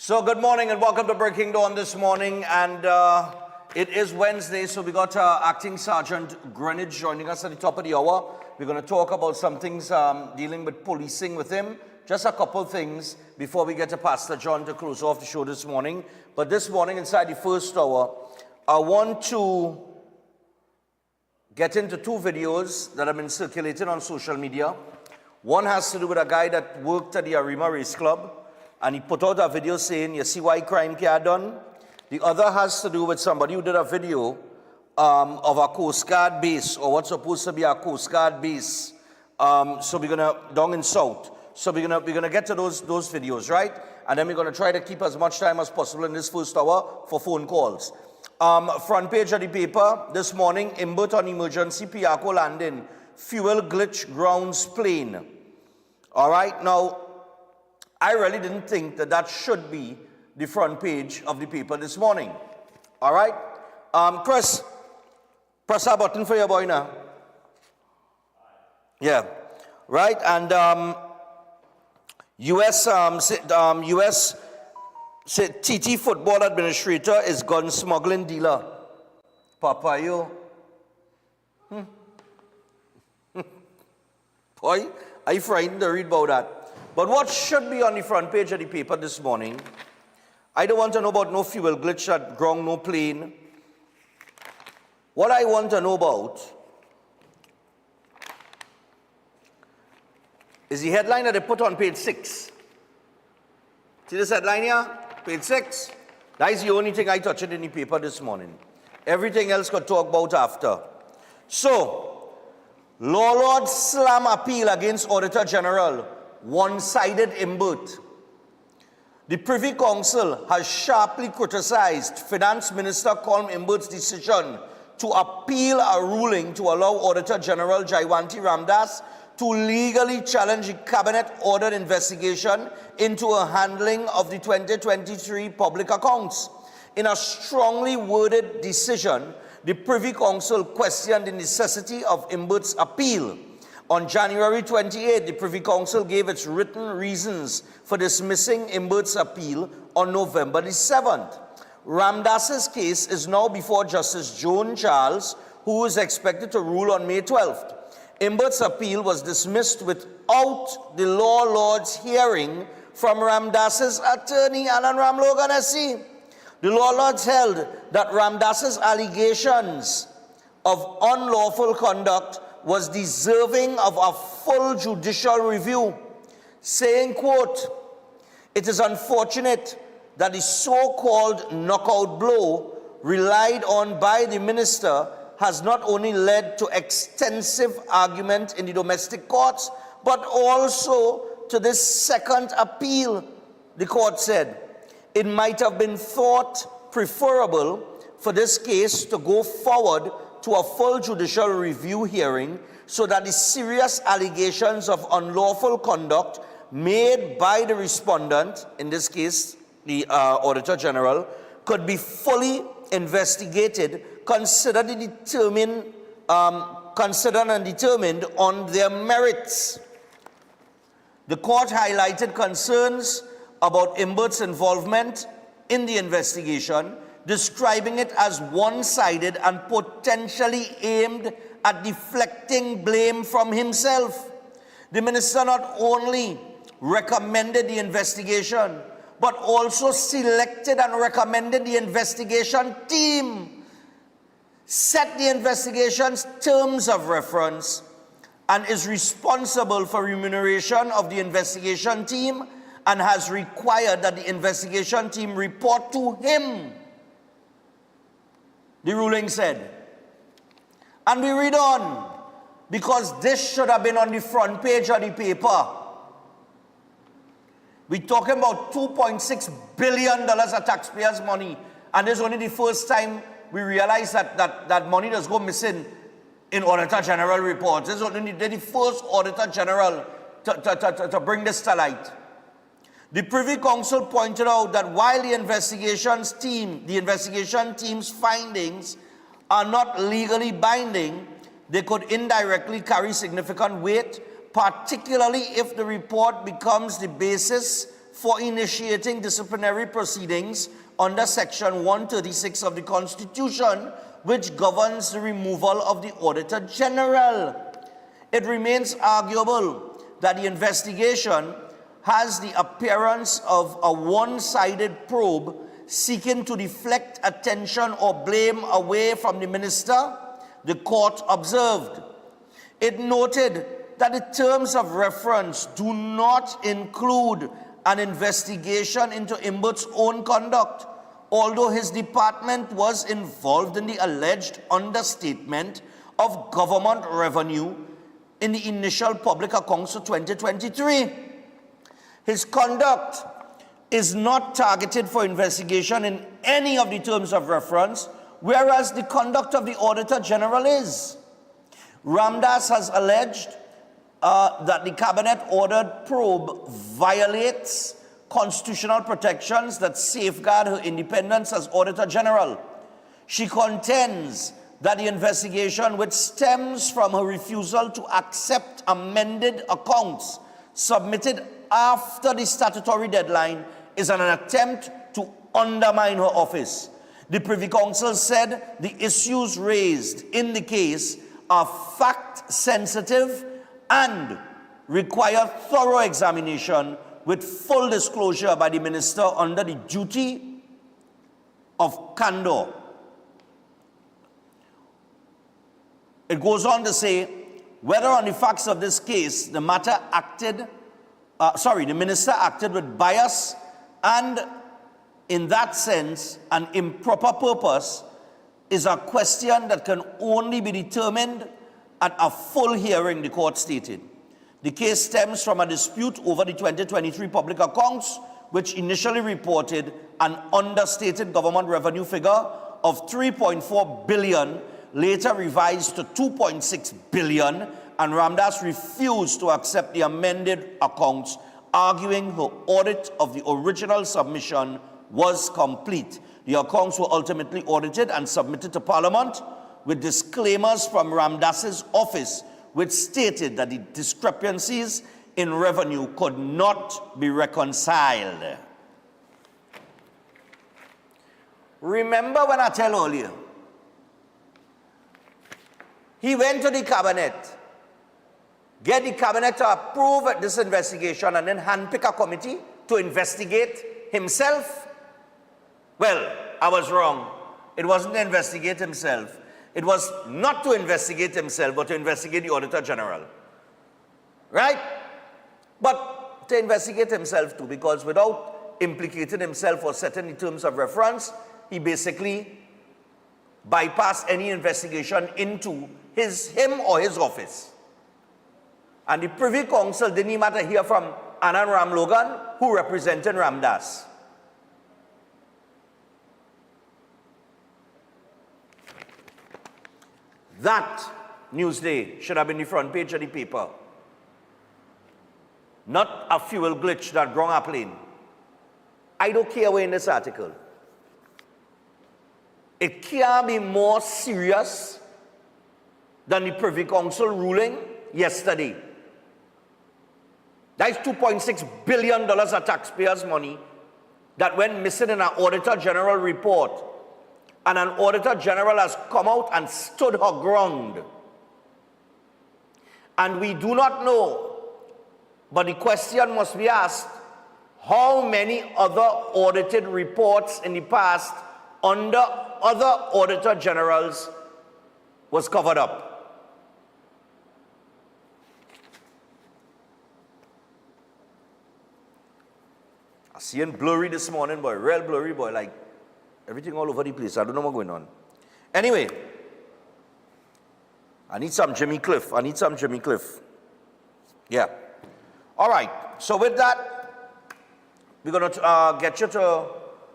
So good morning and welcome to Breaking Dawn this morning, and it is Wednesday, so we got Acting Sergeant Greenwich joining us at the top of the hour. We're going to talk about some things dealing with policing with him. Just a couple things before we get to Pastor John to close off the show this morning. But this morning, inside the first hour, I want to get into two videos that have been circulating on social media. One has to do with a guy that worked at the Arima Race Club, and he put out a video saying, you see why crime can't done? The other has to do with somebody who did a video of a Coast Guard base, or what's supposed to be a Coast Guard base. So we're gonna, down in South. So we're gonna get to those videos, right? And then we're gonna try to keep as much time as possible in this first hour for phone calls. Front page of the paper this morning, Imbert on emergency Piaco landing, fuel glitch grounds plane. All right, now, I really didn't think that should be the front page of the paper this morning. All right? Chris, press that button for your boy now. Yeah. Right? And U.S. TT football administrator is gun smuggling dealer. Papayo. Boy, are you frightened to read about that? But what should be on the front page of the paper this morning, I don't want to know about no fuel glitch at ground, no plane. What I want to know about is the headline that they put on page 6. See this headline here? Page 6. That is the only thing I touched in the paper this morning. Everything else got talked about after. So, Law Lord slam appeal against Auditor General. One-sided Imbert. The Privy Council has sharply criticized Finance Minister Colm Imbert's decision to appeal a ruling to allow Auditor General Jaiwanti Ramdas to legally challenge the cabinet-ordered investigation into a handling of the 2023 public accounts. In a strongly worded decision, the Privy Council questioned the necessity of Imbert's appeal. On January 28, the Privy Council gave its written reasons for dismissing Imbert's appeal on November the 7th. Ramdas's case is now before Justice Joan Charles, who is expected to rule on May 12th. Imbert's appeal was dismissed without the law lord's hearing from Ramdas's attorney, Alan Ramlogan SC. The law lords held that Ramdas's allegations of unlawful conduct was deserving of a full judicial review, saying, quote, "It is unfortunate that the so-called knockout blow relied on by the minister has not only led to extensive argument in the domestic courts, but also to this second appeal," the court said. It might have been thought preferable for this case to go forward to a full judicial review hearing so that the serious allegations of unlawful conduct made by the respondent, in this case the Auditor General, could be fully investigated, considered and determined on their merits. The court highlighted concerns about Imbert's involvement in the investigation, describing it as one-sided and potentially aimed at deflecting blame from himself. The minister not only recommended the investigation, but also selected and recommended the investigation team, set the investigation's terms of reference, and is responsible for remuneration of the investigation team, and has required that the investigation team report to him, the ruling said. And we read on, because this should have been on the front page of the paper. We're talking about $2.6 billion of taxpayers' money, and this is only the first time we realize that money does go missing in Auditor General reports. This is only the first Auditor General to bring this to light. The Privy Council pointed out that while the investigation team's findings are not legally binding, they could indirectly carry significant weight, particularly if the report becomes the basis for initiating disciplinary proceedings under Section 136 of the Constitution, which governs the removal of the Auditor General. It remains arguable that the investigation has the appearance of a one-sided probe seeking to deflect attention or blame away from the minister, the court observed. It noted that the terms of reference do not include an investigation into Imbert's own conduct, although his department was involved in the alleged understatement of government revenue in the initial public accounts for 2023. His conduct is not targeted for investigation in any of the terms of reference, whereas the conduct of the Auditor General is. Ramdas has alleged that the cabinet-ordered probe violates constitutional protections that safeguard her independence as Auditor General. She contends that the investigation, which stems from her refusal to accept amended accounts submitted after the statutory deadline, is an attempt to undermine her office. The Privy Council said the issues raised in the case are fact-sensitive and require thorough examination with full disclosure by the minister under the duty of candor. It goes on to say, whether on the facts of this case, the minister acted with bias and, in that sense, an improper purpose, is a question that can only be determined at a full hearing, the court stated. The case stems from a dispute over the 2023 public accounts, which initially reported an understated government revenue figure of $3.4 billion, later revised to $2.6 billion, and Ramdas refused to accept the amended accounts, arguing her audit of the original submission was complete. The accounts were ultimately audited and submitted to Parliament with disclaimers from Ramdas's office, which stated that the discrepancies in revenue could not be reconciled. Remember when I tell earlier, he went to the cabinet, get the cabinet to approve this investigation and then handpick a committee to investigate himself? Well, I was wrong. It wasn't to investigate himself. It was not to investigate himself, but to investigate the Auditor General. Right? But to investigate himself too, because without implicating himself or setting the terms of reference, he basically bypassed any investigation into him or his office. And the Privy Council didn't even hear from Anand Ramlogan, who represented Ramdas. That Newsday should have been the front page of the paper. Not a fuel glitch that wrong a plane. I don't care where in this article. It can't be more serious than the Privy Council ruling yesterday. That is $2.6 billion of taxpayers' money that went missing in an Auditor General report. And an Auditor General has come out and stood her ground. And we do not know, but the question must be asked, how many other audited reports in the past under other Auditor Generals was covered up? I see it blurry this morning, boy, real blurry, boy, like everything all over the place. I don't know what's going on. Anyway, I need some Jimmy Cliff. Yeah. All right. So with that, we're going to get you to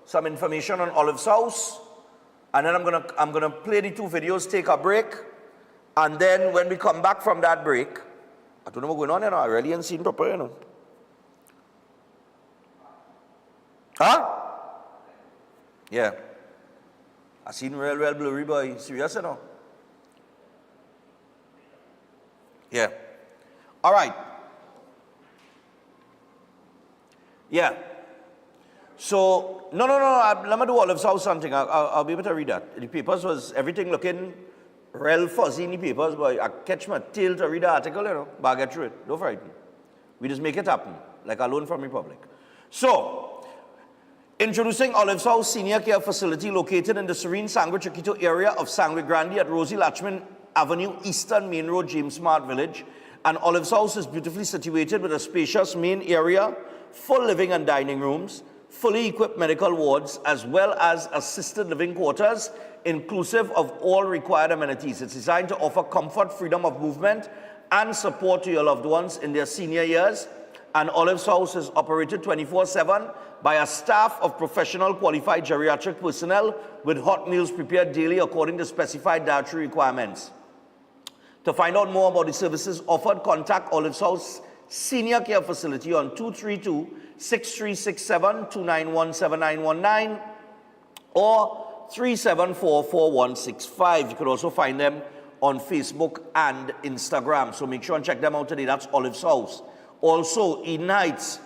some information on Olive's house. And then I'm gonna play the two videos, take a break. And then when we come back from that break, I don't know what's going on, you know. I really ain't seen proper, you know. Huh? Yeah. I seen real blurry, boy. Serious, you know? Yeah. All right. Yeah. So, no, let me do Olive's house something. I'll be able to read that. The papers was everything looking real fuzzy in the papers, but I catch my tail to read the article, you know, but I get through it. Don't frighten. We just make it happen, like a loan from Republic. So, introducing Olive's House Senior Care Facility located in the serene Sangre Chiquito area of Sangre Grande at Rosie Latchman Avenue, Eastern Main Road, James Smart Village. And Olive's House is beautifully situated with a spacious main area, full living and dining rooms, fully equipped medical wards, as well as assisted living quarters, inclusive of all required amenities. It's designed to offer comfort, freedom of movement, and support to your loved ones in their senior years. And Olive's House is operated 24/7 by a staff of professional qualified geriatric personnel with hot meals prepared daily according to specified dietary requirements. To find out more about the services offered, contact Olive's House Senior Care Facility on 232-6367-291-7919 or 374-4165. You can also find them on Facebook and Instagram. So make sure and check them out today. That's Olive's House. Also, Eden Heights.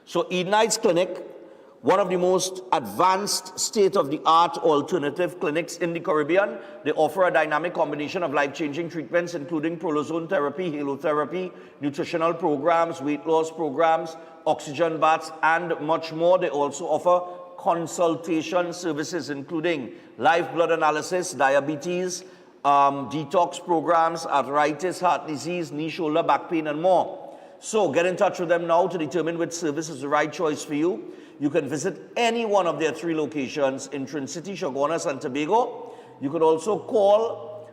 So Eden Heights Clinic, one of the most advanced state-of-the-art alternative clinics in the Caribbean. They offer a dynamic combination of life-changing treatments, including prolozone therapy, halotherapy, nutritional programs, weight loss programs, oxygen baths, and much more. They also offer consultation services, including live blood analysis, diabetes, detox programs, arthritis, heart disease, knee, shoulder, back pain, and more. So get in touch with them now to determine which service is the right choice for you. You can visit any one of their 3 locations in Trinidad City, Chaguanas, and Tobago. You could also call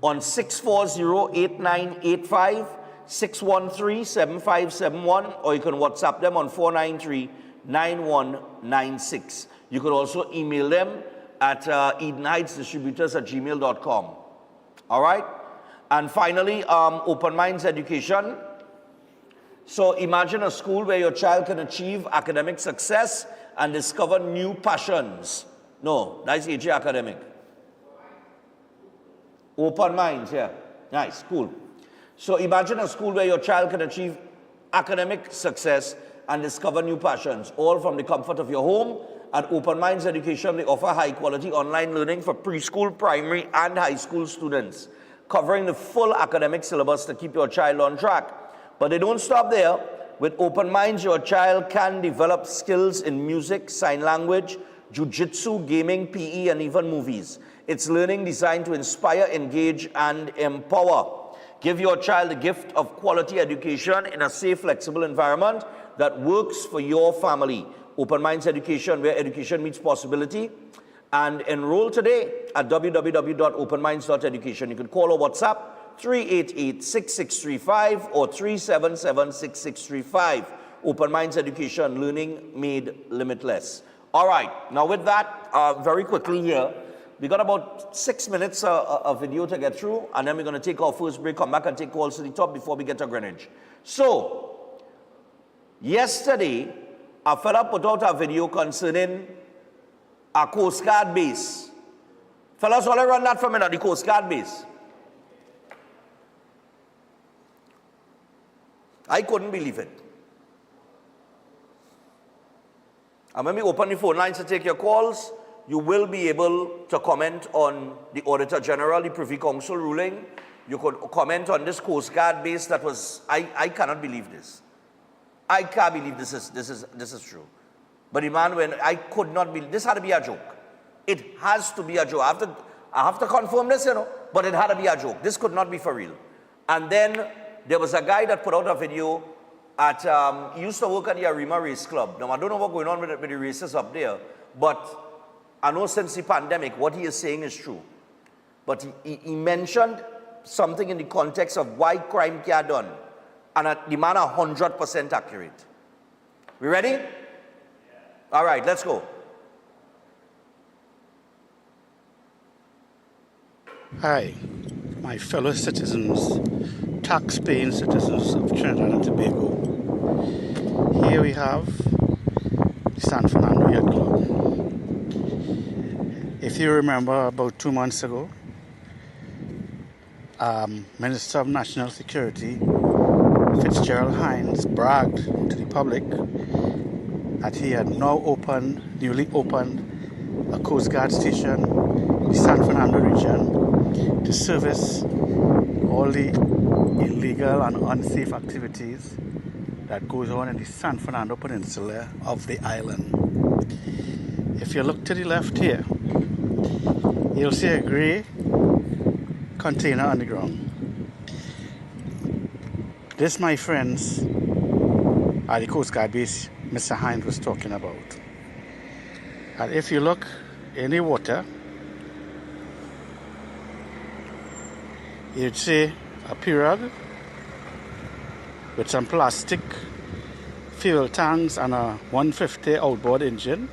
on 640-8985, 613-7571, or you can WhatsApp them on 493-9196. You could also email them at edenheightsdistributors@gmail.com. All right? And finally, Open Minds Education. So imagine a school where your child can achieve academic success and discover new passions. No, that's AJ Academic. Open Minds, yeah. Nice, cool. So imagine a school where your child can achieve academic success and discover new passions, all from the comfort of your home. At Open Minds Education, they offer high-quality online learning for preschool, primary, and high school students, covering the full academic syllabus to keep your child on track. But they don't stop there. With Open Minds, your child can develop skills in music, sign language, jiu-jitsu, gaming, PE, and even movies. It's learning designed to inspire, engage, and empower. Give your child the gift of quality education in a safe, flexible environment that works for your family. Open Minds Education, where education meets possibility. And enroll today at www.openminds.education. You can call or WhatsApp 388-6635 or 377-6635. Open Minds Education, learning made limitless. All right, now with that, very quickly here, we got about 6 minutes of video to get through, and then we're going to take our first break, come back and take calls to the top before we get to Greenwich. So, yesterday, a fella put out a video concerning a Coast Guard base. Fellas, all I run that from the Coast Guard base. I couldn't believe it. And when we open the phone lines to take your calls, you will be able to comment on the Auditor General, the Privy Council ruling. You could comment on this Coast Guard base that was, I cannot believe this. I can't believe this is true. But the man, when I could not believe, this had to be a joke. It has to be a joke. I have to confirm this, but it had to be a joke. This could not be for real. And then there was a guy that put out a video at, he used to work at the Arima Race Club. Now, I don't know what's going on with the races up there, but I know since the pandemic, what he is saying is true. But he mentioned something in the context of why crime can done. And the man 100% accurate. We ready? Yeah. All right, let's go. Hi, my fellow citizens, tax-paying citizens of Trinidad and Tobago. Here we have the San Fernando Yacht Club. If you remember, about 2 months ago, Minister of National Security, Fitzgerald Hines, bragged to the public that he had newly opened a Coast Guard station in the San Fernando region to service all the illegal and unsafe activities that goes on in the San Fernando Peninsula of the island. If you look to the left here, you'll see a grey container on the ground. This, my friends, are the Coast Guard base Mr. Hind was talking about. And if you look in the water, you'd see a pirogue with some plastic fuel tanks and a 150 outboard engine.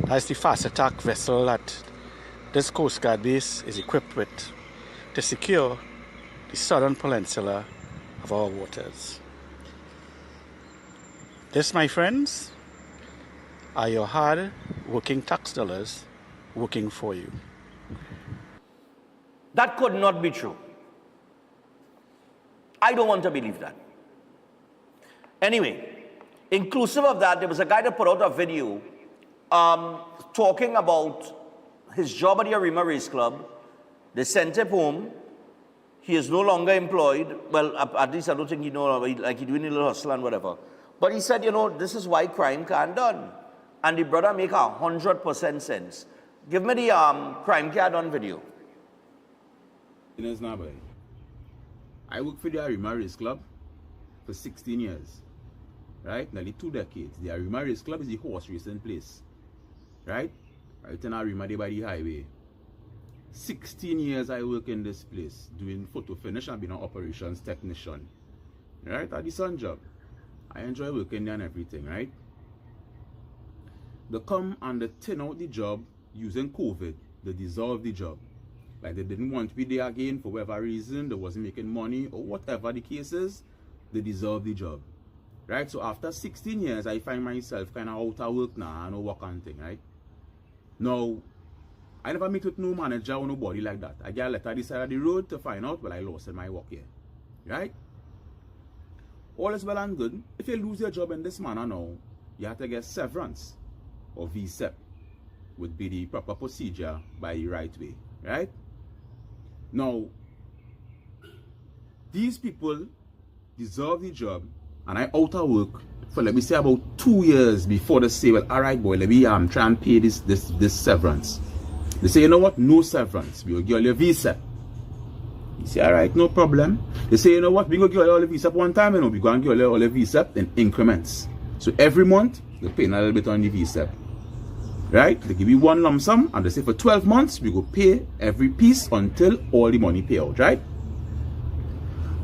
That's the fast attack vessel that this Coast Guard base is equipped with to secure the southern peninsula of our waters. This, my friends, are your hard working tax dollars working for you. That could not be true. I don't want to believe that. Anyway, inclusive of that, there was a guy that put out a video talking about his job at the Arima Race Club. They sent him home. He is no longer employed. Well, at least I don't think he knows, like he's doing a little hustle and whatever. But he said, you know, this is why crime can't done. And the brother make 100% sense. Give me the crime can't done video. I worked for the Arima Race Club for 16 years. Right? Nearly 2 decades. The Arima Race Club is the horse racing place. Right? Right in Arima by the highway. 16 years I work in this place doing photo finish and being an operations technician. Right? A decent job. I enjoy working there and everything, right? They come and they tin out the job using COVID. They dissolve the job. Like they didn't want to be there again for whatever reason. They wasn't making money or whatever the case is. They dissolve the job. Right? So after 16 years, I find myself kind of out of work now and no work and thing, right? Now, I never meet with no manager or nobody like that. I get a letter this side of the road to find out, well, I lost in my work here. Right? All is well and good. If you lose your job in this manner now, you have to get severance or VSEP would be the proper procedure by the right way. Right? Now, these people deserve the job and I out of work for let me say about 2 years before they say, well, alright boy, let me try and pay this severance. They say, you know what? No severance. We will give you a visa. You say, alright, no problem. They say, you know what? We go give you all the visa one time, you know, we go and give you all the visa in increments. So every month, they pay a little bit on the visa. Right? They give you one lump sum and they say for 12 months, we go pay every piece until all the money pay out, right?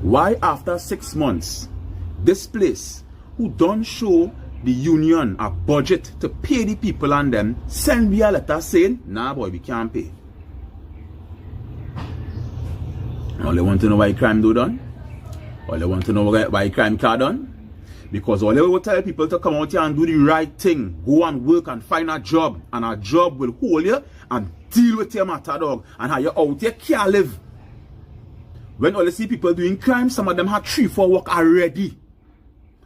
Why after 6 months, this place who don't show the union a budget to pay the people and them send me a letter saying, nah boy, we can't pay. All they want to know why crime do done? All they want to know why crime car done? Because all they will tell people to come out here and do the right thing. Go and work and find a job. And a job will hold you and deal with your matter, dog. And how you out here can't live. When all you see people doing crime, some of them have 3-4 work already.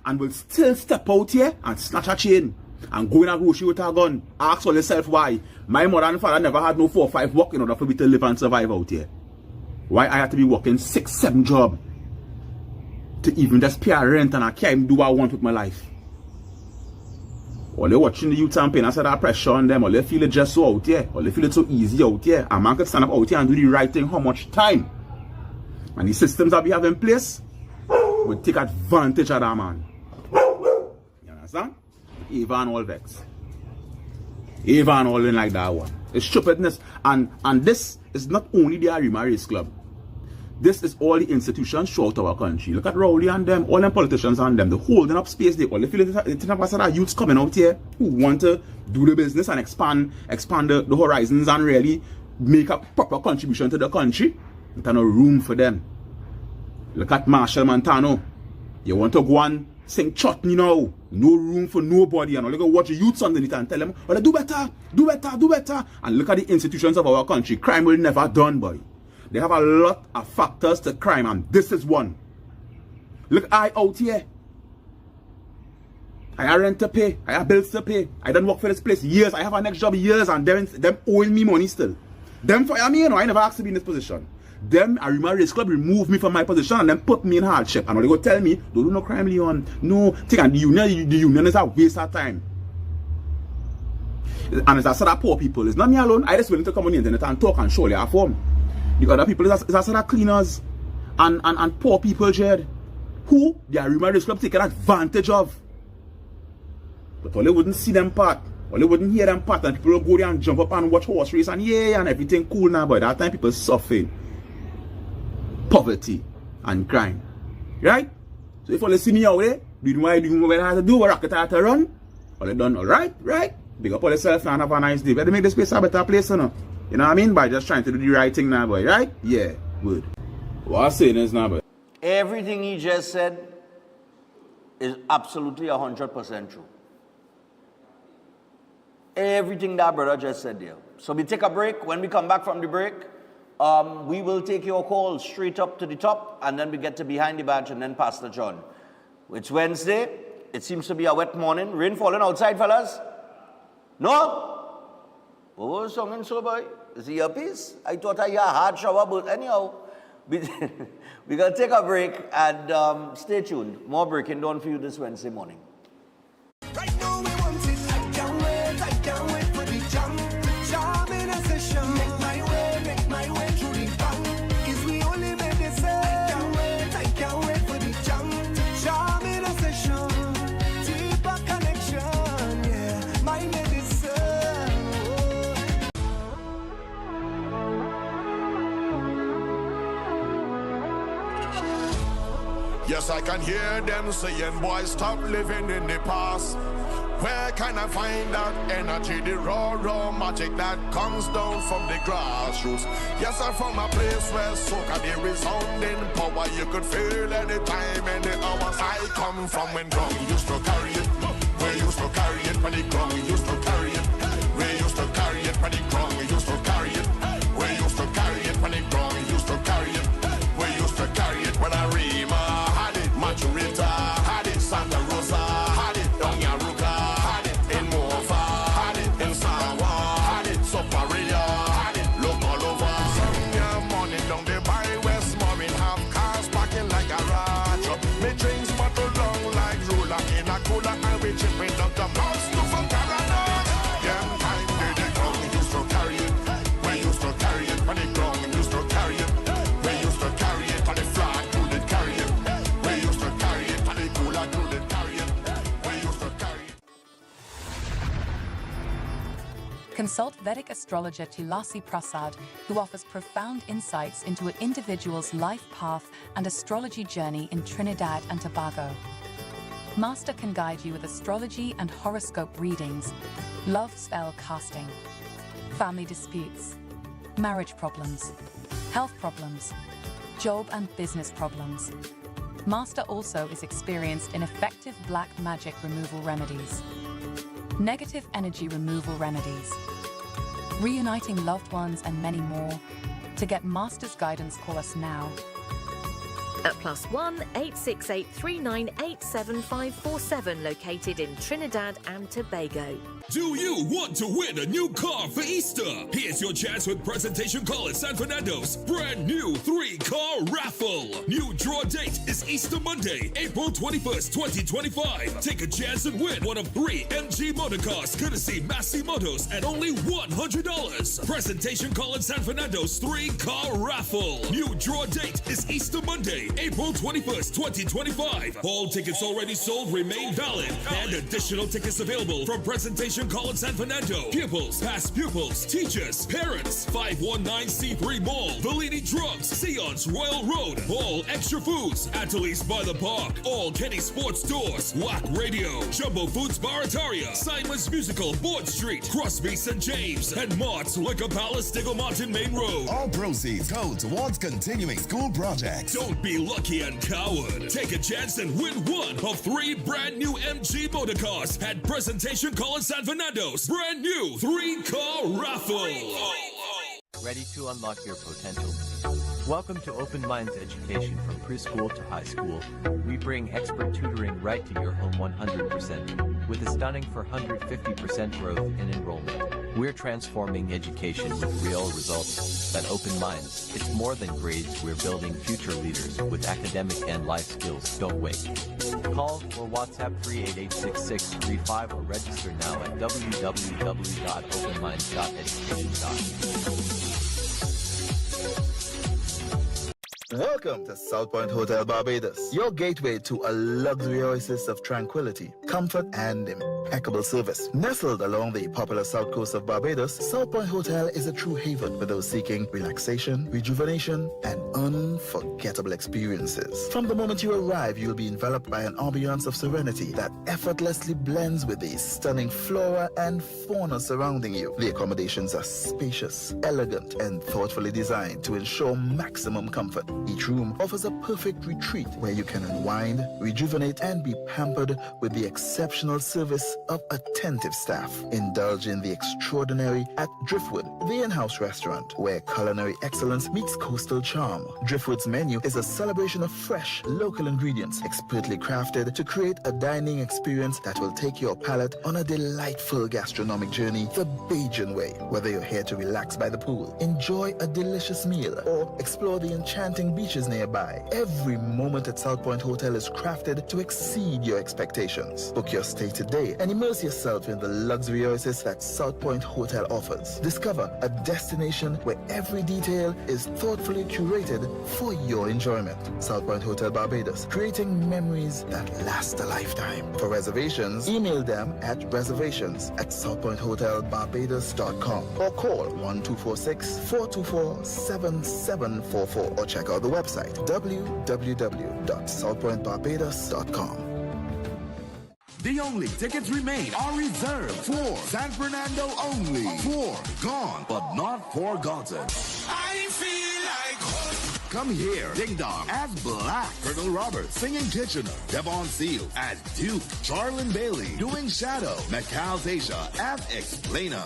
And will still step out here and snatch a chain. And go in a grocery with a gun. Ask all yourself why. My mother and father never had no 4 or 5 work in order for me to live and survive out here. Why I had to be working 6, 7 jobs to even just pay a rent and I can't even do what I want with my life. All they watching the youth campaign, I said that pressure on them. All they feel it just so out here. All they feel it so easy out here. A man could stand up out here and do the right thing. How much time? And the systems that we have in place would take advantage of that man. You understand? Even all vex. Even all in like that one. It's stupidness. And this is not only the Arima Race Club. This is all the institutions throughout our country. Look at Rowley and them, all them politicians and them. They're holding up space. They all feel that youths coming out here who want to do the business and expand the horizons and really make a proper contribution to the country. There's no room for them. Look at Marshall Montano. You want to go and sing chutney now. No room for nobody. And all you go watch the youths underneath and tell them, well, do better, do better, do better. And look at the institutions of our country. Crime will never done, boy. They have a lot of factors to crime, and this is one. Look, I out here. I have rent to pay. I have bills to pay. I don't work for this place years. I have a next job years and them owing me money still. Them fire me, I never asked to be in this position. Them, a Race Club remove me from my position and then put me in hardship. And they go tell me, don't do no crime, Leon. No, think and the union is a waste of time. And it's a set of poor people. It's not me alone. I just willing to come on the internet and talk and show you a form. The other people is a set of cleaners and poor people, Jed. Who the Race Club taking advantage of. But all they wouldn't see them part. All they wouldn't hear them part. And people will go there and jump up and watch horse race and yeah, and everything cool now. But at that time people suffering. Poverty and crime. Right? So if all they see me out there, doing what I have to do, what rocket I have to run, all they done alright, right? Big up all yourself and have a nice day. Better make this place a better place, you know? You know what I mean? By just trying to do the right thing now, boy, right? Yeah, good. What I'm saying is now, boy. Everything he just said is absolutely 100% true. Everything that brother just said there. So we take a break. When we come back from the break, we will take your call straight up to the top, and then we get to Behind the Badge and then Pastor John. It's Wednesday. It seems to be a wet morning. Rain falling outside, fellas? No? What was singing so, boy? Is he a piece? I thought I had a hard shower, but anyhow, we're going to take a break and stay tuned. More Breaking Dawn for you this Wednesday morning. Right now we want it. I can't wait for the jam in a session. Make my way through the bang. Is we only made this I can't wait for the jam in a session. Deeper connection, yeah, my medicine. Yes, I can hear them saying, boy, stop living in the past. Where can I find that energy, the raw magic that comes down from the grassroots? Yes, I'm from a place where soca, the resounding power you could feel anytime, any hours. I come from when ground used to carry it. We used to carry it, but the ground we used to carry it. We used to carry it, but the ground we used to carry it. We used to carry it, but the ground we used to carry it. We used to carry it when Arima had it, Maturita had it, Santa Rosa had it, Donyaruka had it, in Mofa had it, in Sawa had it, Soparia had it, look all over. Sunday morning down the by West Morning, have cars parking like a garage. Me drinks bottle long like ruler in a cooler, and we chipping up the mouse to from Canada. Them time did the ground we used to carry it. We used to carry it, but the ground we used to carry it. We used to carry it, and the flag who did carry it. We used to carry it, and the cooler who did carry it. We used to carry it. Consult Vedic astrologer Tulasi Prasad, who offers profound insights into an individual's life path and astrology journey in Trinidad and Tobago. Master can guide you with astrology and horoscope readings, love spell casting, family disputes, marriage problems, health problems, job and business problems. Master also is experienced in effective black magic removal remedies, negative energy removal remedies, reuniting loved ones, and many more. To get Master's guidance, call us now. At +1 868 398 7547, located in Trinidad and Tobago. Do you want to win a new car for Easter? Here's your chance with Presentation Call at San Fernando's brand new 3-car raffle. New draw date is Easter Monday, April 21st, 2025. Take a chance and win one of 3 MG motorcars courtesy Massey Motors at only $100. Presentation Call at San Fernando's 3-car raffle. New draw date is Easter Monday, April 21st, 2025. All tickets already sold remain valid, and additional tickets available from Presentation Call at San Fernando. Pupils, past pupils, teachers, parents. 519C3 Mall, Bellini Drugs, Sion's Royal Road. All Extra Foods, Ateliers by the Park. All Kenny Sports Stores, Whack Radio, Jumbo Foods Barataria, Simon's Musical, Board Street, Crosby St. James, and Mart's Liquor Palace, Diggle Martin Main Road. All proceeds go towards continuing school projects. Don't be lucky and coward. Take a chance and win one of 3 brand new MG motorcars at Presentation Call at San Fernando's brand new 3-car raffle. Ready to unlock your potential? Welcome to Open Minds Education from preschool to high school. We bring expert tutoring right to your home 100%, with a stunning 450% growth in enrollment. We're transforming education with real results. At Open Minds, it's more than grades. We're building future leaders with academic and life skills. Don't wait. Call or WhatsApp 388-6635 or register now at www.openminds.education.com. Welcome to South Point Hotel Barbados, your gateway to a luxury oasis of tranquility, comfort, and impeccable service. Nestled along the popular south coast of Barbados, South Point Hotel is a true haven for those seeking relaxation, rejuvenation, and unforgettable experiences. From the moment you arrive, you'll be enveloped by an ambiance of serenity that effortlessly blends with the stunning flora and fauna surrounding you. The accommodations are spacious, elegant, and thoughtfully designed to ensure maximum comfort. Each room offers a perfect retreat where you can unwind, rejuvenate, and be pampered with the exceptional service of attentive staff. Indulge in the extraordinary at Driftwood, the in-house restaurant, where culinary excellence meets coastal charm. Driftwood's menu is a celebration of fresh, local ingredients, expertly crafted to create a dining experience that will take your palate on a delightful gastronomic journey the Bajan way. Whether you're here to relax by the pool, enjoy a delicious meal, or explore the enchanting beaches nearby, every moment at South Point Hotel is crafted to exceed your expectations. Book your stay today and immerse yourself in the luxury oasis that South Point Hotel offers. Discover a destination where every detail is thoughtfully curated for your enjoyment. South Point Hotel Barbados, creating memories that last a lifetime. For reservations, email them at reservations@southpointhotelbarbados.com or call 1246-424-7744 or check out the website www.southpointbarbados.com. The only tickets remain are reserved for San Fernando only. For Gone But Not Forgotten. I feel like Come here, Ding Dong as Black, Colonel Roberts singing Kitchener, Devon Seal as Duke, Charlene Bailey doing Shadow, Macal's Asia as Explainer.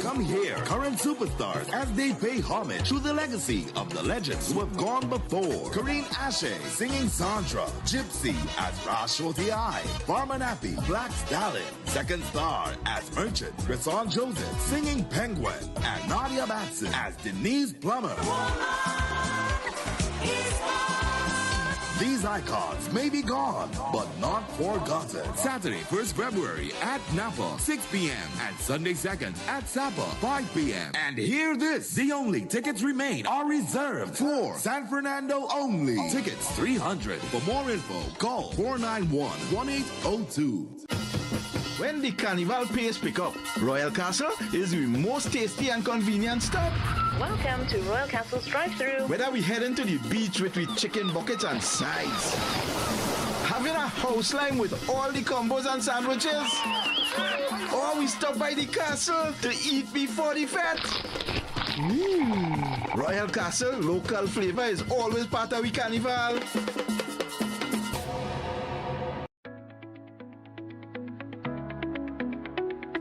Come here, current superstars as they pay homage to the legacy of the legends who have gone before. Karine Ashe singing Sandra, Gypsy as Rashoti I, Farmer Nappy, Black Stallion, Second Star as Merchant, Chrison Joseph singing Penguin, and Nadia Batson as Denise Plummer. These icons may be gone, but not forgotten. Saturday, 1st February at Napa, 6 p.m. and Sunday 2nd at Sapa, 5 p.m. And hear this, the only tickets remain are reserved for San Fernando only. Tickets $300. For more info, call 491-1802. When the carnival pace pick up, Royal Castle is the most tasty and convenient stop. Welcome to Royal Castle's drive-thru. Whether we heading to the beach with chicken buckets and sides, having a house line with all the combos and sandwiches, or we stop by the castle to eat before the fete. Royal Castle local flavor is always part of the carnival.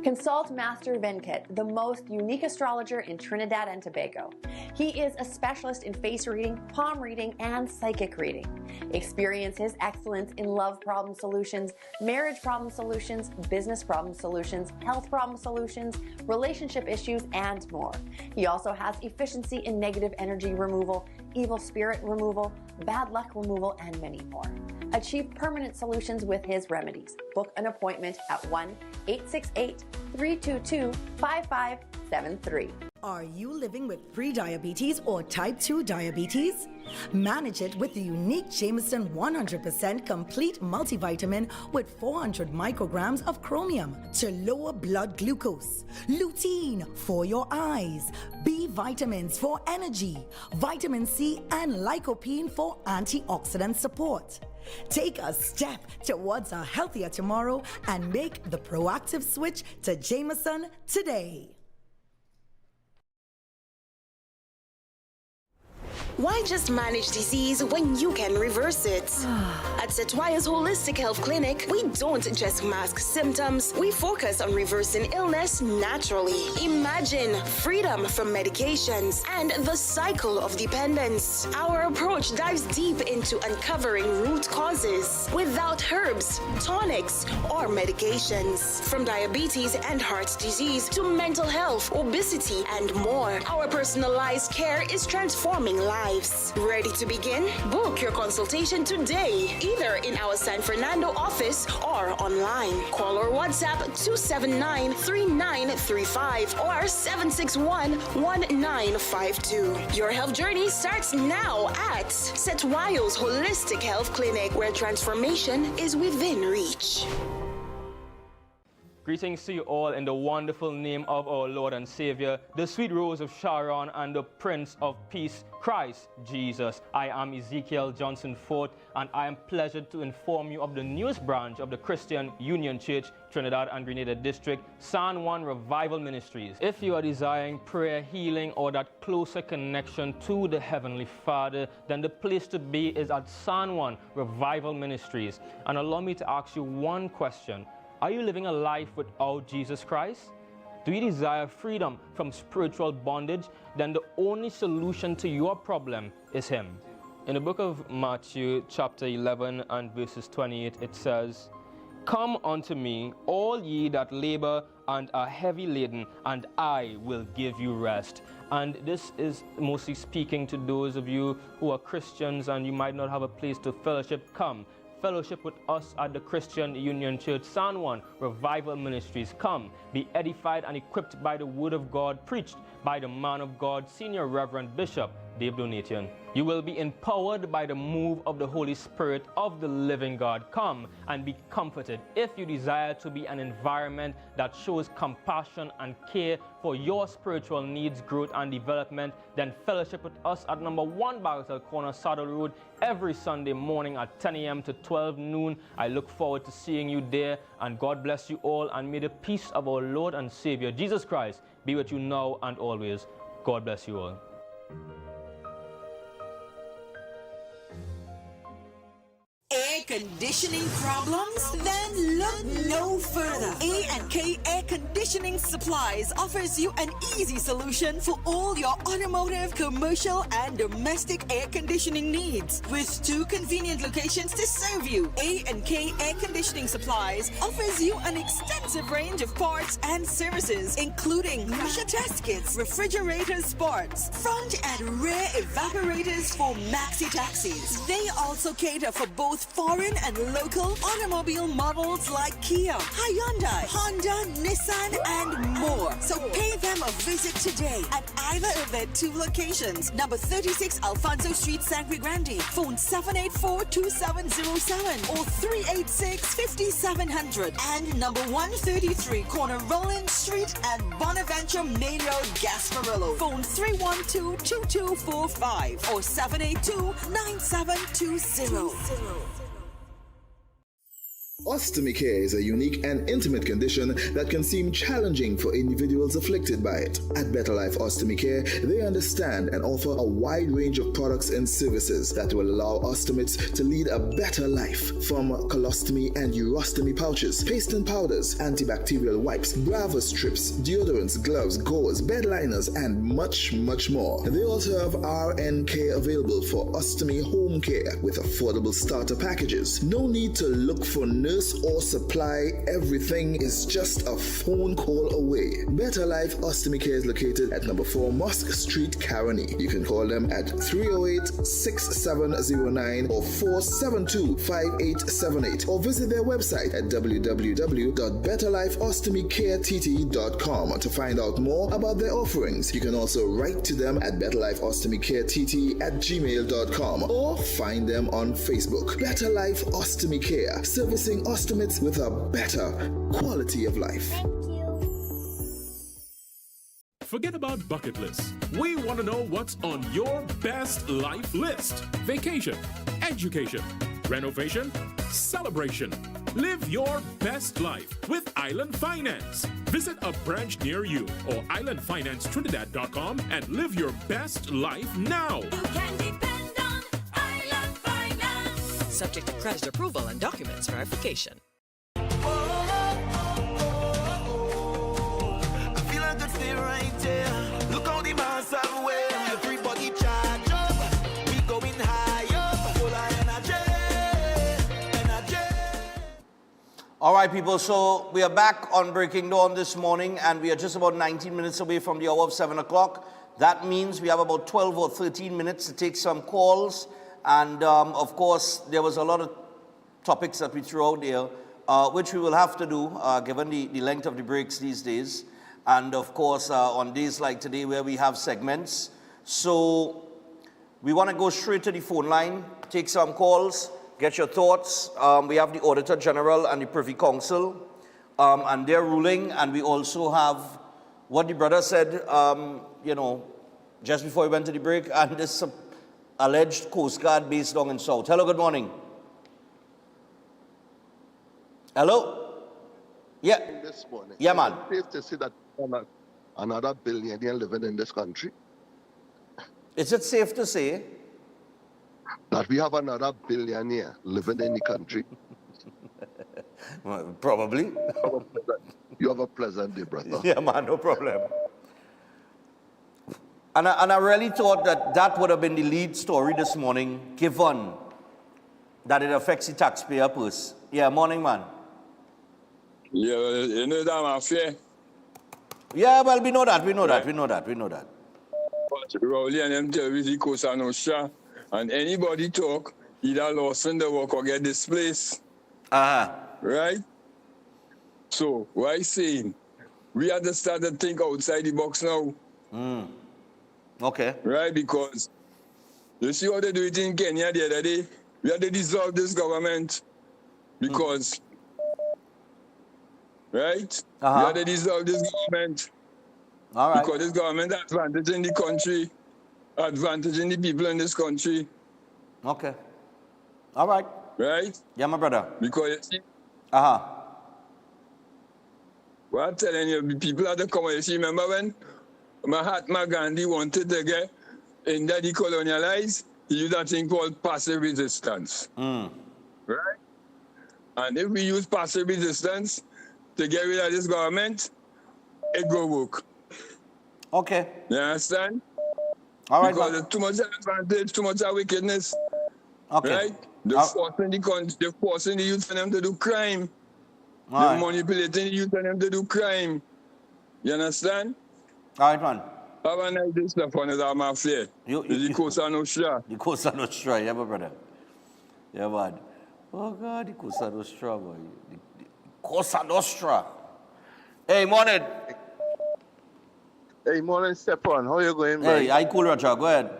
Consult Master Venkat, the most unique astrologer in Trinidad and Tobago. He is a specialist in face reading, palm reading, and psychic reading. Experience his excellence in love problem solutions, marriage problem solutions, business problem solutions, health problem solutions, relationship issues, and more. He also has efficiency in negative energy removal, evil spirit removal, bad luck removal, and many more. Achieve permanent solutions with his remedies. Book an appointment at 1-868-322-5573. Are you living with pre-diabetes or type 2 diabetes? Manage it with the unique Jameson 100% complete multivitamin with 400 micrograms of chromium to lower blood glucose, lutein for your eyes, B vitamins for energy, vitamin C and lycopene for antioxidant support. Take a step towards a healthier tomorrow and make the proactive switch to Jameson today. Why just manage disease when you can reverse it? At Setwaya's Holistic Health Clinic, we don't just mask symptoms, we focus on reversing illness naturally. Imagine freedom from medications and the cycle of dependence. Our approach dives deep into uncovering root causes without herbs, tonics, or medications. From diabetes and heart disease to mental health, obesity, and more, our personalized care is transforming lives. Ready to begin? Book your consultation today, either in our San Fernando office or online. Call or WhatsApp 279-3935 or 761-1952. Your health journey starts now at Setwayo's Holistic Health Clinic, where transformation is within reach. Greetings to you all in the wonderful name of our Lord and Savior, the sweet rose of Sharon and the Prince of Peace, Christ Jesus. I am Ezekiel Johnson Fort, and I am pleasured to inform you of the newest branch of the Christian Union Church, Trinidad and Grenada District, San Juan Revival Ministries. If you are desiring prayer, healing, or that closer connection to the Heavenly Father, then the place to be is at San Juan Revival Ministries. And allow me to ask you one question. Are you living a life without Jesus Christ? Do you desire freedom from spiritual bondage? Then the only solution to your problem is Him. In the book of Matthew, chapter 11 and verses 28, it says, "Come unto me, all ye that labor and are heavy laden, and I will give you rest." And this is mostly speaking to those of you who are Christians and you might not have a place to fellowship. Come. Fellowship with us at the Christian Union Church, San Juan Revival Ministries. Come, be edified and equipped by the Word of God preached by the man of God, Senior Reverend Bishop Dave Donation. You will be empowered by the move of the Holy Spirit of the living God. Come and be comforted. If you desire to be an environment that shows compassion and care for your spiritual needs, growth, and development, then fellowship with us at number 1 Bagatelle Corner, Saddle Road, every Sunday morning at 10 a.m. to 12 noon. I look forward to seeing you there, and God bless you all, and may the peace of our Lord and Savior, Jesus Christ, be with you now and always. God bless you all. Air conditioning problems? Then look no further. A&K Air Conditioning Supplies offers you an easy solution for all your automotive, commercial, and domestic air conditioning needs. With 2 convenient locations to serve you, A&K Air Conditioning Supplies offers you an extensive range of parts and services, including pressure test kits, refrigerator parts, front and rear evaporators for maxi taxis. They also cater for both foreign and local automobile models like Kia, Hyundai, Honda, Nissan, and more. So pay them a visit today at either of their 2 locations. Number 36 Alfonso Street, Sangre Grande. Phone 784-2707 or 386-5700. And number 133 Corner Roland Street and Bonaventure Main Road, Gasparillo. Phone 312-2245 or 782-9720. Ostomy care is a unique and intimate condition that can seem challenging for individuals afflicted by it. At Better Life Ostomy Care, they understand and offer a wide range of products and services that will allow ostomates to lead a better life. From colostomy and urostomy pouches, paste and powders, antibacterial wipes, Brava strips, deodorants, gloves, gauze, bed liners, and much, much more. They also have RN care available for ostomy home care with affordable starter packages. No need to look for nurse or supply. Everything is just a phone call away. Better Life Ostomy Care is located at number 4 Mosque Street, Caroni. You can call them at 308-6709 or 472-5878 or visit their website at www.betterlifeostomycareTT.com to find out more about their offerings. You can also write to them at betterlifeostomycareTT@gmail.com or find them on Facebook. Better Life Ostomy Care, servicing ostomates with a better quality of life. Forget about bucket lists. We want to know what's on your best life list. Vacation, education, renovation, celebration. Live your best life with Island Finance. Visit a branch near you or islandfinancetrinidad.com and live your best life now. You can subject to credit approval and documents verification. I feel I could stay right there. Look how the mass are away. Everybody charge up. We going high up. Full of energy. All right, people, so we are back on Breaking Dawn this morning, and we are just about 19 minutes away from the hour of 7 o'clock. That means we have about 12 or 13 minutes to take some calls. And, of course, there was a lot of topics that we threw out there, which we will have to do, given the length of the breaks these days. And, of course, on days like today where we have segments. So we want to go straight to the phone line, take some calls, get your thoughts. We have the Auditor General and the Privy Council and their ruling. And we also have what the brother said, just before we went to the break, and this alleged Coast Guard base down in South. Hello, good morning. Hello? Yeah. This morning. Yeah, man. It's safe to say that another billionaire living in this country. Is it safe to say that we have another billionaire living in the country? Well, probably. You have a pleasant day, brother. Yeah, man, no problem. And I really thought that would have been the lead story this morning, given that it affects the taxpayer purse. Yeah, morning, man. Yeah, you know that, my fear. Yeah, well, we know that. But Rowley and them tell me the Cosa Nostra, and anybody talk, either lost in the work or get displaced. Right? So, what I saying? We have to start to think outside the box now. Okay. Right? Because you see how they do it in Kenya the other day? We have to dissolve this government. Because, right? We have to dissolve this government. All right. Because this government advantaging the country, advantaging the people in this country. Okay. All right. Right? Yeah, my brother. Because you see, what I'm telling you, people have to come. You see, remember when Mahatma Gandhi wanted to get India decolonialized, he used that thing called passive resistance. Right? And if we use passive resistance to get rid of this government, it will work. Okay. You understand? All right. Because there's too much advantage, too much wickedness. Okay. Right? They're forcing the country, they're forcing the youth for them to do crime. All They're right. manipulating the youth for them to do crime. You understand? All right, man. Have a nice day, Stephan. It's all my fear. The Cosa Nostra. The Cosa Nostra, yeah, my brother. Yeah, man. Oh, God, the Cosa Nostra, boy. The Cosa Nostra. Hey, morning. Hey, morning, Stephan. How you going, man? Hey, I cool, Roger. Go ahead.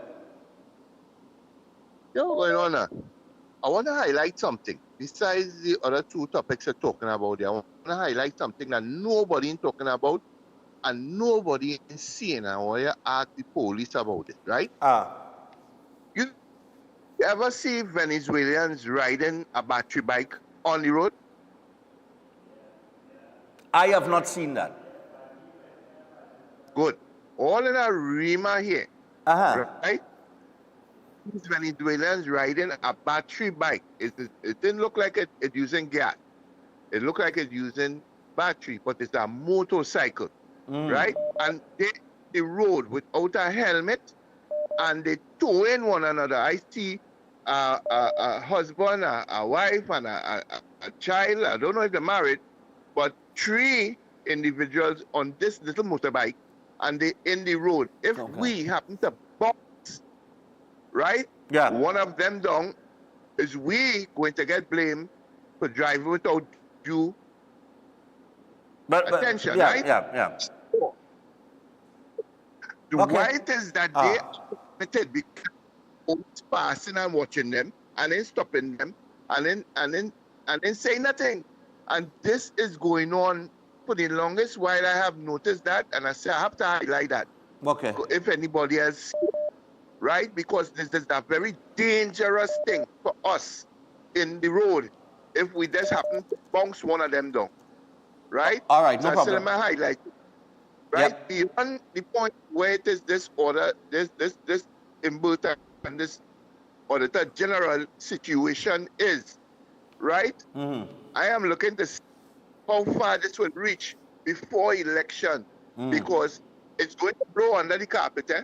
Yeah, what's going on now? I want to highlight something. Besides the other two topics you're talking about there, I want to highlight something that nobody is talking about and nobody is seeing. I want to ask the police about it, right? You ever see Venezuelans riding a battery bike on the road? I have not seen that. Good. All in a Rima here. Right? These Venezuelans riding a battery bike. It didn't look like it's using gas. It looked like it's using battery, but it's a motorcycle. Right? And they rode without a helmet and they towing one another. I see a husband, a wife, and a child. I don't know if they're married, but 3 individuals on this little motorbike and they in the road. If we happen to box, right? Yeah. One of them down, is we going to get blamed for driving without due attention, right? Yeah. Why it is that they are permitted because passing and watching them and then stopping them and then saying nothing. And this is going on for the longest while. I have noticed that, and I say I have to highlight that. Okay. If anybody else, right? Because this is a very dangerous thing for us in the road if we just happen to bounce one of them down, right? All right, no so problem. I highlight, right? Beyond the point where it is this order, this inverter and this Auditor General situation is, right? I am looking to see how far this will reach before election, because it's going to blow under the carpet, eh?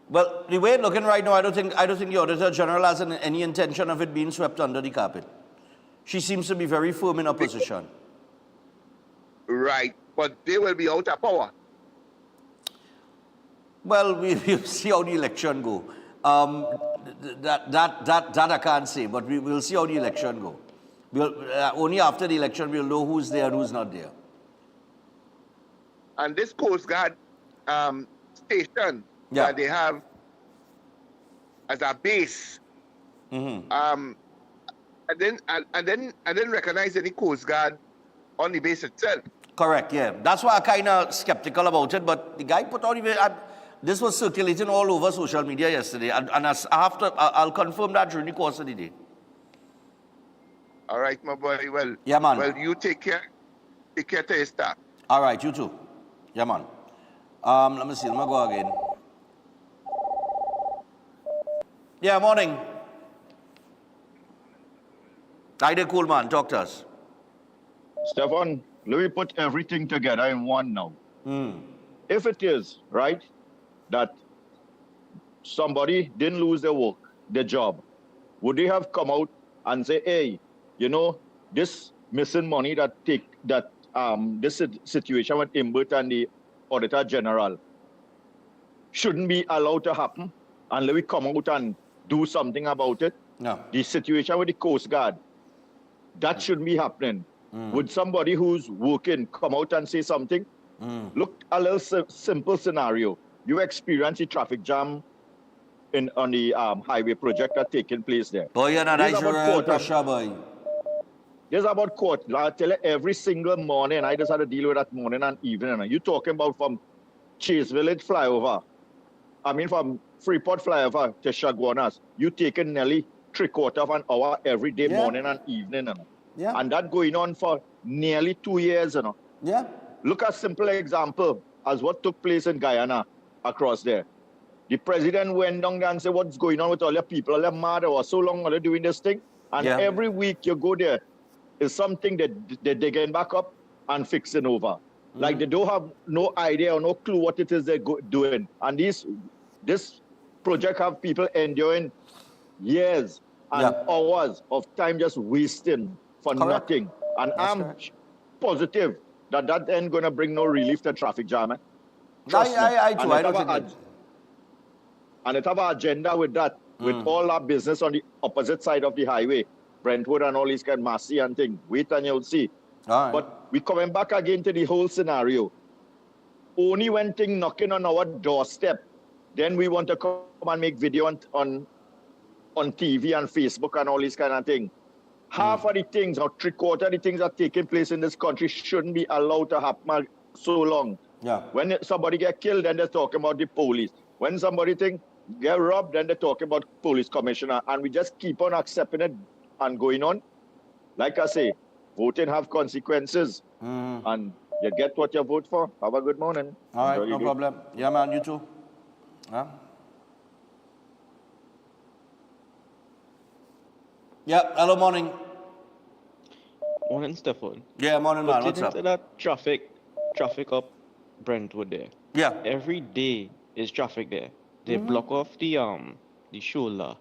Well, the way it's looking right now, I don't think the Auditor General has any intention of it being swept under the carpet. She seems to be very firm in her position. Right, but they will be out of power. Well, we'll see how the election go. That I can't say, but we'll see how the election go. Only after the election we'll know who's there and who's not there. And this Coast Guard station that they have as a base, and then recognize any Coast Guard on the base itself. Correct, yeah. That's why I'm kind of skeptical about it, but the guy put out, this was circulating all over social media yesterday, and I'll confirm that during the course of the day. All right, my boy. Well, yeah, man. Well, you take care. Take care to your staff. All right, you too. Yeah, man. Let me see. Let me go again. Yeah, morning. Hi there, cool man. Talk to us. Stephan, let me put everything together in one now. If it is, right, that somebody didn't lose their work, their job, would they have come out and say, hey, you know, this missing money this situation with Imbert and the Auditor General shouldn't be allowed to happen, and let me come out and do something about it? No. The situation with the Coast Guard, that shouldn't be happening. Would somebody who's working come out and say something? Look, a little simple scenario. You experience the traffic jam on the highway project that's taking place there. Boy, you're not pressure, boy. There's about quarter. I tell you, every single morning, I just had to deal with that morning and evening. You're talking about from Chase Village flyover, from Freeport flyover to Chaguanas, you taking nearly 3/4 of an hour every day, morning and evening. Yeah. And that going on for nearly 2 years. Yeah. Look at a simple example as what took place in Guyana across there. The president went down there and said, what's going on with all your people? All your mad or so long are they doing this thing? And every week you go there, is something that they're digging back up and fixing over. Like they don't have no idea or no clue what it is they're doing. And this project have people enduring years and hours of time just wasting for nothing. And I'm positive that ain't going to bring no relief to traffic jam. Trust me. I don't think and it have an agenda with that, with all our business on the opposite side of the highway. Brentwood and all these kind of Massey and things. Wait and you'll see. But we coming back again to the whole scenario. Only when things knocking on our doorstep, then we want to come and make video on TV and Facebook and all these kind of things. Half of the things, or 3/4 of the things that are taking place in this country shouldn't be allowed to happen so long. Yeah. When somebody get killed, then they're talking about the police. When somebody get robbed, then they're talking about police commissioner. And we just keep on accepting it and going on. Like I say, voting have consequences. And you get what you vote for. Have a good morning. All right, no problem. Yeah, man, you too. Huh? Yeah, hello, morning. Morning, Stephan. Yeah, morning, man. What's up? That traffic up Brentwood there. Yeah. Every day is traffic there. They block off the shoulder,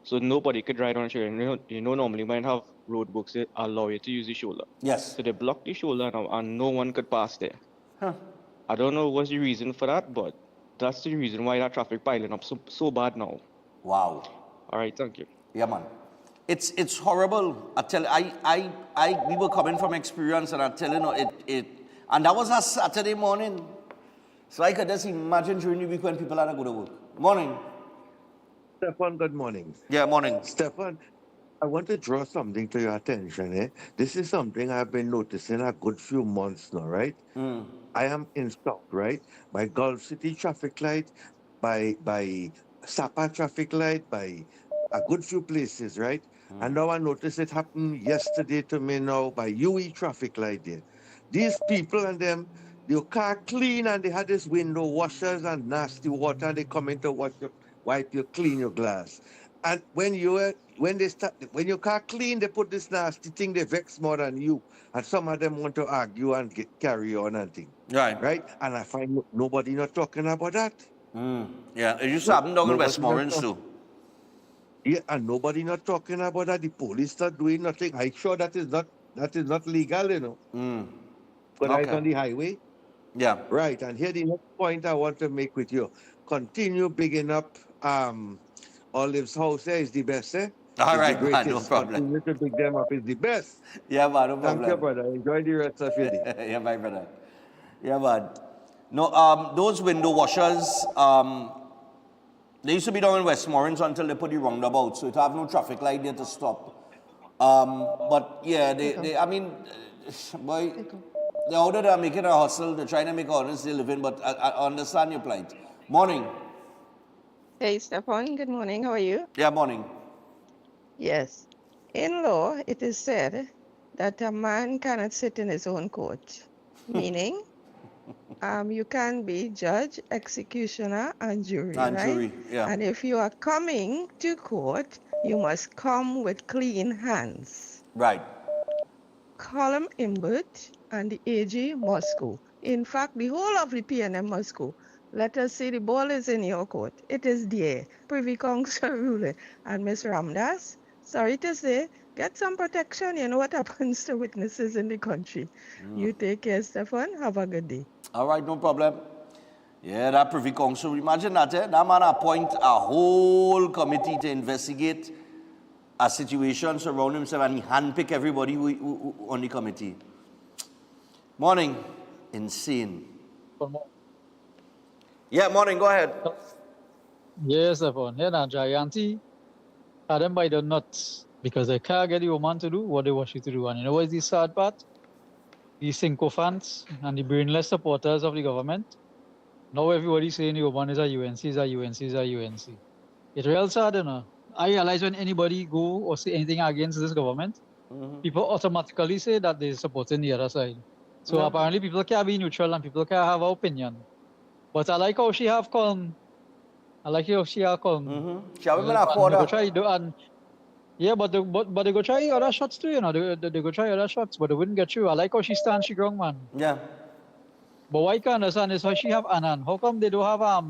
so nobody could ride on the shoulder. You know, normally when have roadworks, they allow you to use the shoulder. Yes. So they block the shoulder now, and no one could pass there. Huh. I don't know what's the reason for that, but that's the reason why that traffic piling up so bad now. Wow. All right, thank you. Yeah, man. It's horrible. I tell we were coming from experience, and I tell you, and that was a Saturday morning. So I could just imagine during the week when people are not going to work. Morning. Stephan, good morning. Yeah, morning. Stephan, I want to draw something to your attention. This is something I've been noticing a good few months now, right? I am in stock, right? By Gulf City traffic light, by Sapa traffic light, by a good few places, right? And now I noticed it happened yesterday to me now by UE traffic light there. These people and them, their car clean and they had this window washers and nasty water and they come in to wash wipe your, clean your glass. And when you can't clean, they put this nasty thing, they vex more than you. And some of them want to argue and carry on and thing. Right. Right? And I find nobody not talking about that. Yeah, it used to happen down in Westmoreland too. Yeah, and nobody not talking about that. The police not doing nothing. I'm sure that is not legal, you know. But it's on the highway. Yeah. Right. And here the next point I want to make with you. Continue bigging up Olive's house there is the best, eh? All It's right, the man, greatest. no problem. Continue to big them up is the best. Yeah, man, no problem. Thank you, brother. Enjoy the rest of your day. Yeah, my brother. Yeah, man. No, those window washers, they used to be down in Westmoreland until they put the roundabout, so it have no traffic light there to stop. But yeah, I mean, boy, they're out there making a hustle, they're trying to make a honest living, but I understand your plight. Morning. Hey, Stephan, good morning. How are you? Yeah, morning. Yes. In law, it is said that a man cannot sit in his own court, meaning you can be judge, executioner, and jury, right? Jury, yeah. And if you are coming to court, you must come with clean hands. Right. Column Imbert and the AG must go. In fact, the whole of the PNM must go. Let us say the ball is in your court. It is there. Privy Council ruling. And Ms. Ramdas, sorry to say, get some protection. You know what happens to witnesses in the country. You take care, Stephan. Have a good day. All right, no problem. Yeah, that Privy Council, imagine that, eh? That man appoint a whole committee to investigate a situation surrounding himself and he handpick everybody who on the committee. Morning. Insane. Yeah, morning, go ahead. Yes, Stephan. Yeah, now Gianti had them by the nuts because they can't get the woman to do what they want you to do. And you know what is the sad part? The sycophants and the brainless supporters of the government. Now everybody's saying the woman is a UNC, is a UNC, is a UNC. It's real sad, you know. I realize when anybody go or say anything against this government, people automatically say that they're supporting the other side. So apparently people can't be neutral and people can't have an opinion. But I like how she have come. I like how she have come. She have been a quarter. Yeah, but they go try other shots too, you know. They go try other shots, but they wouldn't get through. I like how she stands, she grown, man. Yeah. But what I can understand is how she have Anand. How come they don't have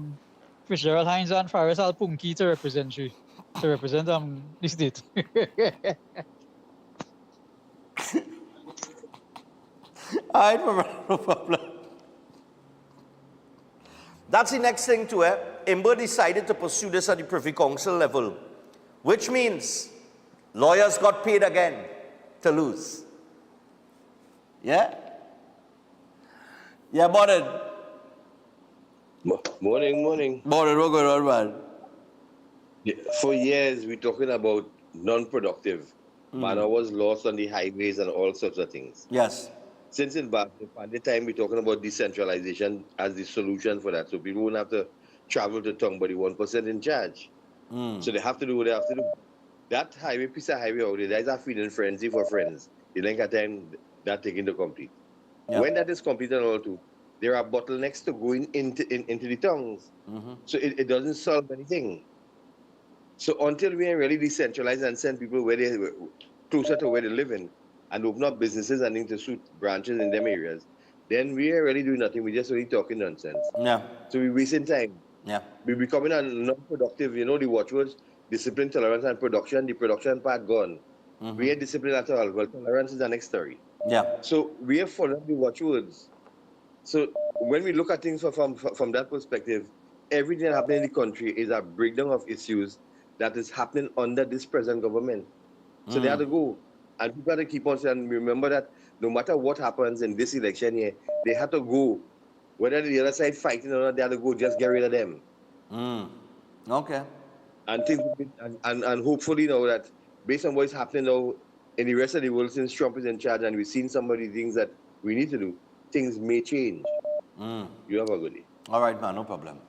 Fitzgerald Hines and Faris Al Punki to represent she? To represent the state. All right, no problem. That's the next thing too, eh? Imber decided to pursue this at the Privy Council level, which means lawyers got paid again to lose. Yeah? Yeah, morning. Morning. Morning, what's going on, man? Yeah, for years, we're talking about non-productive. Manner was lost on the highways and all sorts of things. Yes. Since in back, at the time, we're talking about decentralization as the solution for that. So people won't have to travel to tongue, but the 1% in charge. So they have to do what they have to do. That highway, piece of highway out there, that is a feeding frenzy for friends. The length of time that taking to complete. Yeah. When that is completed and all too, there are bottlenecks to going into the tongues. So it doesn't solve anything. So until we really decentralize and send people where they closer to where they live in and open up businesses and into suit branches in them areas, then we are really doing nothing. We're just really talking nonsense. Yeah. So we're wasting time. Yeah. We're becoming non-productive. You know the watchwords, discipline, tolerance, and production. The production part gone. We are discipline at all. Well, tolerance is the next story. Yeah. So we have followed the watchwords. So when we look at things from that perspective, everything happening in the country is a breakdown of issues that is happening under this present government. So they have to go. And people have to keep on saying, remember that no matter what happens in this election here, they have to go. Whether the other side fighting or not, they have to go, just get rid of them. Okay. And things, and hopefully now that based on what's happening now in the rest of the world since Trump is in charge and we've seen some of the things that we need to do, things may change. You have a good day. All right, man, no problem.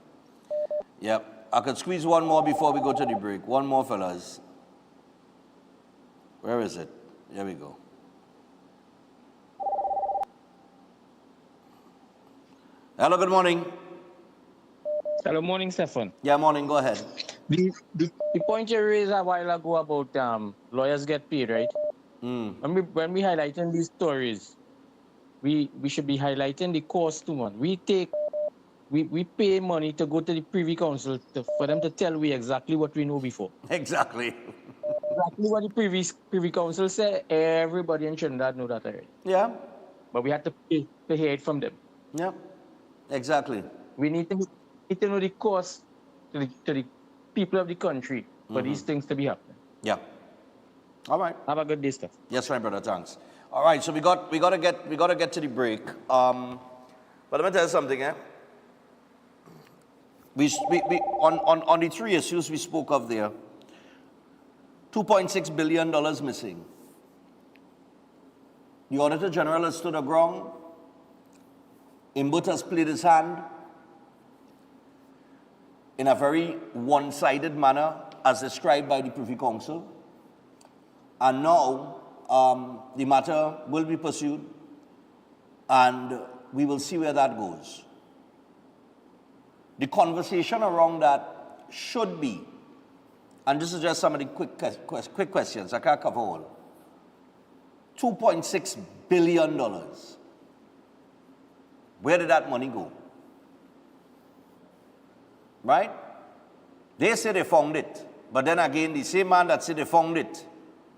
Yep. I could squeeze one more before we go to the break. One more, fellas. Where is it? Here we go. Hello, good morning. Hello, morning, Stephan. Yeah, morning, go ahead. The point you raised a while ago about lawyers get paid, right? When we highlighting these stories, we should be highlighting the cost too, man. We pay money to go to the Privy Council for them to tell we exactly what we know before. Exactly. Exactly what the Privy Council said, everybody in Trinidad know that already. Yeah. But we have to pay to hear it from them. Yeah, exactly. We need to know the cost to the people of the country for these things to be happening. Yeah. All right. Have a good day, Steph. Yes, my brother. Thanks. All right. So we gotta get to the break. But let me tell you something. We on the three issues we spoke of there. $2.6 billion missing. The Auditor General has stood a ground. Imbut has played his hand in a very one-sided manner as described by the Privy Council. And now the matter will be pursued and we will see where that goes. The conversation around that should be, and this is just some of the quick questions, I can't cover all. $2.6 billion. Where did that money go? Right? They say they found it. But then again, the same man that said they found it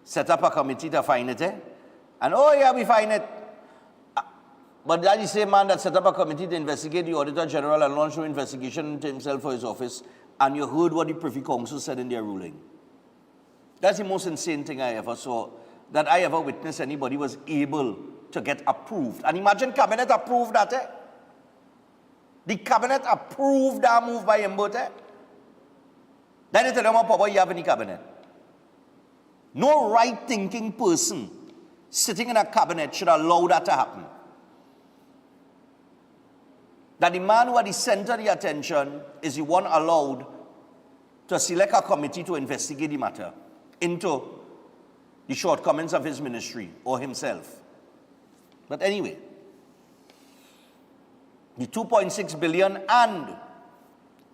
set up a committee to find it. And oh yeah, we find it. But that is the same man that set up a committee to investigate the Auditor General and launch an investigation into himself for his office. And you heard what the Privy Council said in their ruling. That's the most insane thing I ever saw, that I ever witnessed anybody was able to get approved. And imagine Cabinet approved that. The Cabinet approved that move by Imbut. Then they tell them what power you have in the Cabinet. No right-thinking person sitting in a Cabinet should allow that to happen. That the man who had the center of the attention is the one allowed to select a committee to investigate the matter into the shortcomings of his ministry or himself. But anyway, the 2.6 billion, and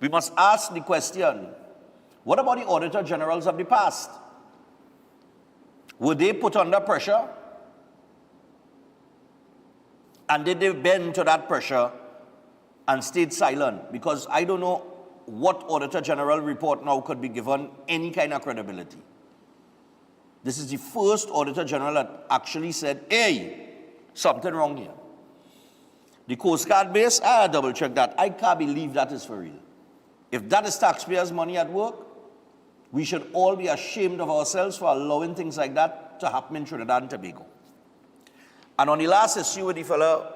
we must ask the question, what about the Auditor Generals of the past? Were they put under pressure? And did they bend to that pressure and stayed silent? Because I don't know what Auditor General report now could be given any kind of credibility. This is the first Auditor General that actually said, hey, something wrong here. The Coast Guard base, I double check that. I can't believe that is for real. If that is taxpayers' money at work, we should all be ashamed of ourselves for allowing things like that to happen in Trinidad and Tobago. And on the last issue with the fellow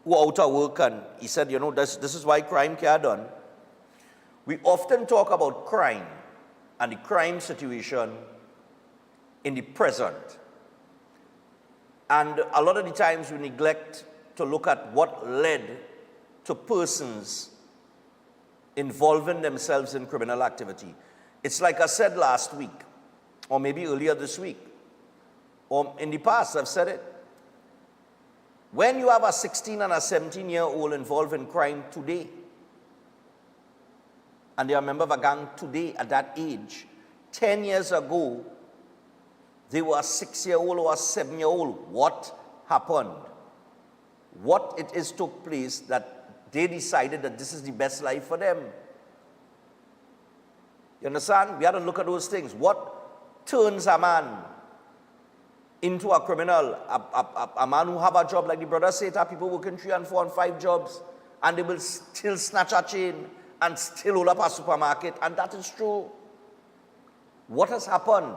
who out of work, and he said, you know, this is why crime can't be done. We often talk about crime and the crime situation in the present. And a lot of the times we neglect to look at what led to persons involving themselves in criminal activity. It's like I said last week, or maybe earlier this week, or in the past I've said it. When you have a 16 and a 17-year-old involved in crime today, and they are a member of a gang today at that age, 10 years ago, they were a 6-year-old or a 7-year-old. What happened? What it is took place that they decided that this is the best life for them. You understand? We have to look at those things. What turns a man into a criminal? A man who have a job, like the brother said, people working 3 and 4 and 5 jobs, and they will still snatch a chain and still hold up a supermarket, and that is true. What has happened?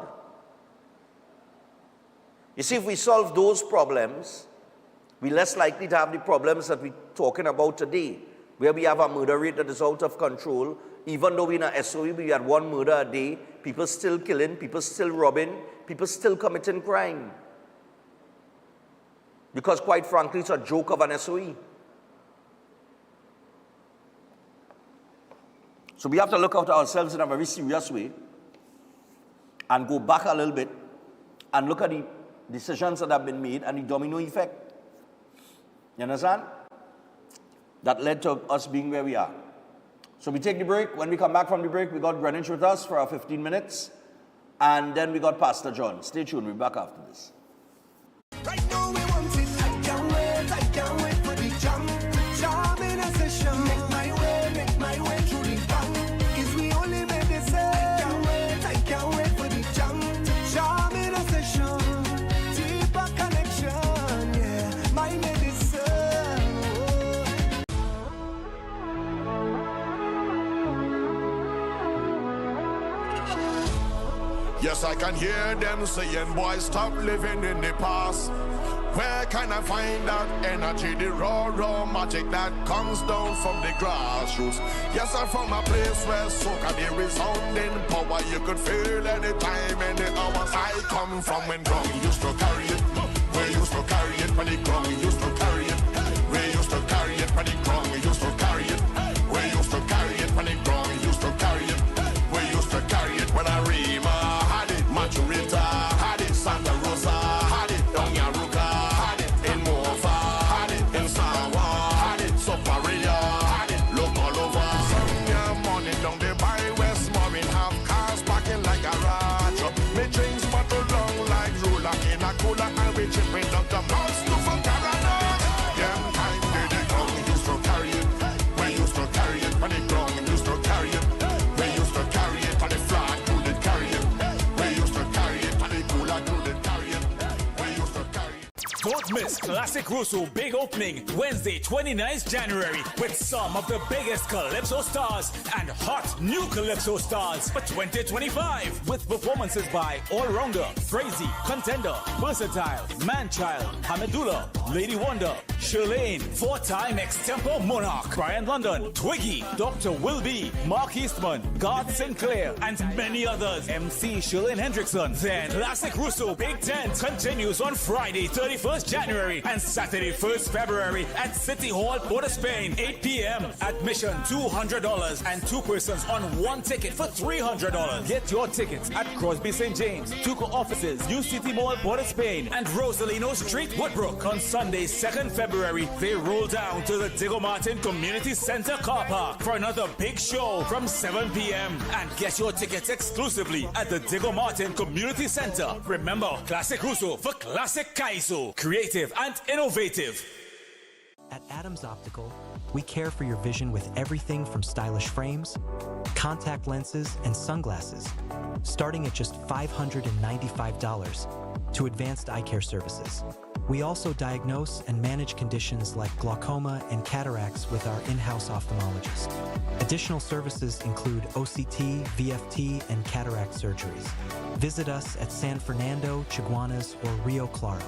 You see, if we solve those problems, we're less likely to have the problems that we're talking about today, where we have a murder rate that is out of control. Even though we're in a SOE, we had 1 murder a day, people still killing, people still robbing, people still committing crime. Because quite frankly, it's a joke of an SOE. So we have to look at ourselves in a very serious way and go back a little bit and look at the decisions that have been made and the domino effect. You understand? That led to us being where we are. So we take the break. When we come back from the break, we got Greenwich with us for our 15 minutes. And then we got Pastor John. Stay tuned. We'll be back after this. Right now we want it. I can't wait for the jam. Jam in a session. Make my way through the bang. Is we only made this I can't wait for the jam. Jam in a session. Deeper connection, yeah. My medicine. Yes, I can hear them saying, boy, stop living in the past. Where can I find that energy, the raw magic that comes down from the grassroots? Yes, I'm from a place where soca, the resounding power you could feel anytime, any hours. I come from when ground used to carry it. We used to carry it, but the ground used to carry it. We used to carry it, but the ground used to carry it. We used to carry it, but the ground used to carry it. We used to carry it when I Rima had it, Maturita had it, Santa Rosa had it, Donyaruka had it, in Mofa had it, in Sawa had it, Soparia had it, look all over. Sunday morning down the by West Marin, have cars parking like a garage. Me drinks bottle long like ruler in a cooler, and we chipping up the mouse to for Canada. Them time the ground used to carry it. We used to carry it, but the ground used to carry it. We used to carry it, and the flag could did carry it. We used to carry it, and the cooler could did carry it. We used to carry it. Don't miss Classic Russo big opening Wednesday 29th January with some of the biggest Calypso stars and hot new Calypso stars for 2025 with performances by All Rounder, Crazy, Contender, Versatile, Manchild, Hamidullah, Lady Wonder, Shirlane, 4-time Extempo Monarch, Brian London, Twiggy, Dr. Will B, Mark Eastman, God Sinclair, and many others. MC Shirlane Hendrickson. Then Classic Russo Big Tent continues on Friday 31st January and Saturday 1st February at City Hall, Port of Spain, 8 p.m. Admission $200 and 2 persons on 1 ticket for $300. Get your tickets at Crosby St. James, Tuco offices, New City Mall, Port of Spain, and Rosalino Street, Woodbrook. On Sunday 2nd February, they roll down to the Diego Martin Community Center car park for another big show from 7 p.m. And get your tickets exclusively at the Diego Martin Community Center. Remember, Classic Russo for Classic Kaiso. Creative and innovative. At Adams Optical, we care for your vision with everything from stylish frames, contact lenses, and sunglasses, starting at just $595 to advanced eye care services. We also diagnose and manage conditions like glaucoma and cataracts with our in-house ophthalmologist. Additional services include OCT, VFT, and cataract surgeries. Visit us at San Fernando, Chaguanas, or Rio Claro.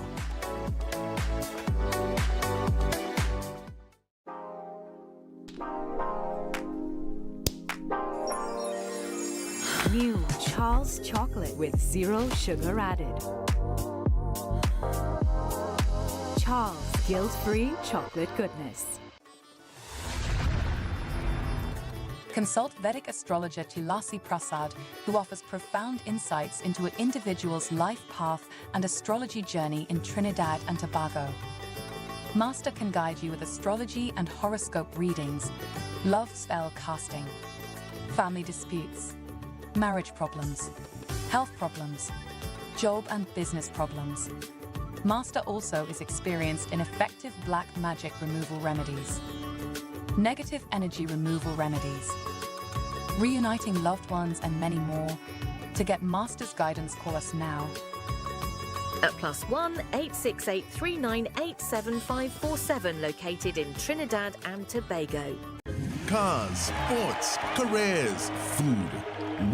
New Charles chocolate with 0 sugar added. Charles guilt-free chocolate goodness. Consult Vedic astrologer Tulasi Prasad, who offers profound insights into an individual's life path and astrology journey in Trinidad and Tobago. Master can guide you with astrology and horoscope readings, love spell casting, family disputes, marriage problems, health problems, job and business problems. Master also is experienced in effective black magic removal remedies, negative energy removal remedies, reuniting loved ones, and many more. To get Master's guidance, call us now. At +1 868 398 7547, located in Trinidad and Tobago. Cars, sports, careers, food.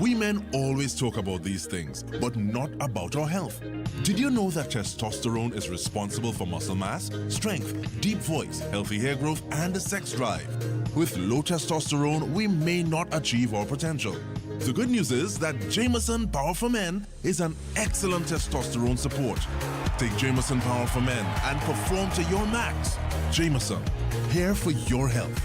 We men always talk about these things, but not about our health. Did you know that testosterone is responsible for muscle mass, strength, deep voice, healthy hair growth, and a sex drive? With low testosterone, we may not achieve our potential. The good news is that Jameson Power for Men is an excellent testosterone support. Take Jameson Power for Men and perform to your max. Jameson, here for your health.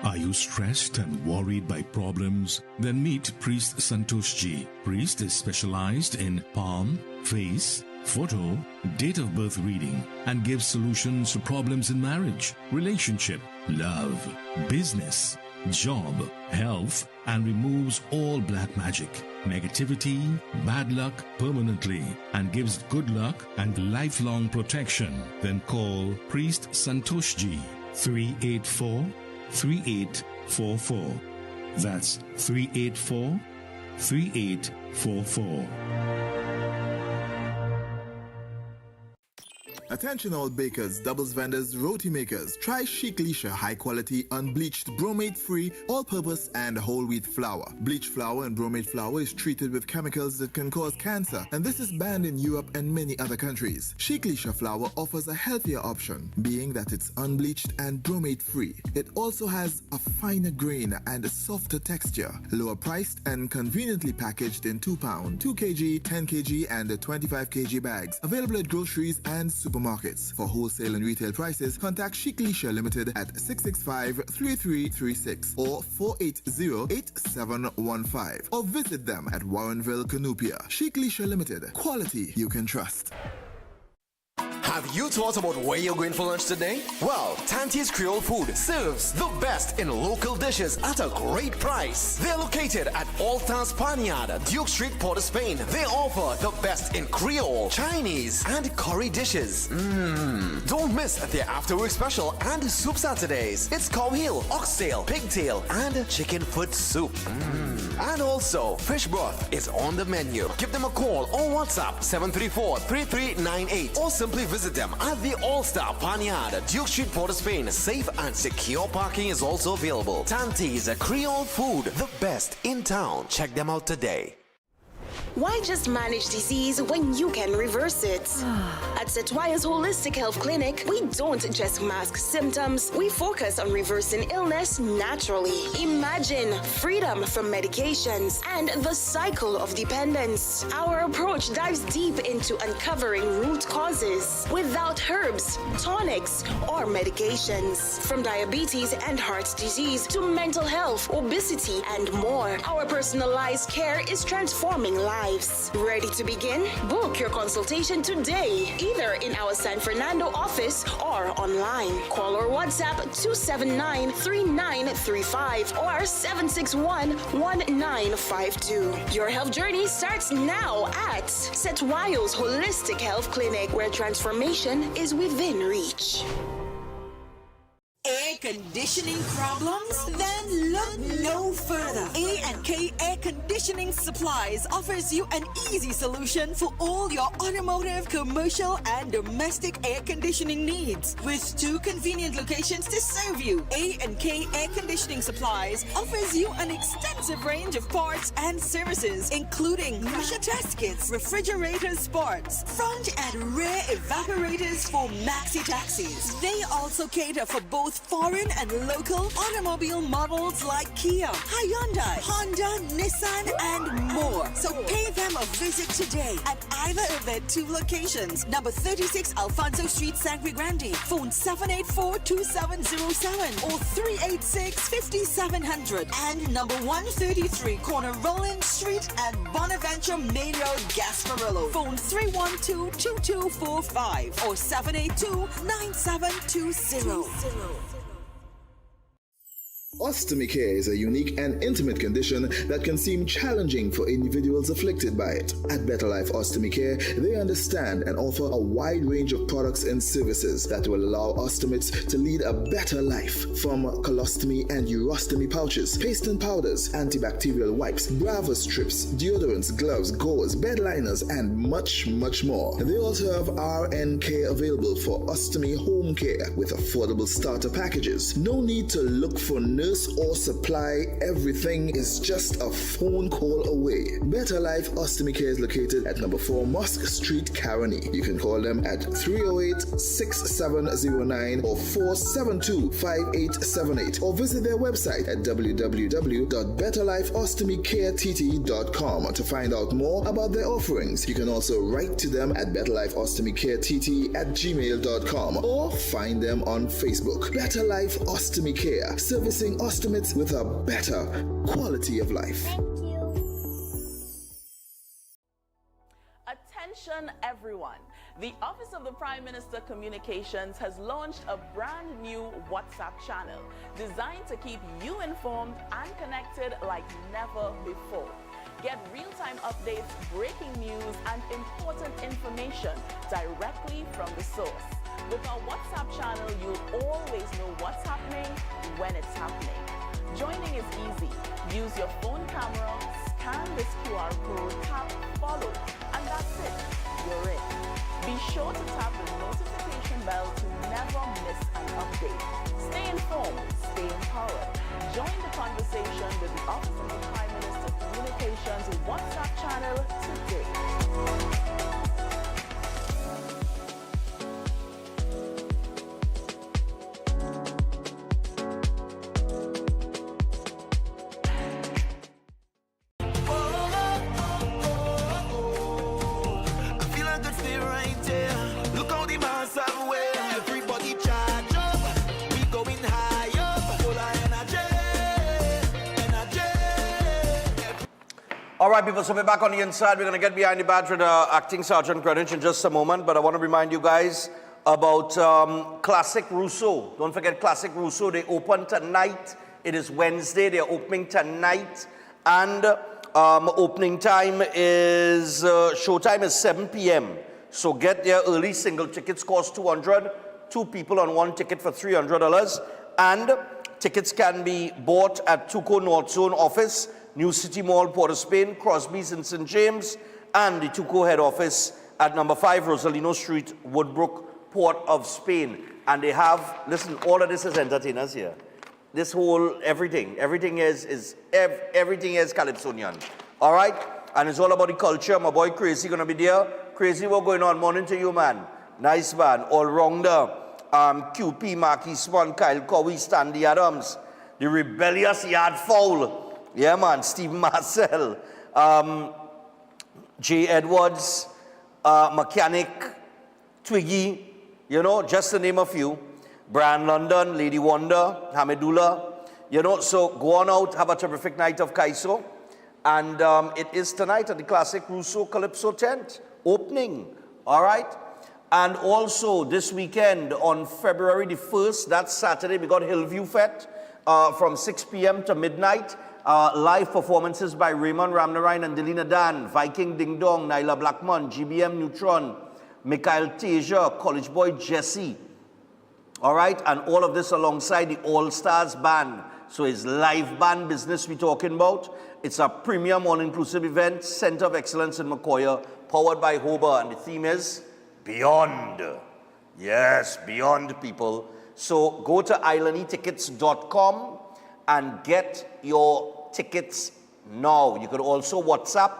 Are you stressed and worried by problems? Then meet Priest Santosh Ji. Priest is specialized in palm, face, photo, date of birth reading, and gives solutions to problems in marriage, relationship, love, business, job, health, and removes all black magic, negativity, bad luck permanently, and gives good luck and lifelong protection. Then call Priest Santoshji 384-3844. That's 384-3844. Attention all bakers, doubles vendors, roti makers. Try Chic Leisha high quality, unbleached, bromate free, all purpose and whole wheat flour. Bleached flour and bromate flour is treated with chemicals that can cause cancer, and this is banned in Europe and many other countries. Chic Leisha flour offers a healthier option, being that it's unbleached and bromate free. It also has a finer grain and a softer texture, lower priced and conveniently packaged in 2 pound, 2 kg, 10 kg and 25 kg bags. Available at groceries and supermarkets. For wholesale and retail prices, contact Chic Leisha Limited at 665-3336 or 480-8715 or visit them at Warrenville, Canupia. Chic Leisha Limited. Quality you can trust. Have you thought about where you're going for lunch today? Well, Tante's Creole Food serves the best in local dishes at a great price. They're located at Alta's Panyard, Duke Street, Port of Spain. They offer the best in Creole, Chinese, and curry dishes. Don't miss their after-work special and soup Saturdays. It's cow heel, oxtail, pigtail, and chicken foot soup. And also, fish broth is on the menu. Give them a call or WhatsApp 734-3398 or simply visit them at the All-Star Panyard, Duke Street, Port of Spain. Safe and secure parking is also available. Tante's Creole Food, the best in town. Check them out today. Why just manage disease when you can reverse it? At Setwaya's Holistic Health Clinic, we don't just mask symptoms, we focus on reversing illness naturally. Imagine freedom from medications and the cycle of dependence. Our approach dives deep into uncovering root causes without herbs, tonics, or medications. From diabetes and heart disease to mental health, obesity, and more, our personalized care is transforming lives. Ready to begin? Book your consultation today, either in our San Fernando office or online. Call or WhatsApp 279-3935 or 761-1952. Your health journey starts now at Setwayo's Holistic Health Clinic, where transformation is within reach. Air conditioning problems? Then look no further. A&K Air Conditioning Supplies offers you an easy solution for all your automotive, commercial, and domestic air conditioning needs. With 2 convenient locations to serve you, A&K Air Conditioning Supplies offers you an extensive range of parts and services, including pressure test kits, refrigerator parts, front and rear evaporators for maxi taxis. They also cater for both foreign and local automobile models like Kia, Hyundai, Honda, Nissan, and more. So pay them a visit today at either of their 2 locations. Number 36 Alfonso Street, Sangre Grande. Phone 784-2707 or 386-5700. And number 133 Corner Roland Street at Bonaventure Main Road, Gasparillo. Phone 312-2245 or 782-9720. Ostomy care is a unique and intimate condition that can seem challenging for individuals afflicted by it. At Better Life Ostomy Care, they understand and offer a wide range of products and services that will allow ostomates to lead a better life, from colostomy and urostomy pouches, paste and powders, antibacterial wipes, Brava strips, deodorants, gloves, gauze, bed liners, and much, much more. They also have RN care available for ostomy home care with affordable starter packages. No need to look for nurse or supply. Everything is just a phone call away. Better Life Ostomy Care is located at number 4 Mosque Street, Caroni. You can call them at 308-6709 or 472-5878 or visit their website at www.betterlifeostomycareTT.com to find out more about their offerings. You can also write to them at betterlifeostomycarettt@gmail.com or find them on Facebook. Better Life Ostomy Care, servicing ostomates with a better quality of life. Attention Attention everyone. The Office of the Prime Minister Communications has launched a brand new WhatsApp channel designed to keep you informed and connected like never before. Get real-time updates, breaking news, and important information directly from the source. With our WhatsApp channel, you'll always know what's happening when it's happening. Joining is easy. Use your phone camera, scan this QR code, tap follow, and that's it. You're in. Be sure to tap the notification bell to never miss an update. Stay informed, stay empowered. Join the conversation with the Office of the Prime Minister Communications WhatsApp channel today. All right, people, so we're back on the inside. We're going to get behind the badge with Acting Sergeant Greenwich in just a moment, but I want to remind you guys about Classic Rousseau. Don't forget Classic Rousseau. They open tonight. It is Wednesday. They're opening tonight, and opening time is, showtime is 7 p.m. So get there early. Single tickets cost $200. 2 people on 1 ticket for $300. And tickets can be bought at Tuco North Zone office, New City Mall, Port of Spain, Crosby's in St. James, and the Tuco head office at number 5 Rosalino Street, Woodbrook, Port of Spain. And they have, listen, all of this is entertainers here. This whole, everything is Calypsonian. All right? And it's all about the culture. My boy Crazy gonna be there. Crazy, what going on? Morning to you, man. Nice man. All-rounder. QP, Marquis Swan, Kyle Cowie, Stanley Adams. The rebellious yard fowl. Yeah, man, Stephen Marcel, J. Edwards, Mechanic, Twiggy, you know, just to name a few. Brian London, Lady Wonder, Hamidullah, you know, so go on out, have a terrific night of Kaiso. And it is tonight at the Classic Rousseau Calypso tent, opening, all right? And also this weekend on February the 1st, that's Saturday, we got Hillview Fete from 6 p.m. to midnight. Live performances by Raymond Ramnarine and Delina Dan, Viking Ding Dong, Nyla Blackman, GBM Neutron, Mikhail Teja, College Boy Jesse. All right, and all of this alongside the All-Stars Band. So it's live band business we're talking about. It's a premium all-inclusive event, Center of Excellence in McCoy, powered by Hoba, and the theme is Beyond. Yes, Beyond, people. So go to islandetickets.com and get your tickets now. You could also WhatsApp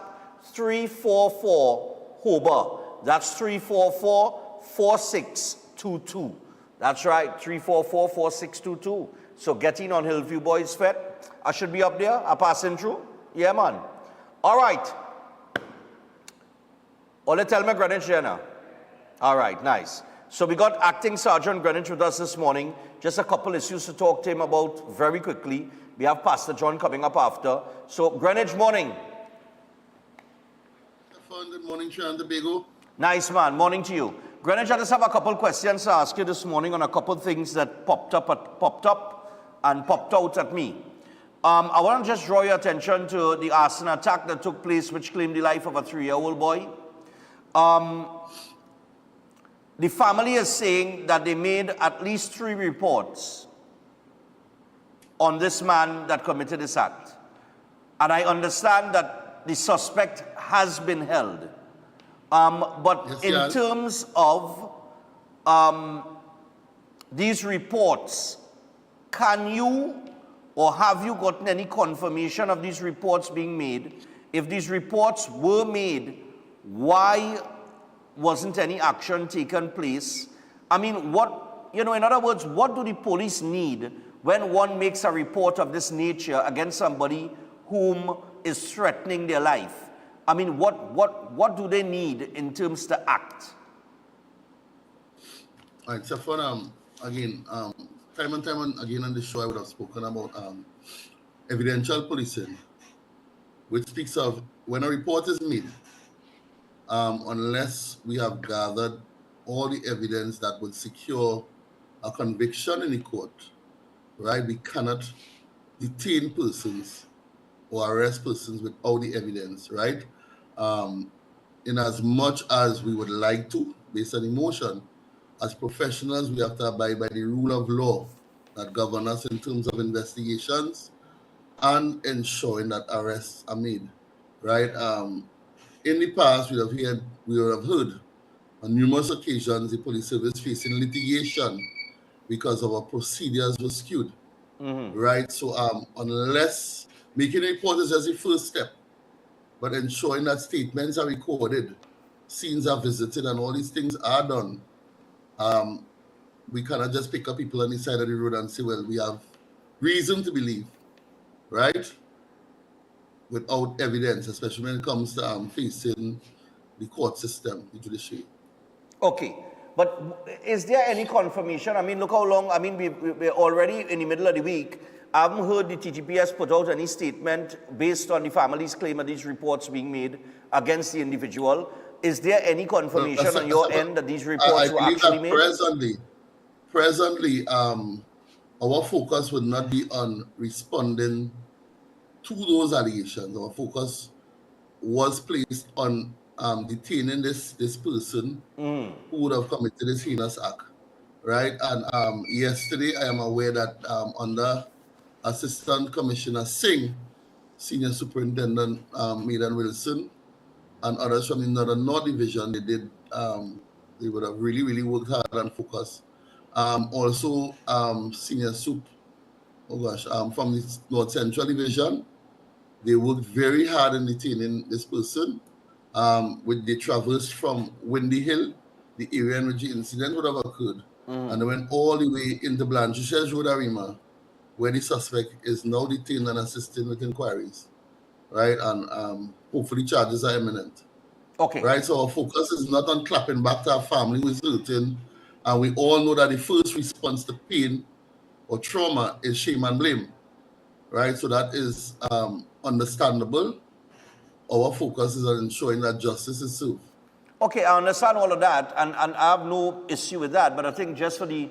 344-HOBA. That's 344-4622. That's right, 344-4622. So get in on Hillview Boys Fete. I should be up there. I passing through. Yeah, man. All right. Ole, tell me Greenwich here now. All right, nice. So we got Acting Sergeant Greenwich with us this morning. Just a couple issues to talk to him about very quickly. We have Pastor John coming up after. So, Greenwich, morning. Good morning, Trinidad and Tobago. Nice, man. Morning to you. Greenwich, I just have a couple questions to ask you this morning on a couple things that popped up and popped out at me. I want to just draw your attention to the arson attack that took place, which claimed the life of a 3-year-old boy. The family is saying that they made at least 3 reports on this man that committed this act. And I understand that the suspect has been held. But yes, in terms of these reports, can you or have you gotten any confirmation of these reports being made? If these reports were made, why wasn't any action taken place? I mean, what, you know, in other words, what do the police need when one makes a report of this nature against somebody whom is threatening their life? I mean, what do they need in terms to act? All right, Stephan, again, time and time again on the show, I would have spoken about evidential policing, which speaks of when a report is made, unless we have gathered all the evidence that would secure a conviction in the court, right? We cannot detain persons or arrest persons without the evidence, right? In as much as we would like to, based on emotion, as professionals, we have to abide by the rule of law that govern us in terms of investigations and ensuring that arrests are made, right? In the past, we would have heard on numerous occasions the police service facing litigation because our procedures were skewed, right? So unless making a report is just the first step, but ensuring that statements are recorded, scenes are visited, and all these things are done, we cannot just pick up people on the side of the road and say, well, we have reason to believe, right? Without evidence, especially when it comes to facing the court system, the judiciary. Okay, but is there any confirmation? I mean, look how long, I mean, we're already in the middle of the week. I haven't heard the TTPS put out any statement based on the family's claim of these reports being made against the individual. Is there any confirmation on your end that these reports were actually made? Presently, our focus would not be on responding to those allegations. Our focus was placed on detaining this person who would have committed this heinous act, right? And yesterday, I am aware that under Assistant Commissioner Singh, Senior Superintendent Medan Wilson, and others from the Northern North Division, they would have really worked hard and focused. Also, Senior Sup, from the North Central Division, they worked very hard in detaining this person. With the traverse from Windy Hill, the area in which the incident would have occurred, and they went all the way into Blanchisseuse Road, Arima, where the suspect is now detained and assisting with inquiries, right? And hopefully charges are imminent. Okay. Right, so our focus is not on clapping back to our family who is hurting, and we all know that the first response to pain or trauma is shame and blame, right? So that is understandable. Our focus is on ensuring that justice is served. Okay, I understand all of that, and I have no issue with that, but I think just for the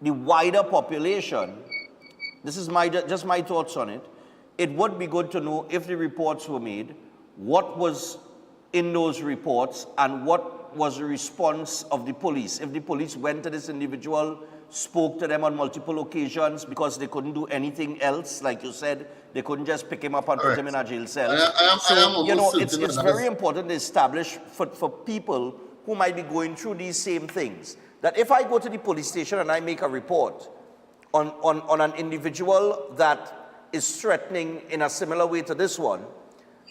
wider population, this is just my thoughts on it. It would be good to know if the reports were made, what was in those reports, and what was the response of the police. If the police went to this individual, spoke to them on multiple occasions because they couldn't do anything else, like you said, they couldn't just pick him up and put him in a jail cell. It's very important to establish for people who might be going through these same things, that if I go to the police station and I make a report on an individual that is threatening in a similar way to this one,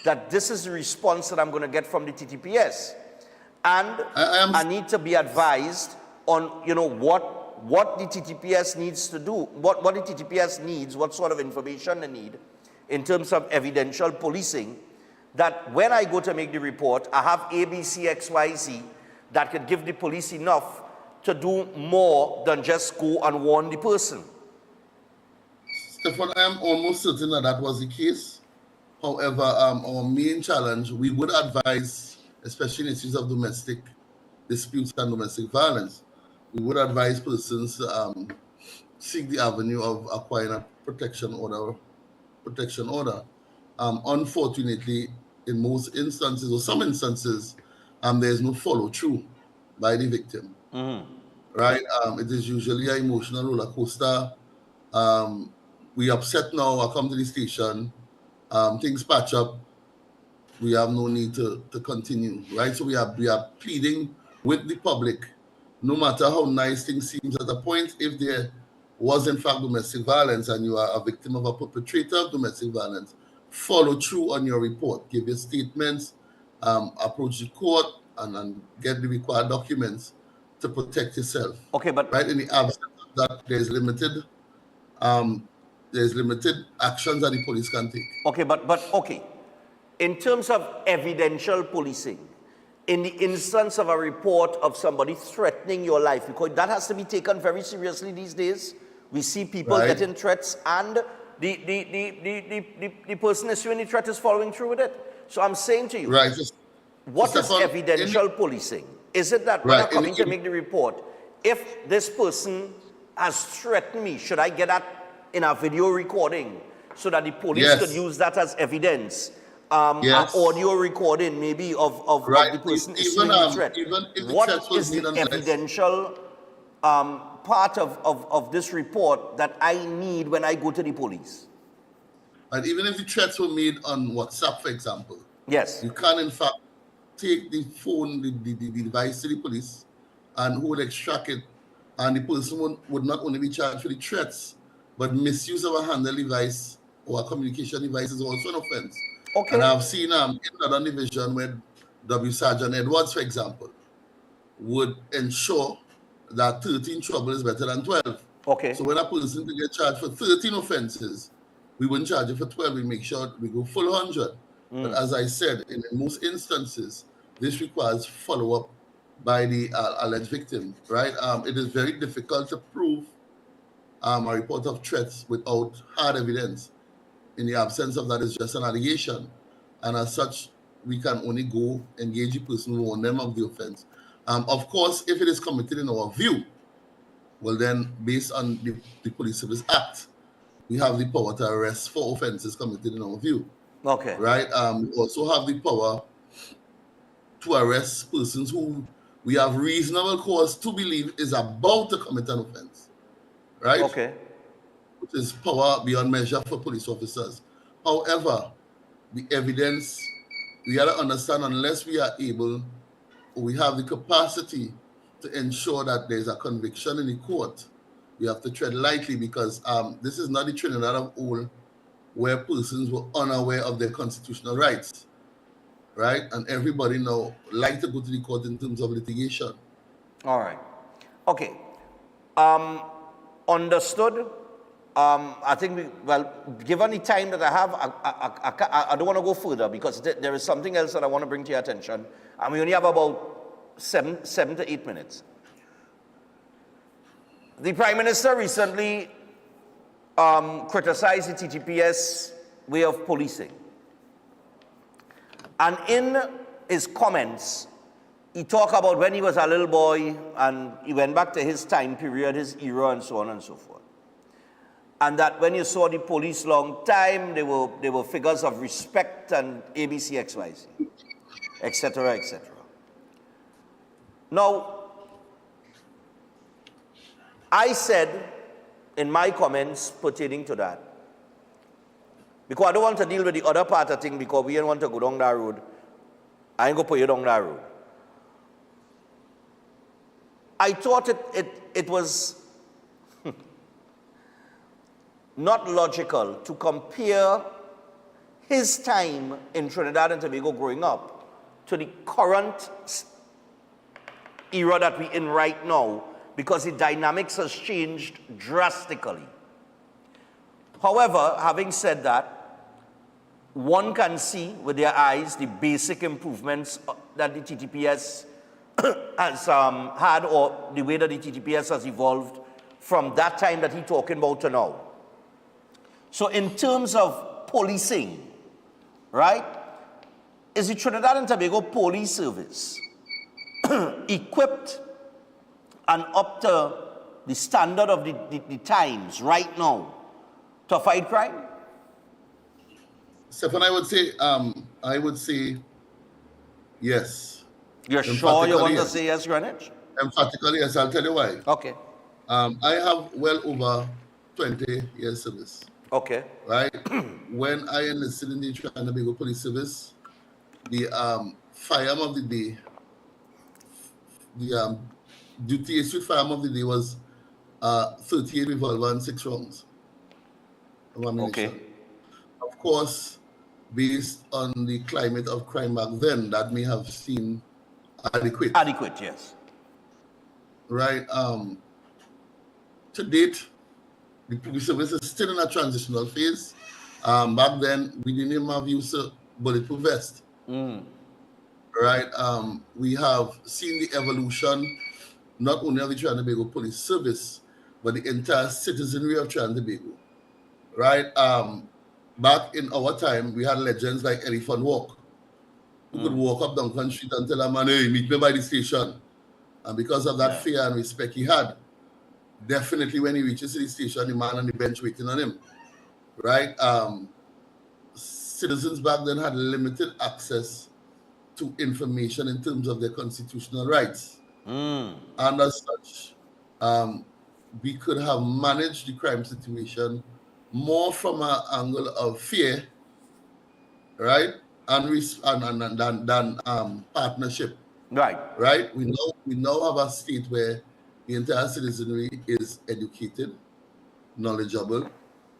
that this is the response that I'm going to get from the TTPS. And I need to be advised on, what the TTPS needs to do, what the TTPS needs, what sort of information they need in terms of evidential policing, that when I go to make the report, I have A, B, C, X, Y, Z that could give the police enough to do more than just go and warn the person. Stephan, I am almost certain that was the case. However, our main challenge, we would advise, especially in issues of domestic disputes and domestic violence, we would advise persons to seek the avenue of acquiring a protection order. Unfortunately, in most instances, or some instances, there is no follow-through by the victim. Right? It is usually an emotional roller coaster. We upset now, I come to the station, things patch up, we have no need to continue, right? So we are pleading with the public, no matter how nice things seem at a point, if there was in fact domestic violence and you are a victim of a perpetrator of domestic violence, follow through on your report, give your statements, approach the court and get the required documents to protect yourself. Okay, but right, in the absence of that, there's limited actions that the police can take. Okay, but okay. In terms of evidential policing, in the instance of a report of somebody threatening your life, because that has to be taken very seriously these days. We see people getting threats, and the person issuing the threat is following through with it. So I'm saying to you, What is evidential policing? Is it that when I'm coming to make the report, if this person has threatened me, should I get that in a video recording so that the police could use that as evidence? An audio recording maybe of the person issuing the threat. What is the evidential part of this report that I need when I go to the police? And even if the threats were made on WhatsApp, for example, yes, you can in fact take the phone, the device to the police, and who would extract it, and the person would not only be charged for the threats, but misuse of a handheld device or a communication device is also an offense. Okay. And I've seen in another division where W. Sergeant Edwards, for example, would ensure that 13 trouble is better than 12. Okay. So when a person can get charged for 13 offenses, we wouldn't charge it for 12. We make sure we go full 100. But as I said, in most instances, this requires follow-up by the alleged victim, right? It is very difficult to prove a report of threats without hard evidence. In the absence of that, it's just an allegation. And as such, we can only go engage the person who warned them of the offense. Of course, if it is committed in our view, well then, based on the Police Service Act, we have the power to arrest for offenses committed in our view. Okay. Right? We also have the power to arrest persons who we have reasonable cause to believe is about to commit an offense. Right? Okay. Which is power beyond measure for police officers. However, the evidence, we got to understand, unless we are able, or we have the capacity to ensure that there's a conviction in the court, we have to tread lightly, because this is not the Trinidad of old where persons were unaware of their constitutional rights, right? And everybody now like to go to the court in terms of litigation. All right. Okay. Understood. I think, given the time that I have, I don't want to go further because there is something else that I want to bring to your attention. And we only have about 7 to 8 minutes. The Prime Minister recently criticized the TTPS way of policing. And in his comments, he talked about when he was a little boy and he went back to his time period, his era, and so on and so forth. And that when you saw the police long time, they were figures of respect and ABCXYZ, etc., etc. Now, I said in my comments pertaining to that, because I don't want to deal with the other part of thing because we don't want to go down that road. I ain't going to put you down that road. I thought it was not logical to compare his time in Trinidad and Tobago growing up to the current era that we're in right now, because the dynamics has changed drastically. However, having said that, one can see with their eyes the basic improvements that the TTPS has had, or the way that the TTPS has evolved from that time that he's talking about to now. So in terms of policing, right, is the Trinidad and Tobago Police Service equipped and up to the standard of the times right now to fight crime? Stephan, I would say yes. You're sure you want to say yes, Greenwich? Emphatically, yes. I'll tell you why. Okay. I have well over 20 years service. Okay. Right? When I enlisted in the Trinidad and Tobago Police Service, the firearm of the day, the duty issued firearm of the day was 38 revolver and 6 rounds of ammunition. Okay. Of course, based on the climate of crime back then, that may have seemed adequate. Adequate, yes. Right. To date, the police service is still in a transitional phase. Back then, we didn't even have use of bulletproof vest. Right. We have seen the evolution not only of the Trinidad and Tobago Police Service, but the entire citizenry of Trinidad and Tobago. Right. Back in our time, we had legends like Elephant Walk, who could walk up Duncan Street and tell a man, hey, meet me by the station. And because of that fear and respect he had, definitely when he reaches the station, the man on the bench waiting on him, right? Citizens back then had limited access to information in terms of their constitutional rights. And as such, we could have managed the crime situation more from an angle of fear, right? And than partnership. Right. We now have a state where the entire citizenry is educated, knowledgeable,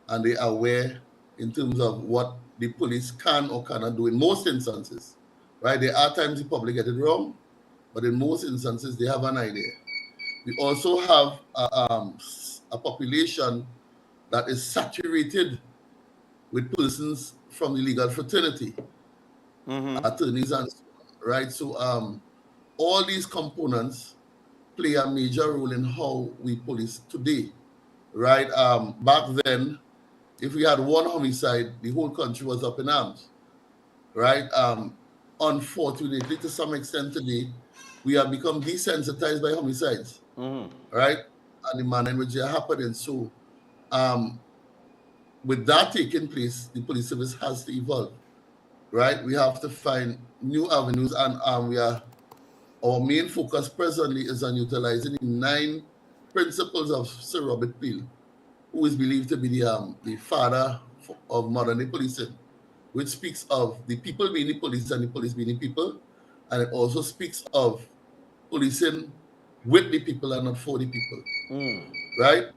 and they are aware in terms of what the police can or cannot do in most instances. Right. There are times the public get it wrong, but in most instances they have an idea. We also have a population that is saturated with persons from the legal fraternity, attorneys and so on, right? So all these components play a major role in how we police today, right? Back then, if we had one homicide, the whole country was up in arms, right? Unfortunately, to some extent today, we have become desensitized by homicides, right? And the manner in which they are happening. So with that taking place, the police service has to evolve, right? We have to find new avenues, and our main focus presently is on utilizing the 9 principles of Sir Robert Peel, who is believed to be the father of modern day policing, which speaks of the people being the police and the police being the people, and it also speaks of policing with the people and not for the people, right?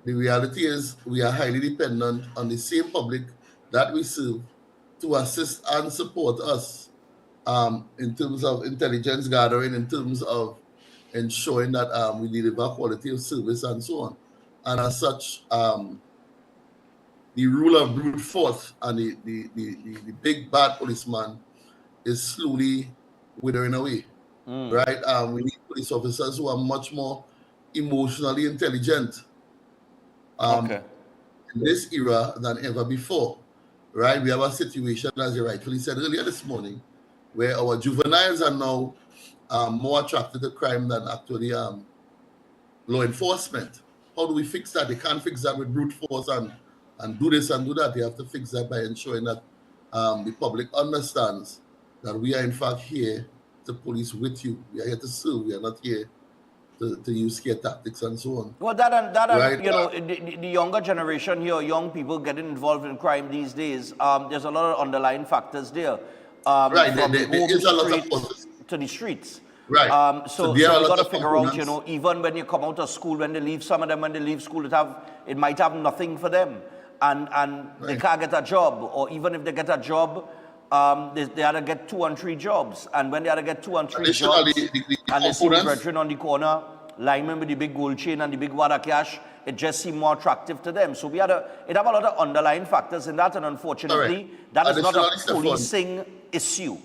The reality is we are highly dependent on the same public that we serve to assist and support us in terms of intelligence gathering, in terms of ensuring that we deliver quality of service and so on. And as such, the rule of brute force and the big bad policeman is slowly withering away, right? We need police officers who are much more emotionally intelligent in this era than ever before, right? We have a situation, as you rightfully said earlier this morning, where our juveniles are now more attracted to crime than actually law enforcement. How do we fix that? They can't fix that with brute force and do this and do that. They have to fix that by ensuring that the public understands that we are in fact here to police with you. We are here to serve. We are not here to use scare tactics and so on. Well, that Right. and you know, the younger generation here, young people getting involved in crime these days, there's a lot of underlying factors there. Right, From there home is a lot of streets causes. to the streets. Right. So there are we a lot got to of figure out, you components. know, even when you come out of school, when they leave, some of them when they leave school, it might have nothing for them, and they can't get a job, or even if they get a job, they had to get 2 and 3 jobs, and when they had to get 2 and 3 Additionally, jobs, the and they see the components- brethren on the corner, linemen with the big gold chain and the big wad of cash, it just seemed more attractive to them. So it have a lot of underlying factors in that, and unfortunately, that is not a Additionally, Stephan- policing issue.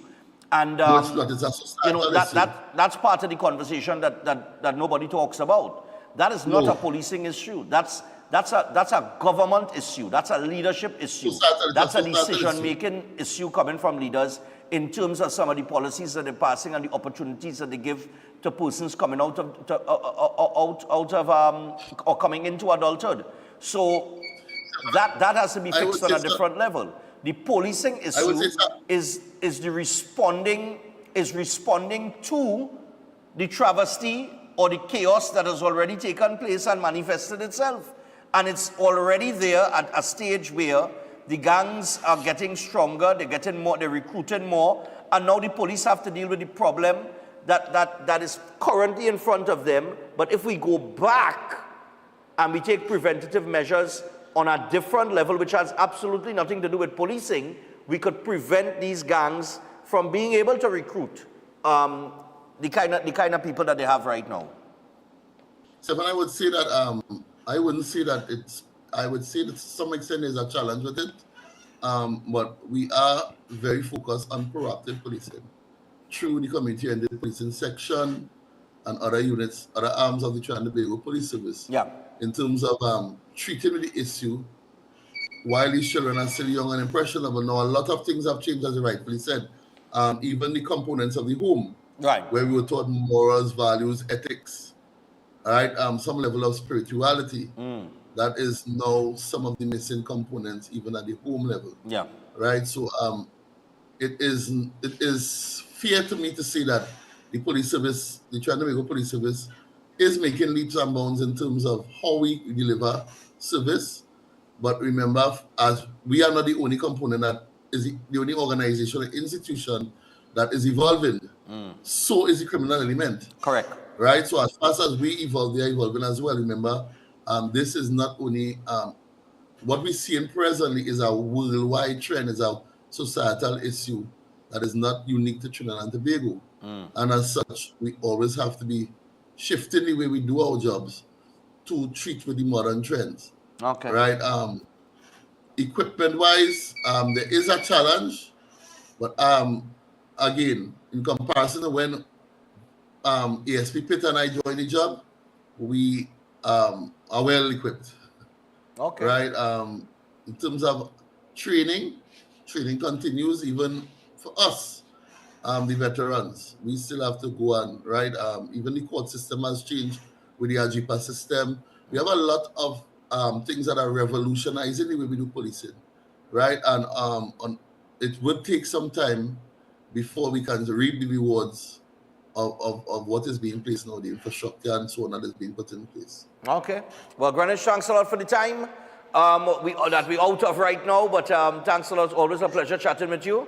And No, it's not. It's a you know, societal issue. that's part of the conversation that nobody talks about. That is not No. a policing issue. That's a government issue. That's a leadership issue. Societal- That's a societal decision-making issue coming from leaders in terms of some of the policies that they're passing and the opportunities that they give to persons coming out of or coming into adulthood. So that has to be I would fixed on say a so. different level. The policing I would issue say so. is responding to the travesty or the chaos that has already taken place and manifested itself. And it's already there at a stage where the gangs are getting stronger, they're getting more, they're recruiting more, and now the police have to deal with the problem that is currently in front of them. But if we go back and we take preventative measures on a different level, which has absolutely nothing to do with policing, we could prevent these gangs from being able to recruit the kind of people that they have right now. Stephan, I would say that I wouldn't say that it's. I would say that to some extent there's a challenge with it, but we are very focused on proactive policing through the community and the policing section and other units, other arms of the Trinidad and Tobago Police Service. Yeah. In terms of treating with the issue while these children are still young and impressionable. Now, a lot of things have changed, as you rightfully said. even the components of the home, right, where we were taught morals, values, ethics, right? Some level of spirituality. That is now some of the missing components, even at the home level. Yeah. Right. So it is fair to me to say that the police service, the Trinidad and Tobago police service, is making leaps and bounds in terms of how we deliver service. But remember, as we are not the only component that is the only organization or institution that is evolving, so is the criminal element. Correct. Right. So as fast as we evolve, they are evolving as well. Remember, this is not only what we're seeing presently is a worldwide trend, is a societal issue that is not unique to Trinidad and Tobago. And as such, we always have to be shifting the way we do our jobs to treat with the modern trends. Okay. Right. Equipment-wise, there is a challenge, but again, in comparison to when ASP Pitt and I joined the job, we are well equipped. Okay. Right. In terms of training continues even for us, the veterans. We still have to go on, right? Even the court system has changed with the AJIPA system. We have a lot of things that are revolutionizing the way we do policing, right? And it would take some time before we can reap the rewards of what is being placed now, the infrastructure and so on that is being put in place. Okay. Well, Greenwich, thanks a lot for the time we're out of right now, but thanks a lot. Always a pleasure chatting with you.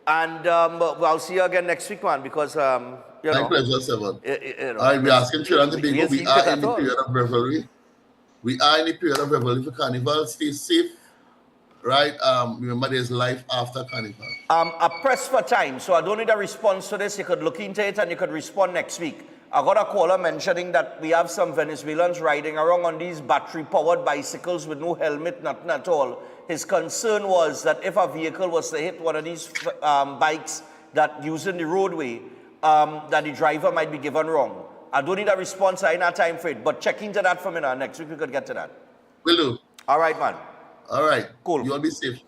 And I'll see you again next week, man, because, My pleasure, Stephan. We're asking Trinidad and Tobago, we are in the period of revelry. We are in the period of revelry for Carnival. Stay safe, right? Remember, there's life after Carnival. I pressed for time, so I don't need a response to this. You could look into it and you could respond next week. I got a caller mentioning that we have some Venezuelans riding around on these battery-powered bicycles with no helmet, nothing at all. His concern was that if a vehicle was to hit one of these bikes that using the roadway, that the driver might be given wrong. I don't need a response. I ain't have time for it. But check into that for me now. Next week we could get to that. Will do. All right, man. All right. Cool. You'll be safe.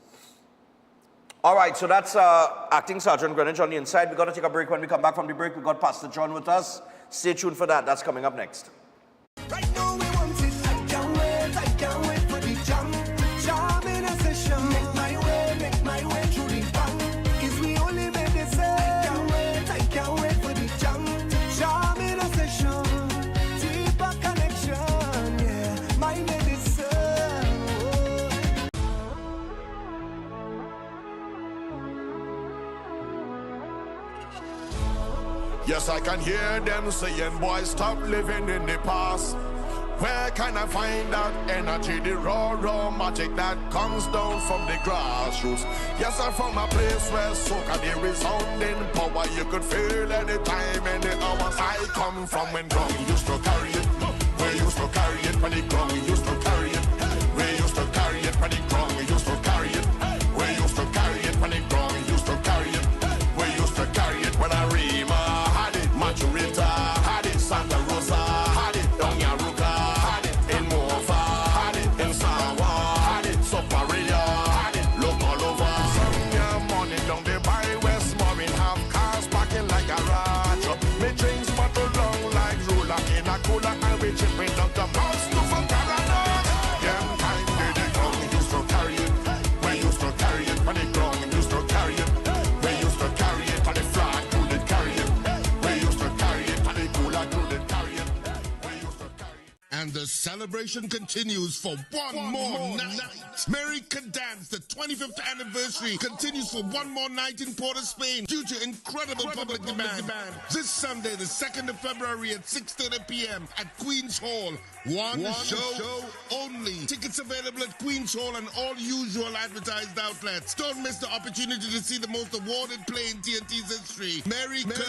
All right, so that's Acting Sergeant Greenwich on the inside. We're going to take a break. When we come back from the break, we got Pastor John with us. Stay tuned for that. That's coming up next. Right now we want it. I can't wait for the jam in a session. Make my way through the bang. Is we only made the same. I can't wait for the jam in a session. Deeper connection, yeah. My medicine. Yes, I can hear them saying, boys, stop living in the past. Where can I find that energy, the raw magic that comes down from the grassroots? Yes, I'm from a place where soca, the resounding power you could feel any time, any hours. I come from when ground used to carry it. We used to carry it when the ground used to carry it. We used to carry it when the ground used to carry it. We used to carry it when the ground used to carry it. We used to carry it when I Maturita had it, Santa Rosa had it, Young Yaruka had it, in Mofa had it, in Sawa had it, Soparia had it, look all over. Sunday morning down the by West Morning, have cars parking like a garage. Me drinks bottle long like ruler in a cooler, and we chipping up the mouse to for Canada. Them time did the ground used to carry it. We used to carry it when the ground used to carry it. We used to carry it on the flag, couldn't carry it. And the celebration continues for one more night. America Dance, the 25th anniversary, continues for one more night in Port of Spain due to incredible public demand. This Sunday, the 2nd of February at 6:30 p.m. at Queen's Hall. One show only. Tickets available at Queen's Hall and all usual advertised outlets. Don't miss the opportunity to see the most awarded play in TNT's history. America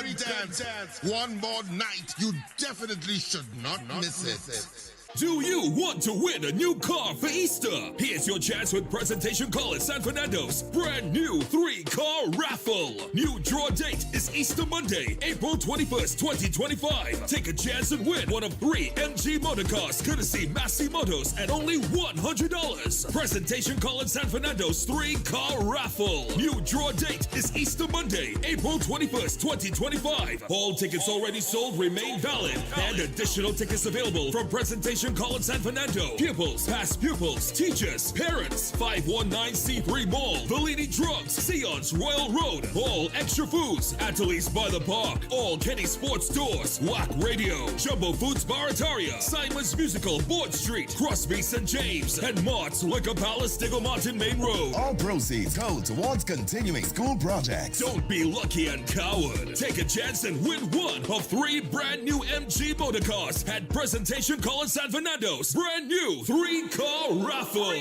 Dance. One more night. You definitely should not miss it. Do you want to win a new car for Easter? Here's your chance with Presentation Call at San Fernando's brand new 3-car raffle. New draw date is Easter Monday, April 21st, 2025. Take a chance and win one of 3 MG motor cars courtesy Massey Motors at only $100. Presentation Call at San Fernando's 3-car raffle. New draw date is Easter Monday, April 21st, 2025. All tickets already sold remain valid, and additional tickets available from Presentation Call at San Fernando. Pupils, past pupils, teachers, parents. 519C3 Mall, Valini Drugs, Sion's Royal Road. All Extra Foods, Ateliers by the Park. All Kenny Sports Stores, WAC Radio, Jumbo Foods Barataria, Simon's Musical, Board Street, Crosby St. James, and Mart's Liquor Palace, Diggle Martin Main Road. All proceeds go towards continuing school projects. Don't be lucky and coward. Take a chance and win one of 3 brand new MG motor cars at Presentation Call at San Fernando's brand new 3-car raffle.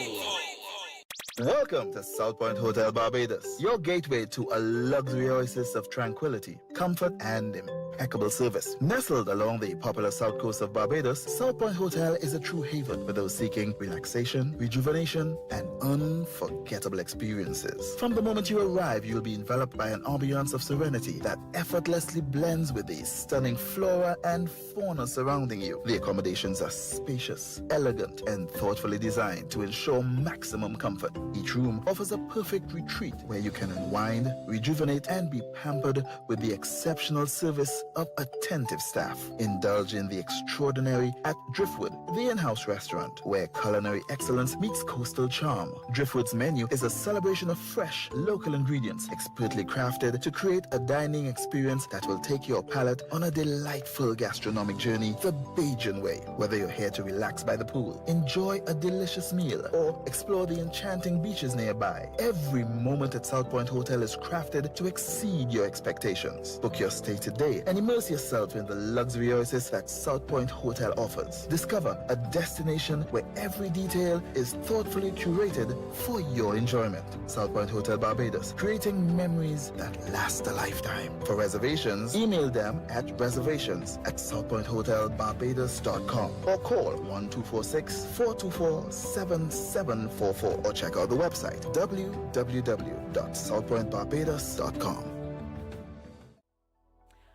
Welcome to South Point Hotel Barbados, your gateway to a luxury oasis of tranquility, comfort, and impeccable service. Nestled along the popular south coast of Barbados, South Point Hotel is a true haven for those seeking relaxation, rejuvenation, and unforgettable experiences. From the moment you arrive, you'll be enveloped by an ambiance of serenity that effortlessly blends with the stunning flora and fauna surrounding you. The accommodations are spacious, elegant, and thoughtfully designed to ensure maximum comfort. Each room offers a perfect retreat where you can unwind, rejuvenate, and be pampered with the exceptional service of attentive staff. Indulge in the extraordinary at Driftwood, the in-house restaurant, where culinary excellence meets coastal charm. Driftwood's menu is a celebration of fresh, local ingredients, expertly crafted to create a dining experience that will take your palate on a delightful gastronomic journey the Bajan way. Whether you're here to relax by the pool, enjoy a delicious meal, or explore the enchanting beaches nearby, every moment at South Point Hotel is crafted to exceed your expectations. Book your stay today and immerse yourself in the luxury oasis that South Point Hotel offers. Discover a destination where every detail is thoughtfully curated for your enjoyment. South Point Hotel Barbados, creating memories that last a lifetime. For reservations, email them at reservations@southpointhotelbarbados.com or call 1246-424-7744 or check out the website www.southpointbarbados.com.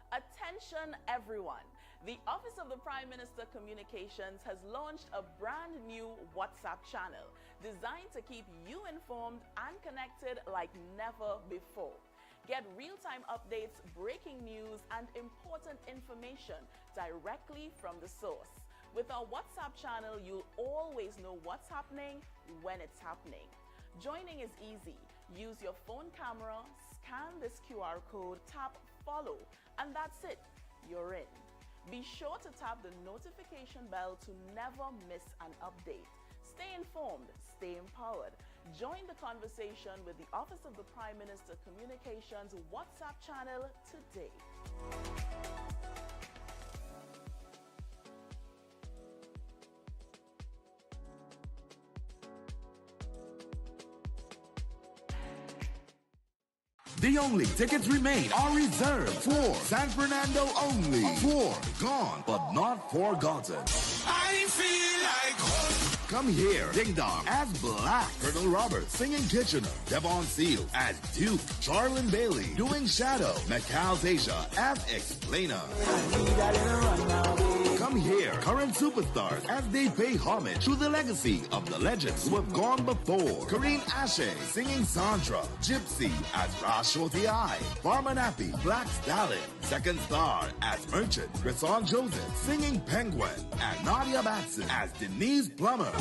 Attention everyone. The Office of the Prime Minister Communications has launched a brand new WhatsApp channel designed to keep you informed and connected like never before. Get real-time updates, breaking news, and important information directly from the source. With our WhatsApp channel, you'll always know what's happening when it's happening. Joining is easy. Use your phone camera, scan this QR code, tap follow, and that's it. You're in. Be sure to tap the notification bell to never miss an update. Stay informed, stay empowered. Join the conversation with the Office of the Prime Minister Communications WhatsApp channel today. The only tickets remain are reserved for San Fernando only. For gone but not forgotten. I feel like home. Come here, Ding Dong as Black, Colonel Roberts singing Kitchener, Devon Seal as Duke, Charlene Bailey doing Shadow, Macal's Asia as Explainer. Come here, current superstars as they pay homage to the legacy of the legends who have gone before. Karine Ashe singing Sandra, Gypsy as Rashoti I, Farmer Nappy, Black Stallion, Second Star as Merchant, Chrison Joseph singing Penguin, and Nadia Batson as Denise Plummer.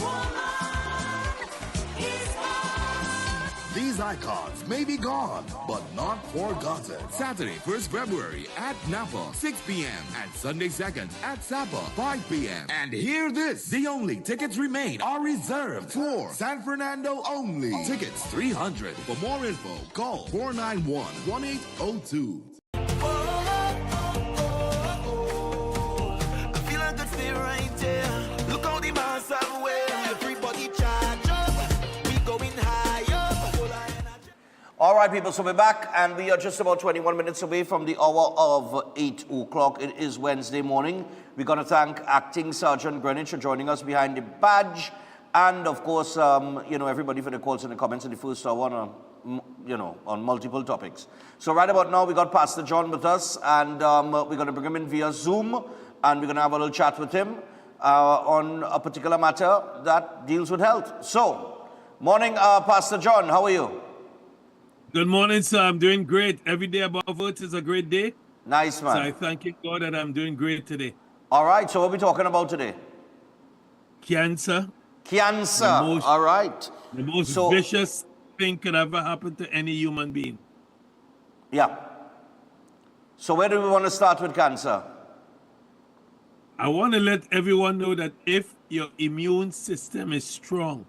These icons may be gone, but not forgotten. Saturday, 1st February at Napa, 6 p.m. and Sunday 2nd at Sapa, 5 p.m. And hear this, the only tickets remain are reserved for San Fernando only. Tickets $300. For more info, call 491-1802. I feel like good stay right there. Look how the mass have way. Everybody charge up. We going high up. All right, people, so we're back, and we are just about 21 minutes away from the hour of 8 o'clock. It is Wednesday morning. We're going to thank Acting Sergeant Greenwich for joining us behind the badge, and of course, everybody for the calls and the comments in the first hour on multiple topics. So right about now, we got Pastor John with us, and we're going to bring him in via Zoom, and we're going to have a little chat with him on a particular matter that deals with health. So, morning, Pastor John, how are you? Good morning, sir. I'm doing great. Every day above earth is a great day. Nice, man. So I thank you, God, that I'm doing great today. All right, so what are we talking about today? Cancer. Cancer, all right. The most vicious thing could ever happen to any human being. Yeah. So where do we want to start with cancer? I want to let everyone know that if your immune system is strong,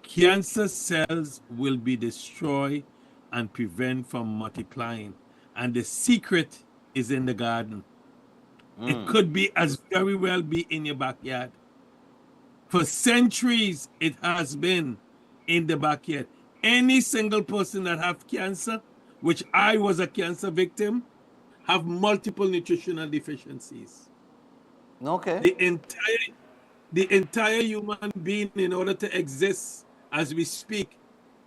cancer cells will be destroyed and prevent from multiplying. And the secret is in the garden. It could be as very well be in your backyard. For centuries, it has been in the backyard. Any single person that have cancer, which I was a cancer victim, have multiple nutritional deficiencies. Okay. The entire human being, in order to exist as we speak,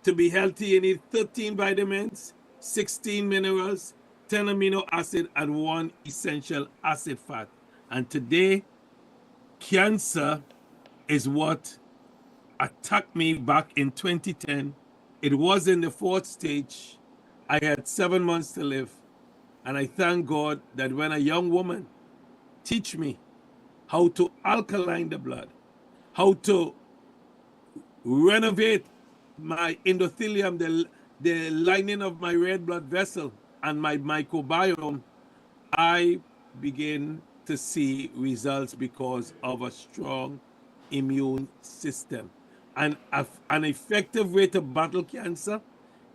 to be healthy, you need 13 vitamins, 16 minerals, 10 amino acid, and 1 essential acid fat. And today, cancer is what attacked me back in 2010. It was in the 4th stage. I had 7 months to live. And I thank God that when a young woman teach me how to alkaline the blood, how to renovate my endothelium, the lining of my red blood vessel, and my microbiome, I begin to see results because of a strong immune system. And an effective way to battle cancer,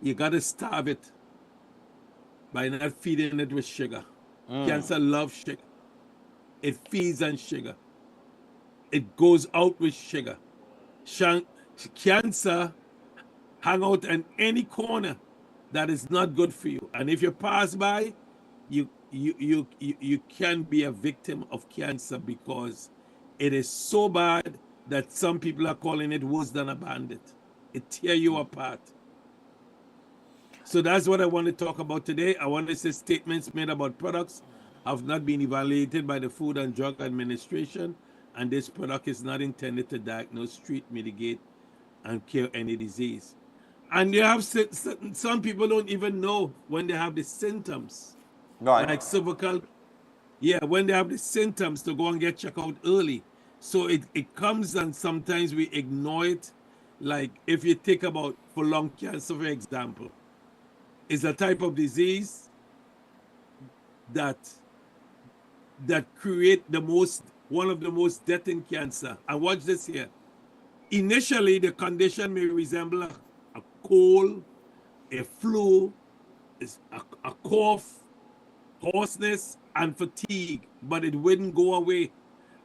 you got to starve it by not feeding it with sugar. Cancer loves sugar. It feeds on sugar. It goes out with sugar. Cancer hang out in any corner that is not good for you. And if you pass by, you can be a victim of cancer because it is so bad that some people are calling it worse than a bandit. It tear you apart. So that's what I want to talk about today. I want to say statements made about products have not been evaluated by the Food and Drug Administration, and this product is not intended to diagnose, treat, mitigate, and cure any disease. And you have some people don't even know when they have the symptoms. Right. Like cervical, when they have the symptoms to go and get checked out early. So it comes and sometimes we ignore it. Like if you think about for lung cancer, for example, is a type of disease that create one of the most deadly cancer. And watch this here. Initially, the condition may resemble a cold, a flu, a cough, hoarseness, and fatigue, but it wouldn't go away,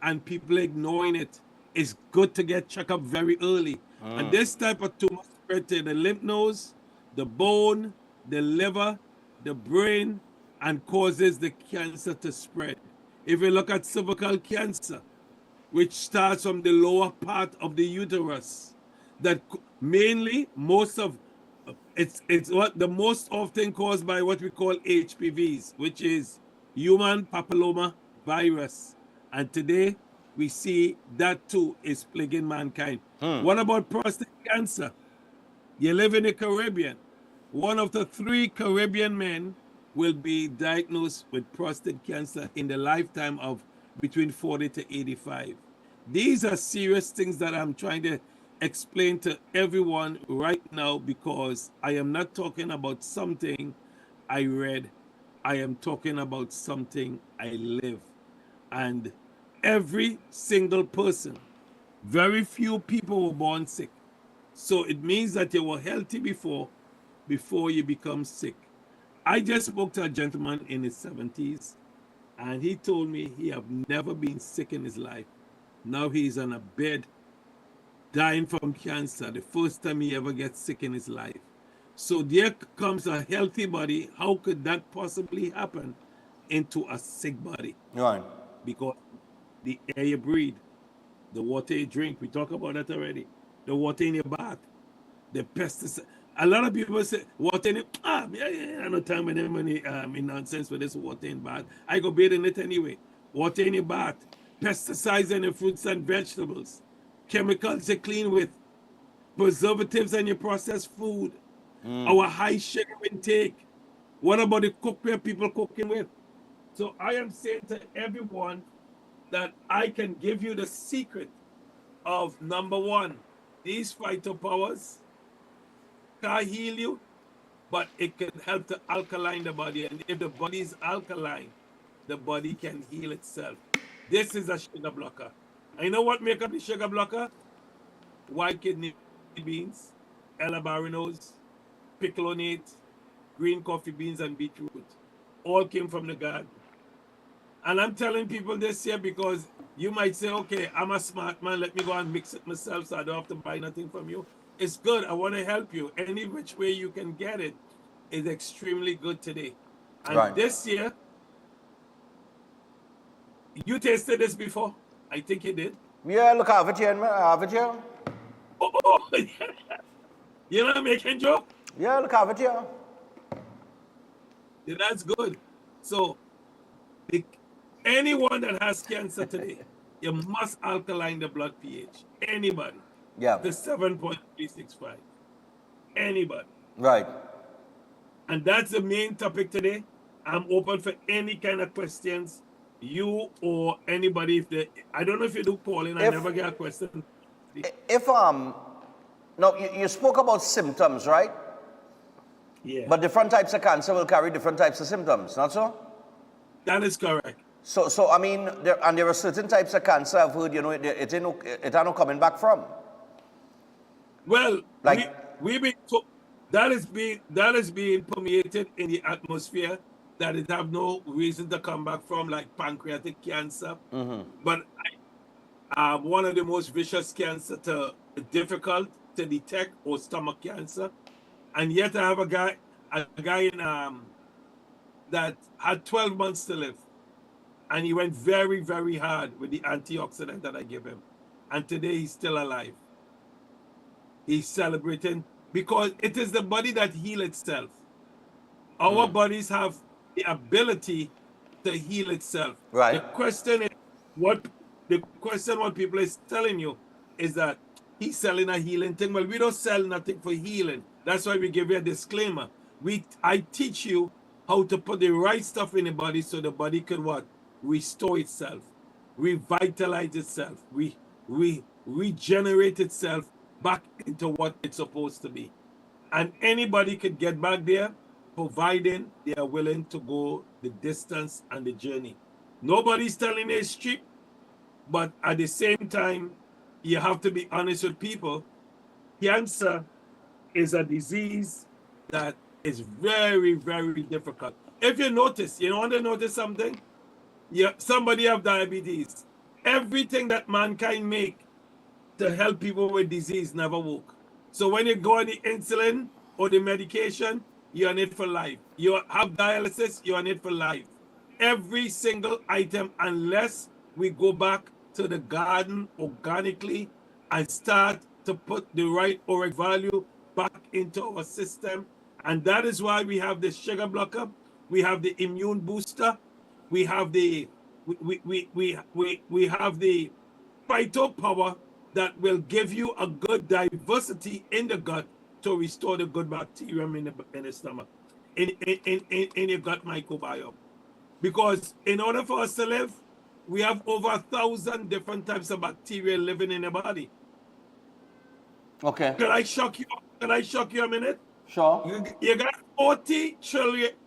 and people ignoring it. It's good to get checked up very early. And this type of tumor spread to the lymph nodes, the bone, the liver, the brain, and causes the cancer to spread. If you look at cervical cancer, which starts from the lower part of the uterus, that mainly it's what the most often caused by what we call HPVs, which is human papilloma virus. And today we see that too is plaguing mankind. What about prostate cancer? You live in the Caribbean. One of the 3 Caribbean men will be diagnosed with prostate cancer in the lifetime of between 40 to 85. These are serious things that I'm trying to explain to everyone right now, because I am not talking about something I read. I am talking about something I live. And every single person, very few people were born sick. So it means that you were healthy before you become sick. I just spoke to a gentleman in his 70s, and he told me he have never been sick in his life. Now he's on a bed dying from cancer, the first time he ever gets sick in his life. So there comes a healthy body. How could that possibly happen into a sick body? Right. Because the air you breathe, the water you drink, we talk about that already. The water in your bath, the pesticide. A lot of people say water in it. I don't time with them in nonsense with this water in bath. I go bathe in it anyway. Water in your bath, pesticides in your fruits and vegetables, chemicals you clean with, preservatives in your processed food, our high sugar intake. What about the cookware people cooking with? So I am saying to everyone that I can give you the secret of number one, these phytopowers can heal you, but it can help to alkaline the body. And if the body is alkaline, the body can heal itself. This is a sugar blocker. And you know what make up the sugar blocker? White kidney beans, L-arabinose, picolonate, green coffee beans, and beetroot. All came from the garden. And I'm telling people this here because you might say, okay, I'm a smart man, let me go and mix it myself so I don't have to buy nothing from you. It's good, I want to help you. Any which way you can get it is extremely good today. And this year, you tasted this before? I think you did. Yeah, look, I have it here. I have it here. Oh, you're not making joke? Yeah, look, I have it here. Yeah, that's good. So, anyone that has cancer today, you must alkaline the blood pH. Anybody. Yeah. The 7.365. Anybody. Right. And that's the main topic today. I'm open for any kind of questions. You or anybody, if they, I don't know if you do calling, I never get a question. If now you spoke about symptoms, right? Yeah. But different types of cancer will carry different types of symptoms, not so? That is correct. So I mean, there are certain types of cancer I've heard, you know, it ain't no coming back from. Well, like that is being permeated in the atmosphere that it have no reason to come back from, like pancreatic cancer. But one of the most vicious cancer difficult to detect, or stomach cancer. And yet I have a guy in that had 12 months to live. And he went very, very hard with the antioxidant that I give him. And today he's still alive. He's celebrating because it is the body that heals itself. Our bodies have the ability to heal itself. Right. The question is what people is telling you is that he's selling a healing thing. Well, we don't sell nothing for healing. That's why we give you a disclaimer. I teach you how to put the right stuff in the body so the body can what? Restore itself, revitalize itself, regenerate itself back into what it's supposed to be. And anybody could get back there, providing they are willing to go the distance and the journey. Nobody's telling you it's cheap, but at the same time, you have to be honest with people. Cancer is a disease that is very, very difficult. If you notice, you want to notice something? Somebody have diabetes. Everything that mankind make to help people with disease never work. So when you go on the insulin or the medication, you're on it for life. You have dialysis, you're on it for life. Every single item, unless we go back to the garden organically and start to put the right uric value back into our system. And that is why we have the sugar blocker, we have the immune booster, we have the we have the phytopower that will give you a good diversity in the gut to restore the good bacteria in the stomach, in your gut microbiome. Because in order for us to live, we have over 1,000 different types of bacteria living in the body. Okay. Can I shock you? Can I shock you a minute? Sure. You got 40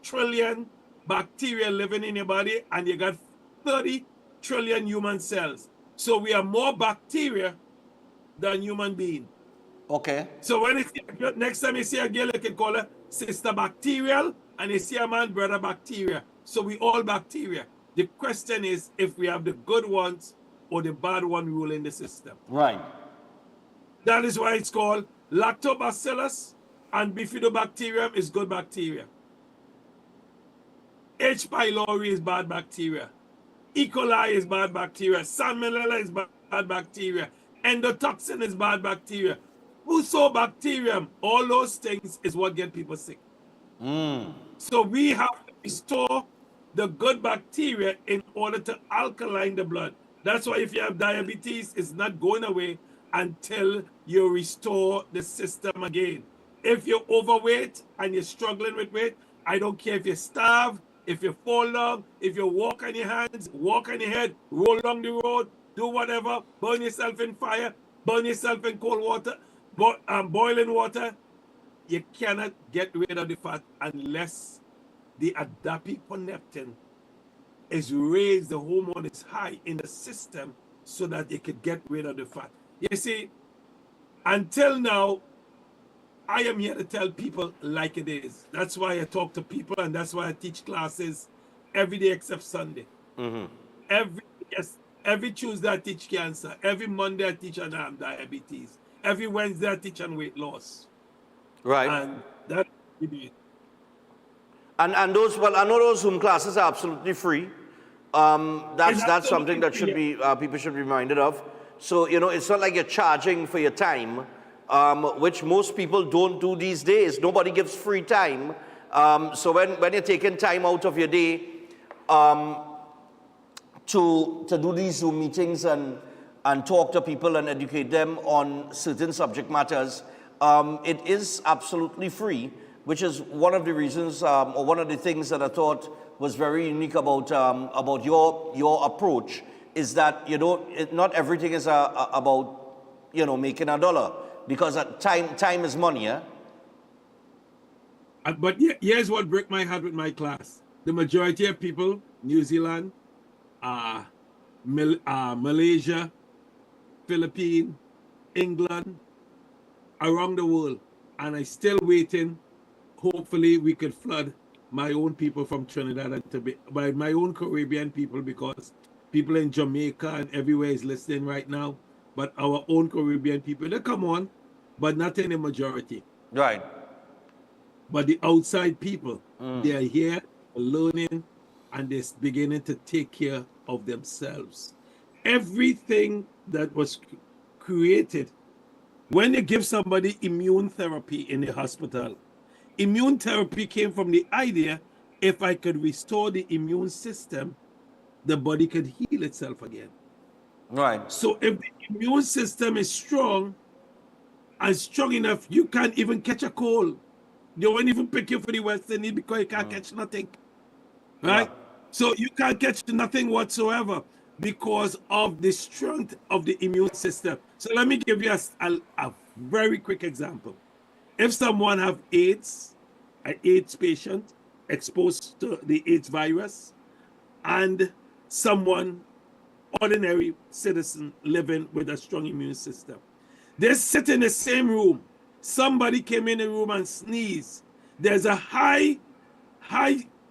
trillion bacteria living in your body, and you got 30 trillion human cells. So we are more bacteria than human being. Okay. So when next time you see a girl, you can call her sister bacterial, and you see a man, brother bacteria. So we all bacteria. The question is if we have the good ones or the bad one ruling the system. Right. That is why it's called lactobacillus And bifidobacterium is good bacteria. H. pylori is bad bacteria. E. coli is bad bacteria. Salmonella is bad bacteria. Endotoxin is bad bacteria. Fusobacterium, all those things is what get people sick. So we have to restore the good bacteria in order to alkaline the blood. That's why if you have diabetes, it's not going away until you restore the system again. If you're overweight and you're struggling with weight, I don't care if you starve, if you fall down, if you walk on your hands, walk on your head, roll along the road, do whatever, burn yourself in fire, burn yourself in cold water, boiling water, you cannot get rid of the fat unless the adiponectin is raised, the hormone is high in the system so that you could get rid of the fat. You see, until now, I am here to tell people like it is. That's why I talk to people and that's why I teach classes every day except Sunday. Every Tuesday I teach cancer. Every Monday I teach on diabetes. Every Wednesday I teach on weight loss. Right. And that's it. And those, well, I know those Zoom classes are absolutely free. That's something that should be people should be reminded of. So, you know, it's not like you're charging for your time, which most people don't do these days. Nobody gives free time. So when you're taking time out of your day to do these Zoom meetings and talk to people and educate them on certain subject matters, it is absolutely free, which is one of the reasons or one of the things that I thought was very unique about your approach, is that, you know, not everything is about, you know, making a dollar, because time is money, yeah? But here's what break my heart with my class. The majority of people, New Zealand, Malaysia, Philippines, England, around the world, and I still waiting. Hopefully we could flood my own people from Trinidad and Tobago, by my own Caribbean people, because people in Jamaica and everywhere is listening right now. But our own Caribbean people, they come on, but not in the majority. Right. But the outside people, they are here learning and they're beginning to take care of themselves. Everything that was created, when you give somebody immune therapy in the hospital, immune therapy came from the idea, if I could restore the immune system, the body could heal itself again. Right. So if the immune system is strong and strong enough, you can't even catch a cold. They won't even pick you for the West Indies because you can't catch nothing. Right? Yeah. So you can't catch nothing whatsoever because of the strength of the immune system. So let me give you a very quick example. If someone have AIDS, an AIDS patient exposed to the AIDS virus, and someone, ordinary citizen living with a strong immune system, they sit in the same room. Somebody came in the room and sneezed. There's a high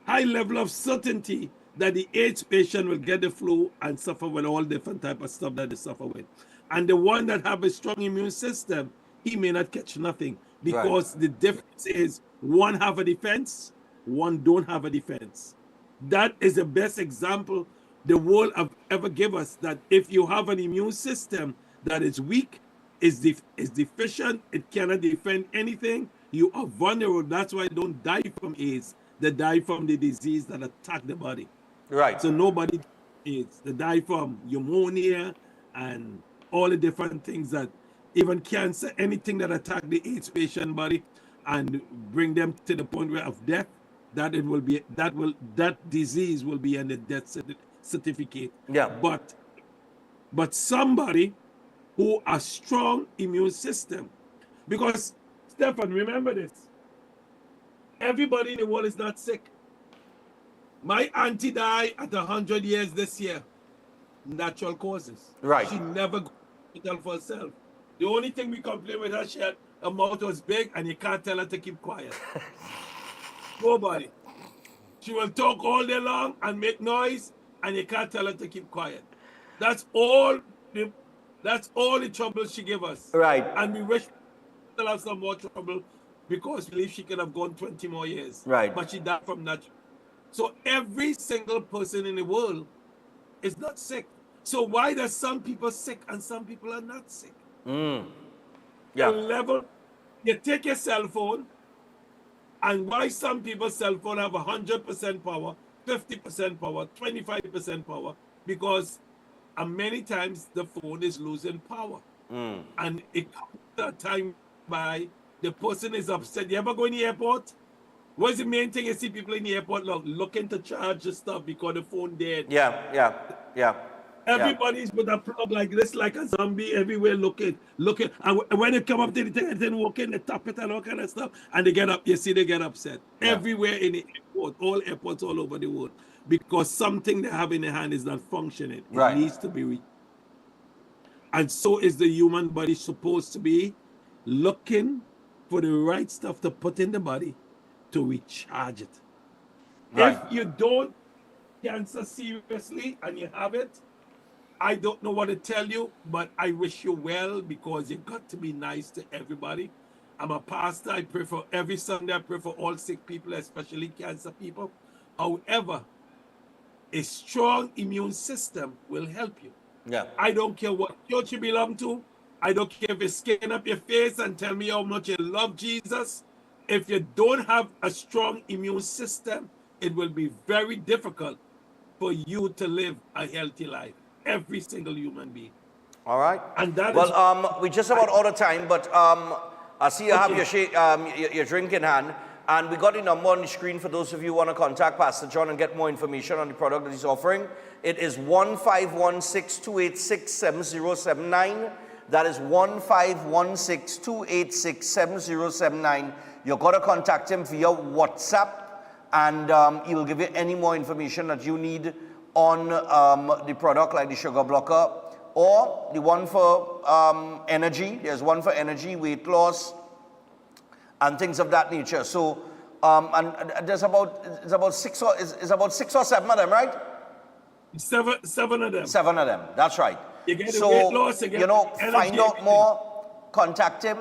level of certainty that the AIDS patient will get the flu and suffer with all different type of stuff that they suffer with. And the one that have a strong immune system, he may not catch nothing, because the difference is one have a defense, one don't have a defense. That is the best example the world have ever give us, that if you have an immune system that is weak, is deficient, it cannot defend anything, you are vulnerable. That's why they don't die from AIDS. They die from the disease that attack the body. Right. So nobody AIDS. They die from pneumonia and all the different things, that even cancer, anything that attack the AIDS patient body and bring them to the point of death, that disease will be in the death certificate. Yeah. But somebody who a strong immune system, because Stephan, remember this, everybody in the world is not sick. My auntie died at 100 years this year, natural causes. Right. She never got hospital for herself. The only thing we complain with her, her mouth was big and you can't tell her to keep quiet. Nobody. She will talk all day long and make noise and you can't tell her to keep quiet. That's all the trouble she gave us. Right. And we wish we'll have some more trouble because we believe she could have gone 20 more years. Right. But she died from that. So every single person in the world is not sick. So why does some people sick and some people are not sick? Yeah. The level, you take your cell phone, and why some people's cell phone have 100% power, 50% power, 25% power, because many times the phone is losing power. And it comes to a time by the person is upset. You ever go in the airport? What's the main thing you see people in the airport looking to charge the stuff because the phone dead? Yeah. Everybody's with a plug like this, like a zombie everywhere looking. And when they come up to the thing and then walk in, they tap it and all kind of stuff, and they get up, you see they get upset. Yeah. Everywhere in the airport, all airports all over the world, because something they have in their hand is not functioning. It Right. needs to be reached. And so is the human body supposed to be looking for the right stuff to put in the body to recharge it. Right. If you don't cancer seriously and you have it, I don't know what to tell you, but I wish you well, because you got to be nice to everybody. I'm a pastor. I pray for every Sunday. I pray for all sick people, especially cancer people. However, a strong immune system will help you. Yeah. I don't care what church you belong to. I don't care if you skin up your face and tell me how much you love Jesus. If you don't have a strong immune system, it will be very difficult for you to live a healthy life. Every single human being. All right. And that we just about out of time, but I see you have your drink in hand, and we got the number on the screen for those of you who want to contact Pastor John and get more information on the product that he's offering. It is 1516-286-7079. That is 1516-286-7079. You've got to contact him via WhatsApp, and he will give you any more information that you need on the product, like the sugar blocker, or the one for energy. There's one for energy, weight loss, and things of that nature. So, and there's about six or seven of them, right? Seven of them. Seven of them. That's right. You get so, weight loss, you get find out more, contact him,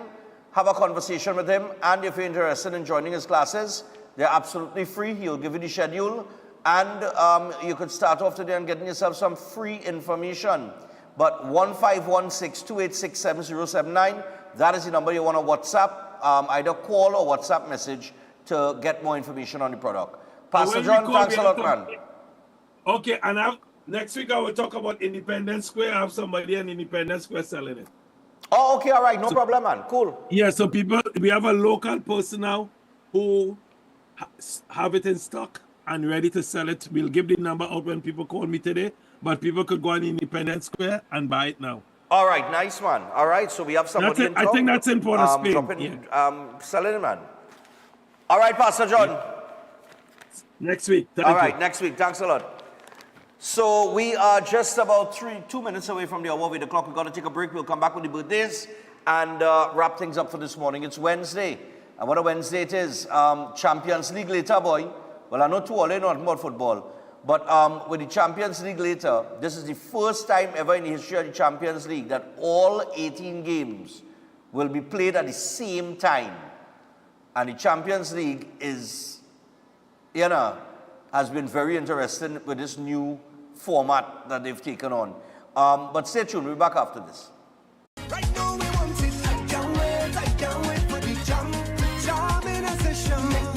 have a conversation with him, and if you're interested in joining his classes, they're absolutely free. He'll give you the schedule, and you could start off today and getting yourself some free information. But 1516-286-7079, that is the number you want to WhatsApp, either call or WhatsApp message to get more information on the product. Pastor John, thanks a lot, man. Okay, and next week I will talk about Independence Square. I have somebody in Independence Square selling it. Oh, okay, all right, no problem, man. Cool. Yeah, so we have a local person now who have it in stock and ready to sell it. We'll give the number out when people call me today, but people could go on Independence Square and buy it now. All right, nice one. All right, so we have somebody in I think that's in Port of Spain. Selling it, man. All right, Pastor John. Yeah. Next week. All right, next week. Thanks a lot. So we are just about 2 minutes away from the hour of 8 o'clock. We've got to take a break. We'll come back with the birthdays and wrap things up for this morning. It's Wednesday. And what a Wednesday it is. Champions League later, boy. Well, I know too early, not about football. But with the Champions League later, this is the first time ever in the history of the Champions League that all 18 games will be played at the same time. And the Champions League is, has been very interesting with this new format that they've taken on. But stay tuned, we'll be back after this. Right now we want it. I can't wait for the jam in a session. Make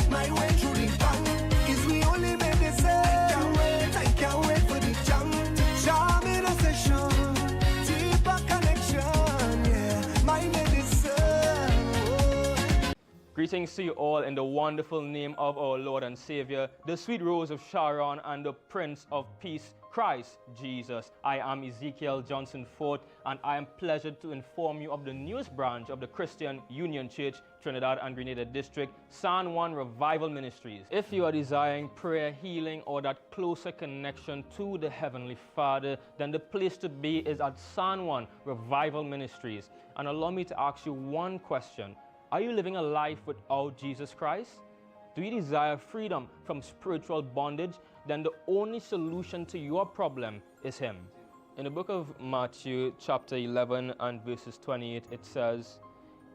my way through the bang. Is we only made this I can't wait for the jam in a session. Deeper connection, yeah, my medicine. Greetings to you all in the wonderful name of our Lord and Savior, the sweet rose of Sharon and the Prince of Peace, Christ Jesus. I am Ezekiel Johnson Fort, and I am pleasured to inform you of the newest branch of the Christian Union Church, Trinidad and Grenada District, San Juan Revival Ministries. If you are desiring prayer, healing, or that closer connection to the Heavenly Father, then the place to be is at San Juan Revival Ministries. And allow me to ask you one question. Are you living a life without Jesus Christ? Do you desire freedom from spiritual bondage? Then the only solution to your problem is Him. In the book of Matthew chapter 11 and verses 28, it says,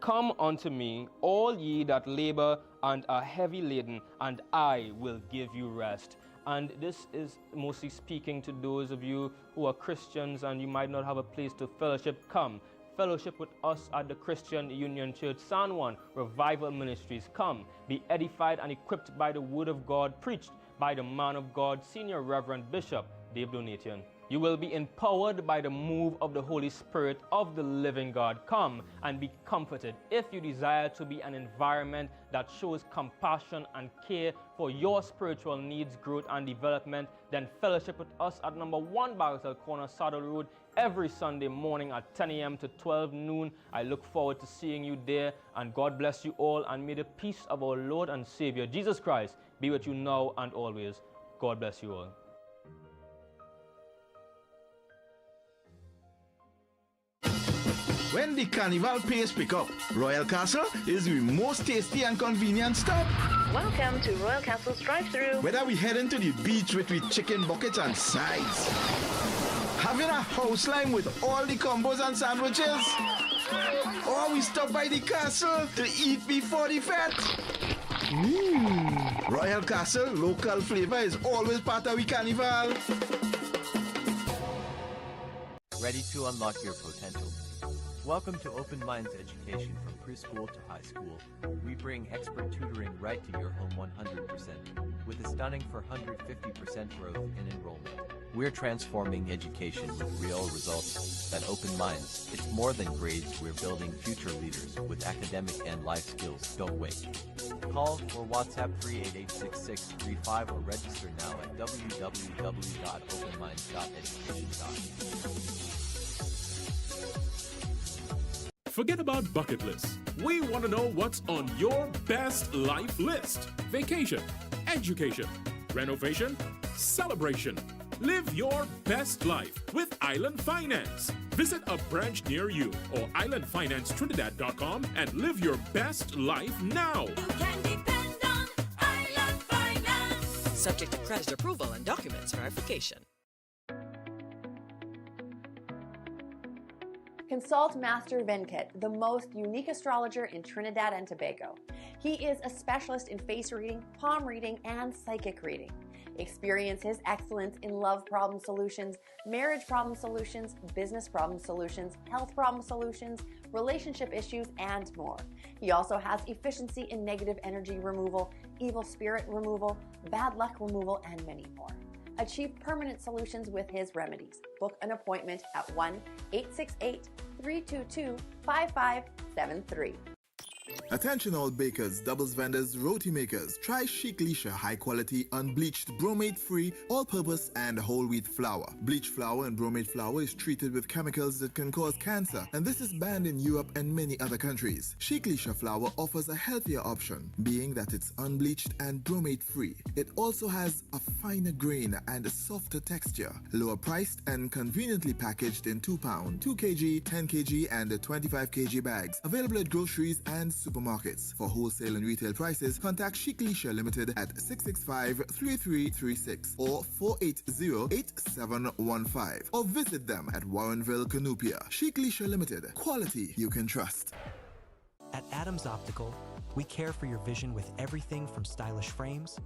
Come unto me, all ye that labor and are heavy laden, and I will give you rest. And this is mostly speaking to those of you who are Christians and you might not have a place to fellowship. Come, fellowship with us at the Christian Union Church San Juan Revival Ministries. Come, be edified and equipped by the word of God preached by the man of God, Senior Reverend Bishop Dave Donation. You will be empowered by the move of the Holy Spirit of the living God. Come and be comforted. If you desire to be an environment that shows compassion and care for your spiritual needs, growth, and development, then fellowship with us at number 1 Barrel Corner, Saddle Road, every Sunday morning at 10 a.m. to 12 noon. I look forward to seeing you there, and God bless you all, and may the peace of our Lord and Savior, Jesus Christ, be with you now and always. God bless you all. When the carnival pace pick up, Royal Castle is the most tasty and convenient stop. Welcome to Royal Castle's drive-thru. Whether we heading to the beach with chicken buckets and sides, having a house line with all the combos and sandwiches, or we stop by the castle to eat before the fete. Royal Castle local flavor is always part of the carnival. Ready to unlock your potential? Welcome to Open Minds Education from preschool to high school. We bring expert tutoring right to your home 100%, with a stunning 450% growth in enrollment. We're transforming education with real results. At Open Minds, it's more than grades, we're building future leaders with academic and life skills. Don't wait. Call or WhatsApp 388-6635 or register now at www.openminds.education.com. Forget about bucket lists. We want to know what's on your best life list. Vacation, education, renovation, celebration. Live your best life with Island Finance. Visit a branch near you or islandfinancetrinidad.com and live your best life now. You can depend on Island Finance. Subject to credit approval and documents verification. Consult Master Venkat, the most unique astrologer in Trinidad and Tobago. He is a specialist in face reading, palm reading, and psychic reading. Experience his excellence in love problem solutions, marriage problem solutions, business problem solutions, health problem solutions, relationship issues, and more. He also has efficiency in negative energy removal, evil spirit removal, bad luck removal, and many more. Achieve permanent solutions with his remedies. Book an appointment at 1-868-322-5573. Attention all bakers, doubles vendors, roti makers. Try Chic Leisha high quality, unbleached, bromate free, all purpose and whole wheat flour. Bleached flour and bromate flour is treated with chemicals that can cause cancer, and this is banned in Europe and many other countries. Chic Leisha flour offers a healthier option, being that it's unbleached and bromate free. It also has a finer grain and a softer texture, lower priced and conveniently packaged in 2 pound, 2 kg, 10 kg and 25 kg bags. Available at groceries and supermarkets. For wholesale and retail prices, contact Chic Leisha Limited at 665-3336 or 480-8715 or visit them at Warrenville, Canupia. Chic Leisha Limited. Quality you can trust. At Adams Optical, we care for your vision with everything from stylish frames,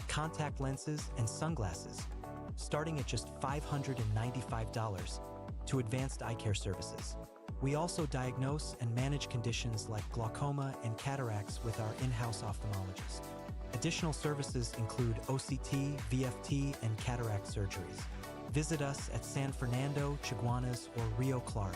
contact lenses, and sunglasses, starting at just $595 to advanced eye care services. We also diagnose and manage conditions like glaucoma and cataracts with our in-house ophthalmologist. Additional services include OCT, VFT, and cataract surgeries. Visit us at San Fernando, Chaguanas, or Rio Claro.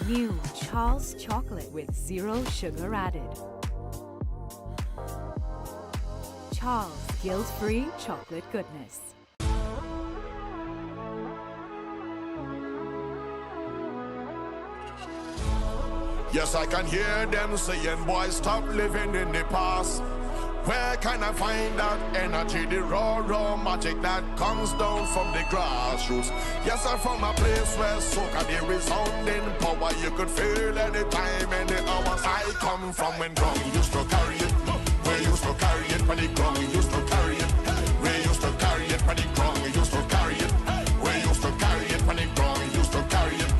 New Charles chocolate with 0 sugar added. Charles guilt-free chocolate goodness. Yes, I can hear them saying, boys, stop living in the past. Where can I find that energy, the raw magic that comes down from the grassroots? Yes, I'm from a place where soca, the resounding power you could feel anytime, any hours. I come from when ground used to carry it. We used to carry it when the ground used to carry it. We used to carry it when the ground used to carry it. We used to carry it when the ground used to carry it.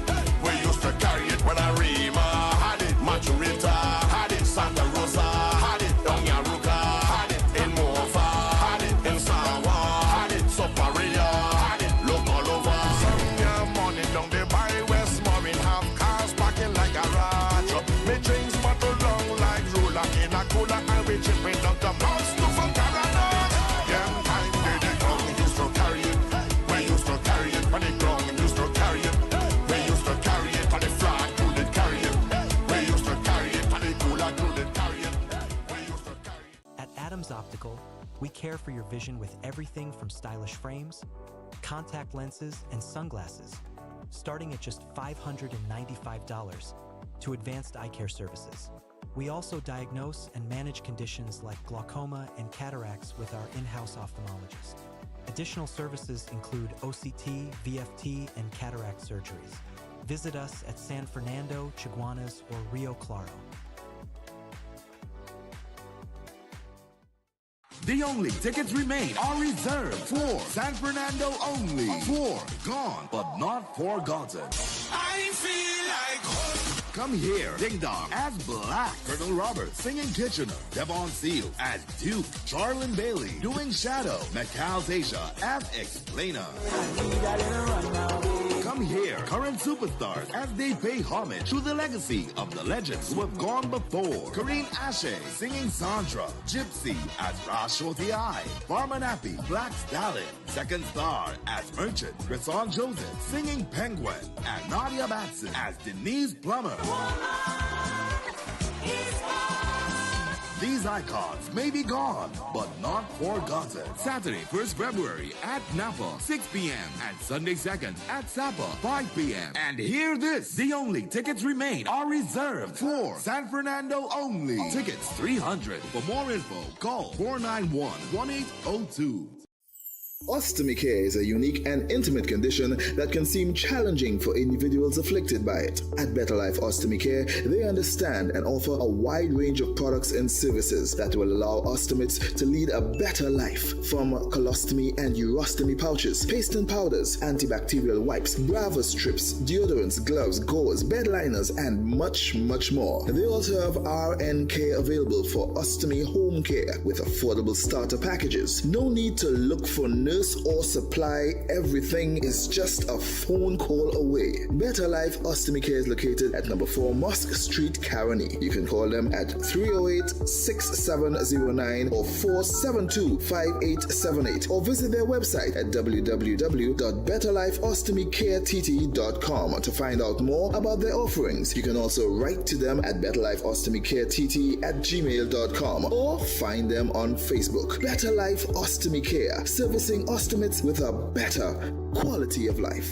We used to carry it when Arima had it, Maturita had it, Santa Rosa had it, Donyaruka had it, in Mofa had it, in Sawa had it, Soparia had it, look all over. Some morning down the by West Morning have cars parking like a garage. Me drinks bottle long like ruler in a cooler, and we chipping down the mouse to from Canada. Them time the ground used to carry it. We used to carry it when the ground used to carry it. We used to carry it when the flag could it carry it. We used to carry it when the cooler could it carry it. At Adams Optical, we care for your vision with everything from stylish frames, contact lenses, and sunglasses, starting at just $595 to advanced eye care services. We also diagnose and manage conditions like glaucoma and cataracts with our in-house ophthalmologist. Additional services include OCT, VFT, and cataract surgeries. Visit us at San Fernando, Chaguanas, or Rio Claro. The only tickets remain are reserved for San Fernando only. For Gone But Not Forgotten. I feel like home. Come here, Ding Dong as Black, Colonel Roberts singing Kitchener, Devon Seals as Duke, Charlene Bailey doing Shadow, Macau Asia as Explainer. Come here, current superstars as they pay homage to the legacy of the legends who have gone before. Karine Ashe singing Sandra, Gypsy as Rashoti I, Farmer Nappy, Black Stallion, Second Star as Merchant, Rason Joseph singing Penguin, and Nadia Batson as Denise Plummer. These icons may be gone, but not forgotten. Saturday, 1st February at Napa, 6 p.m. and Sunday 2nd at Sapa, 5 p.m. And hear this, the only tickets remain are reserved for San Fernando only. Tickets $300. For more info, call 491-1802. Ostomy care is a unique and intimate condition that can seem challenging for individuals afflicted by it. At Better Life Ostomy Care, they understand and offer a wide range of products and services that will allow ostomates to lead a better life. From colostomy and urostomy pouches, paste and powders, antibacterial wipes, Brava strips, deodorants, gloves, gauze, bed liners, and much, much more. They also have RN care available for ostomy home care with affordable starter packages. No need to look for nurse or supply, everything is just a phone call away. Better Life Ostomy Care is located at number 4 Mosque Street, Caroni. You can call them at 308-6709 or 472-5878 or visit their website at www.betterlifeostomycareTT.com to find out more about their offerings. You can also write to them at betterlifeostomycareTT@gmail.com or find them on Facebook. Better Life Ostomy Care, servicing ostomates with a better quality of life.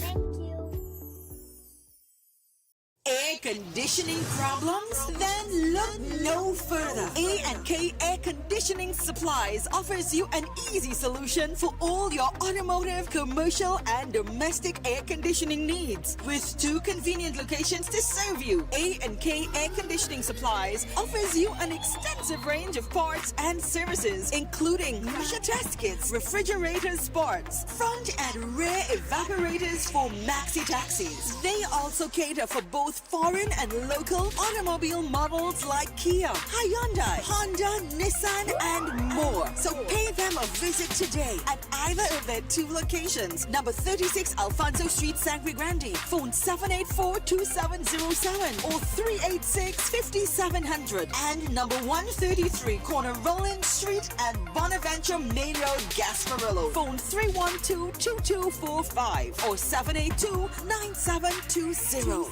Air conditioning problems? Then look no further. A&K Air Conditioning Supplies offers you an easy solution for all your automotive, commercial, and domestic air conditioning needs. With 2 convenient locations to serve you, A&K Air Conditioning Supplies offers you an extensive range of parts and services, including pressure test kits, refrigerator parts, front and rear evaporators for maxi taxis. They also cater for both foreign and local automobile models like Kia, Hyundai, Honda, Nissan, and more. So pay them a visit today at either of their 2 locations. Number 36 Alfonso Street, Sangre Grande. Phone 784-2707 or 386-5700. And number 133 Corner Roland Street and Bonaventure Main Road, Gasparillo. Phone 312-2245 or 782-9720.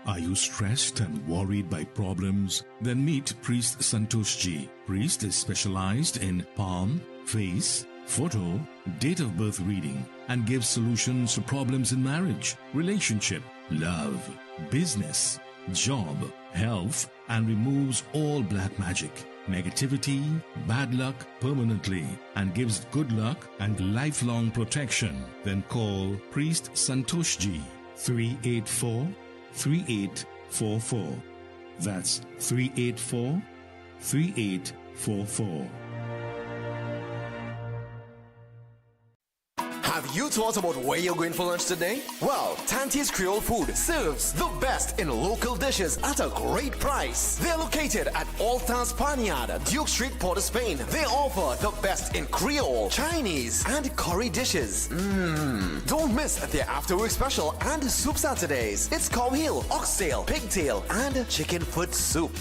Are you stressed and worried by problems? Then meet Priest Santosh Ji. Priest is specialized in palm, face, photo, date of birth reading, and gives solutions to problems in marriage, relationship, love, business, job, health, and removes all black magic, negativity, bad luck permanently, and gives good luck and lifelong protection. Then call Priest Santosh Ji 384-3844. That's 384-3844. Have you thought about where you're going for lunch today? Well, Tante's Creole Food serves the best in local dishes at a great price. They're located at Alta's Panyard, Duke Street, Port of Spain. They offer the best in Creole, Chinese, and curry dishes. Don't miss their after-work special and soup Saturdays. It's cow heel, oxtail, pigtail, and chicken foot soup.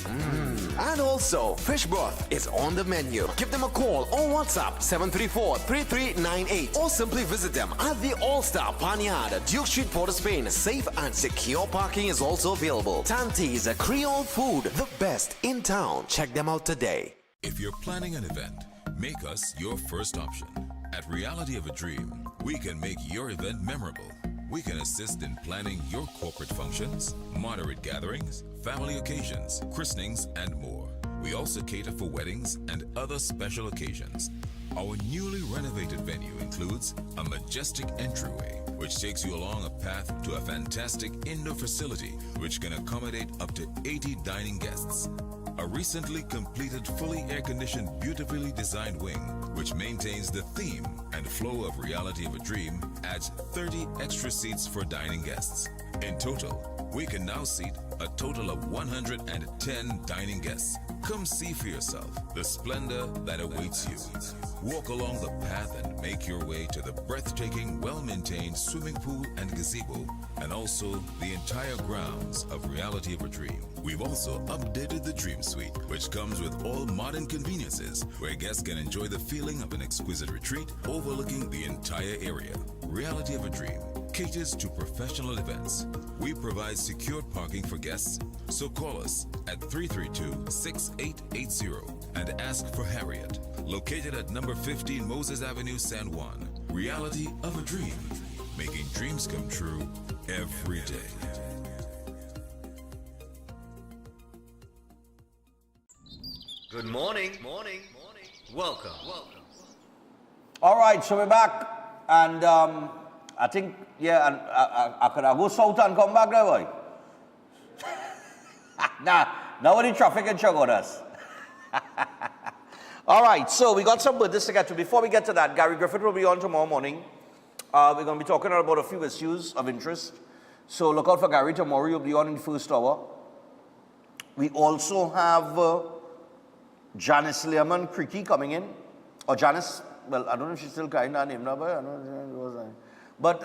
And also, fish broth is on the menu. Give them a call or WhatsApp 734-3398 or simply visit them at the All-Star Panyard, Duke Street, Port of Spain. Safe and secure parking is also available. Tante's Creole Food, the best in town. Check them out today. If you're planning an event, make us your first option. At Reality of a Dream, we can make your event memorable. We can assist in planning your corporate functions, moderate gatherings, family occasions, christenings, and more. We also cater for weddings and other special occasions. Our newly renovated venue includes a majestic entryway, which takes you along a path to a fantastic indoor facility which can accommodate up to 80 dining guests. A recently completed, fully air-conditioned, beautifully designed wing, which maintains the theme and flow of Reality of a Dream, adds 30 extra seats for dining guests. In total, we can now seat a total of 110 dining guests. Come see for yourself the splendor that awaits you. Walk along the path and make your way to the breathtaking, well-maintained swimming pool and gazebo, and also the entire grounds of Reality of a Dream. We've also updated the Dream Suite, which comes with all modern conveniences, where guests can enjoy the feeling of an exquisite retreat overlooking the entire area. Reality of a Dream caters to professional events. We provide secured parking for guests, so call us at 332-6880 and ask for Harriet, located at number 15 Moses Avenue, San Juan. Reality of a Dream, making dreams come true every day. Good morning. Welcome. All right, so we're back, and I think, yeah, and I could go south and come back there, boy. Nah, nobody traffic in Chagodas. All right, so we got some birthdays to get to. Before we get to that, Gary Griffith will be on tomorrow morning. We're going to be talking about a few issues of interest. So look out for Gary tomorrow. He'll be on in the first hour. We also have Janice Learman Creaky coming in. Or Janice, well, I don't know if she's still carrying that name now, but I don't know if it was. But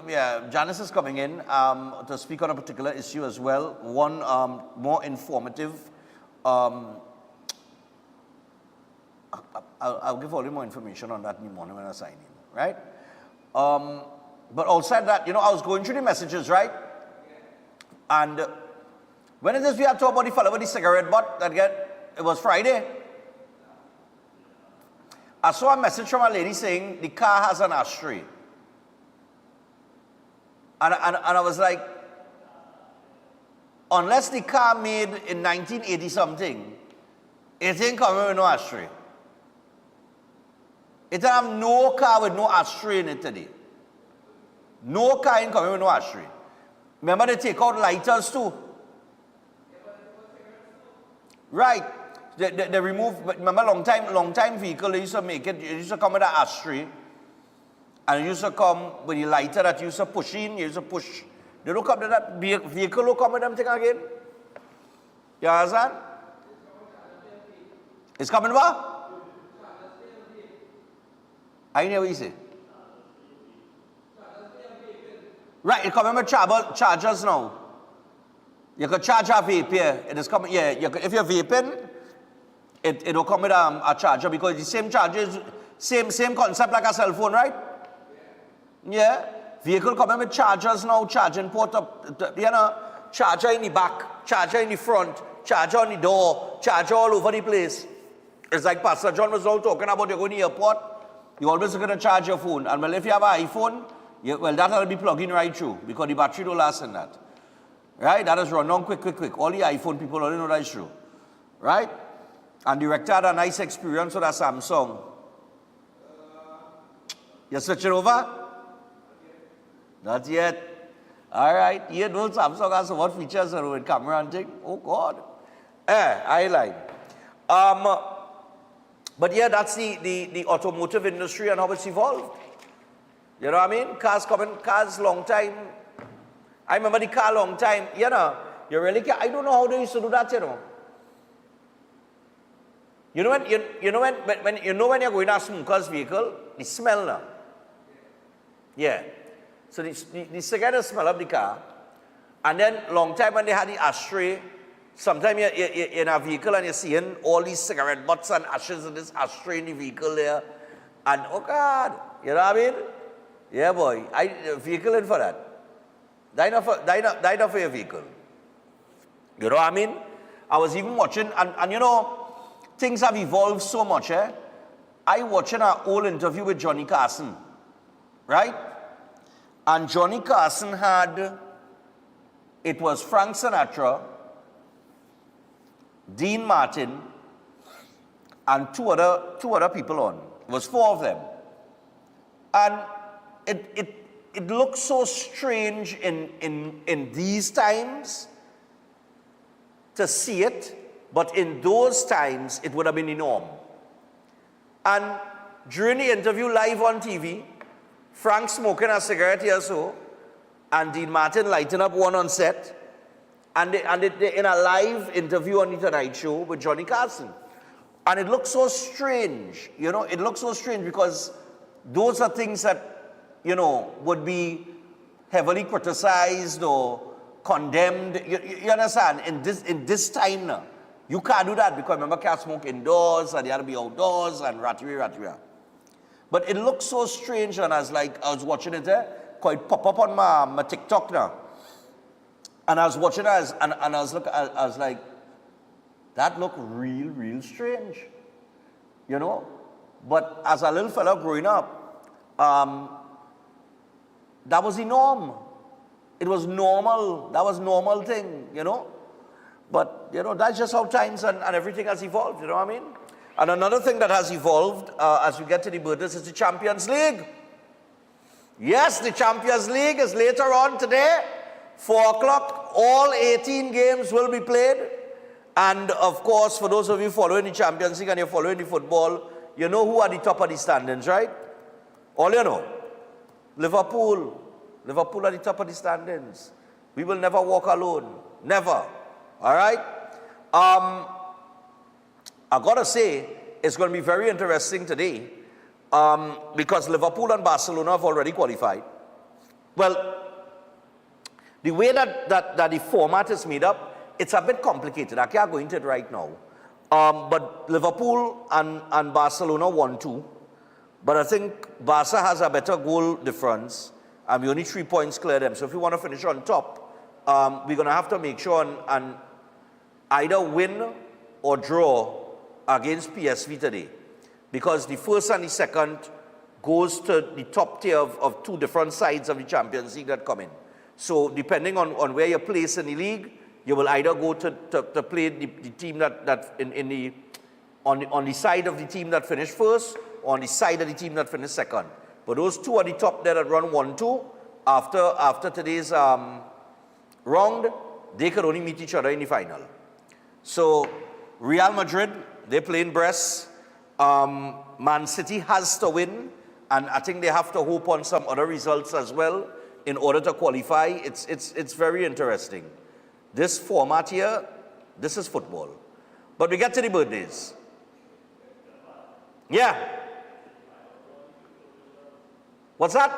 yeah, Janice is coming in to speak on a particular issue as well. One more informative. I'll give all you more information on that in the morning when I sign in, right? But outside that, you know, I was going through the messages, right? And when it is we had talked about the fellow with the cigarette butt, it was Friday. I saw a message from a lady saying the car has an ashtray. And I was like, unless the car made in 1980 something, it ain't coming with no ashtray. It have no car with no ashtray in it today. No car ain't coming with no ashtray. Remember they take out lighters too? Right. They remove, remember long time vehicle, they used to make it, it used to come with an ashtray. And it used to come with the lighter that you used to push in, you used to push. They don't come to that vehicle, will come with them thing again. You understand? It's coming what? I know what you say. Right, it's coming with chargers now. You can charge a vape here. It is coming, yeah. If you're vaping, it will come with a charger because the same charger is same concept like a cell phone, right? Yeah. Vehicle coming with chargers now, charging port up, you know, charger in the back, charger in the front, charger on the door, charger all over the place. It's like Pastor John was all talking about, you're going to the airport, you're always going to charge your phone. And well, if you have an iPhone, well, that'll be plugging right through because the battery don't last in that. Right? That is run down quick. All the iPhone people already know that is true. Right? And the director had a nice experience with that Samsung. You switch it over? Not yet. All right. You know Samsung has what features with camera and thing? Oh, God. I lied. But yeah, that's the automotive industry and how it's evolved. You know what I mean? Cars long time. I remember the car long time. You know, you really can't. I don't know how they used to do that, you know. You know when you're going to a smoker's vehicle, the smell now. Yeah. So the cigarette smell of the car. And then long time when they had the ashtray, sometimes you're in a vehicle and you're seeing all these cigarette butts and ashes in this ashtray in the vehicle there. And oh God, you know what I mean? Yeah, boy. Vehicle in for that. Die not for your vehicle. You know what I mean? I was even watching, and you know, things have evolved so much, eh? I watching an old interview with Johnny Carson, right? And Johnny Carson it was Frank Sinatra, Dean Martin, and two other people on. It was 4 of them. And it looks so strange in these times to see it, but in those times, it would have been the norm. And during the interview live on TV, Frank smoking a cigarette here so, and Dean Martin lighting up one on set, and they in a live interview on the Tonight Show with Johnny Carson. And it looks so strange, you know, it looks so strange because those are things that, you know, would be heavily criticized or condemned. You understand? In this time now, you can't do that because remember, can't smoke indoors and you have to be outdoors and ratria. But it looks so strange, and I was watching it there, quite pop up on my TikTok now. And I was watching it and I was like, that looked real strange. You know? But as a little fellow growing up, that was the norm. It was normal. That was normal thing, you know. But, you know, that's just how times and everything has evolved, you know what I mean? And another thing that has evolved as we get to the birthdays is the Champions League. Yes, the Champions League is later on today, 4 o'clock. All 18 games will be played. And, of course, for those of you following the Champions League and you're following the football, you know who are the top of the standings, right? All you know. Liverpool are the top of the standings. We will never walk alone. Never. All right? I gotta say, it's going to be very interesting today because Liverpool and Barcelona have already qualified. Well, the way that the format is made up, it's a bit complicated. I can't go into it right now. But Liverpool and Barcelona 1-2. But I think Barca has a better goal difference, and we only 3 points clear them. So if we want to finish on top, we're going to have to make sure and either win or draw against PSV today. Because the first and the second goes to the top tier of 2 different sides of the Champions League that come in. So depending on where you're placed in the league, you will either go to play the team that on the side of the team that finished first, or on the side of the team that finished second. But those 2 are the top there that run 1-2. After today's round, they could only meet each other in the final. So Real Madrid, they play in Brest. Man City has to win, and I think they have to hope on some other results as well in order to qualify. It's very interesting. This format here, this is football. But we get to the birthdays. Yeah. What's that?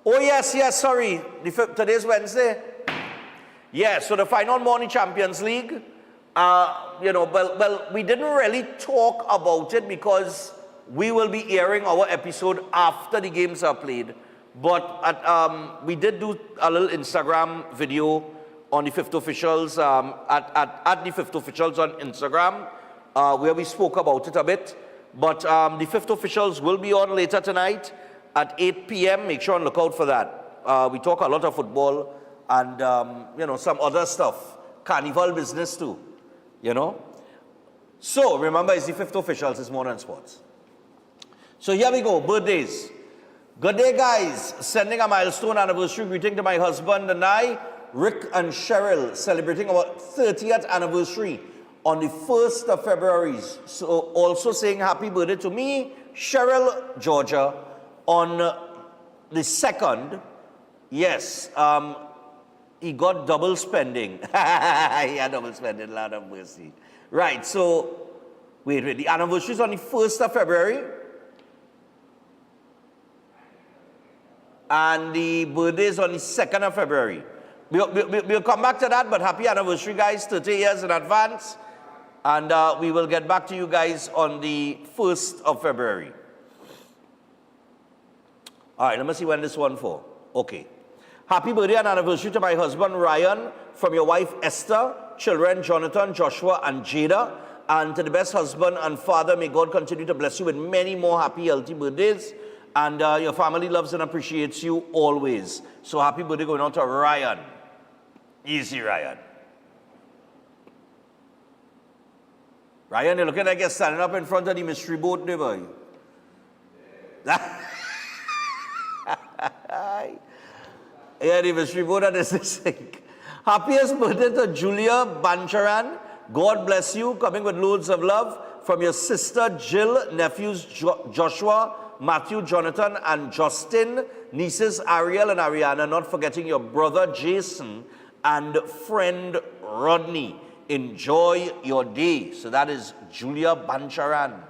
Oh, yes, sorry. Today's Wednesday. Yeah, so the final morning Champions League, you know, well, we didn't really talk about it because we will be airing our episode after the games are played. But we did do a little Instagram video on the Fifth Officials, at the Fifth Officials on Instagram, where we spoke about it a bit. But the Fifth Officials will be on later tonight at 8 p.m. Make sure and look out for that. We talk a lot of football, and, you know, some other stuff. Carnival business too, you know. So, remember, it's the 5th officials, it's more than sports. So here we go, birthdays. Good day, guys. Sending a milestone anniversary greeting to my husband and I, Rick and Cheryl, celebrating our 30th anniversary on the 1st of February. So also saying happy birthday to me, Cheryl, Georgia, on the 2nd. Yes, he got double spending. He had double spending, Lord of mercy. Right, so, wait, the anniversary is on the 1st of February. And the birthday is on the 2nd of February. We'll come back to that, but happy anniversary, guys, 30 years in advance. And we will get back to you guys on the 1st of February. All right, let me see when this one for. Okay. Happy birthday and anniversary to my husband, Ryan, from your wife, Esther, children, Jonathan, Joshua, and Jada. And to the best husband and father, may God continue to bless you with many more happy, healthy birthdays. And your family loves and appreciates you always. So happy birthday going out to Ryan. Easy, Ryan. Ryan, you're looking like you're standing up in front of the mystery boat, there, boy. Yeah, the mystery boat that is sink. Happiest birthday to Julia Bancharan. God bless you. Coming with loads of love from your sister Jill, nephews Joshua, Matthew, Jonathan, and Justin, nieces Ariel and Ariana, not forgetting your brother Jason and friend Rodney. Enjoy your day. So that is Julia Bancharan.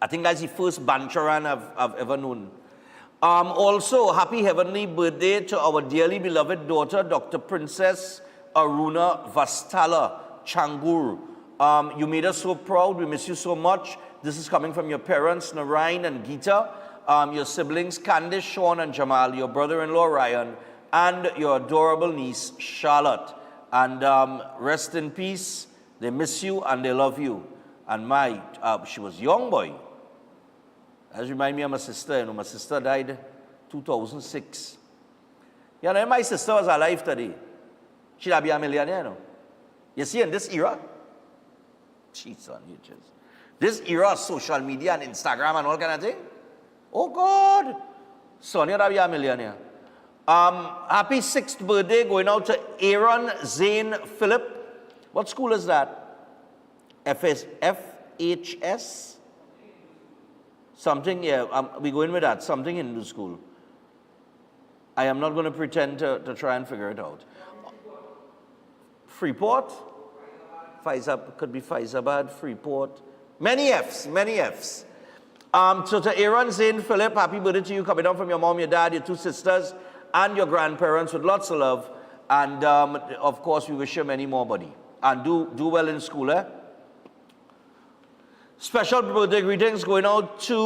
I think that's the first Bancharan I've ever known. Also, happy heavenly birthday to our dearly beloved daughter, Dr. Princess Aruna Vastala Changur. You made us so proud. We miss you so much. This is coming from your parents, Narayan and Geeta, your siblings, Candice, Sean, and Jamal, your brother-in-law, Ryan, and your adorable niece, Charlotte. And rest in peace. They miss you and they love you. And she was young, boy. That reminds me of my sister. You know, my sister died 2006. You know, if my sister was alive today, she'd be a millionaire, you know. You see, in this era, jeez on you, just. This era of social media and Instagram and all kind of thing, oh God, Sonia would be a millionaire. Happy 6th birthday going out to Aaron Zane Philip. What school is that? FHS? Something, yeah, we go in with that. Something Hindu school. I am not going to pretend to try and figure it out. Freeport? Could be Faizabad, Freeport. Many Fs, many Fs. So to Aaron Zane Philip, happy birthday to you, coming down from your mom, your dad, your 2 sisters, and your grandparents with lots of love. And of course, we wish you many more, buddy. And do well in school, eh? Special birthday greetings going out to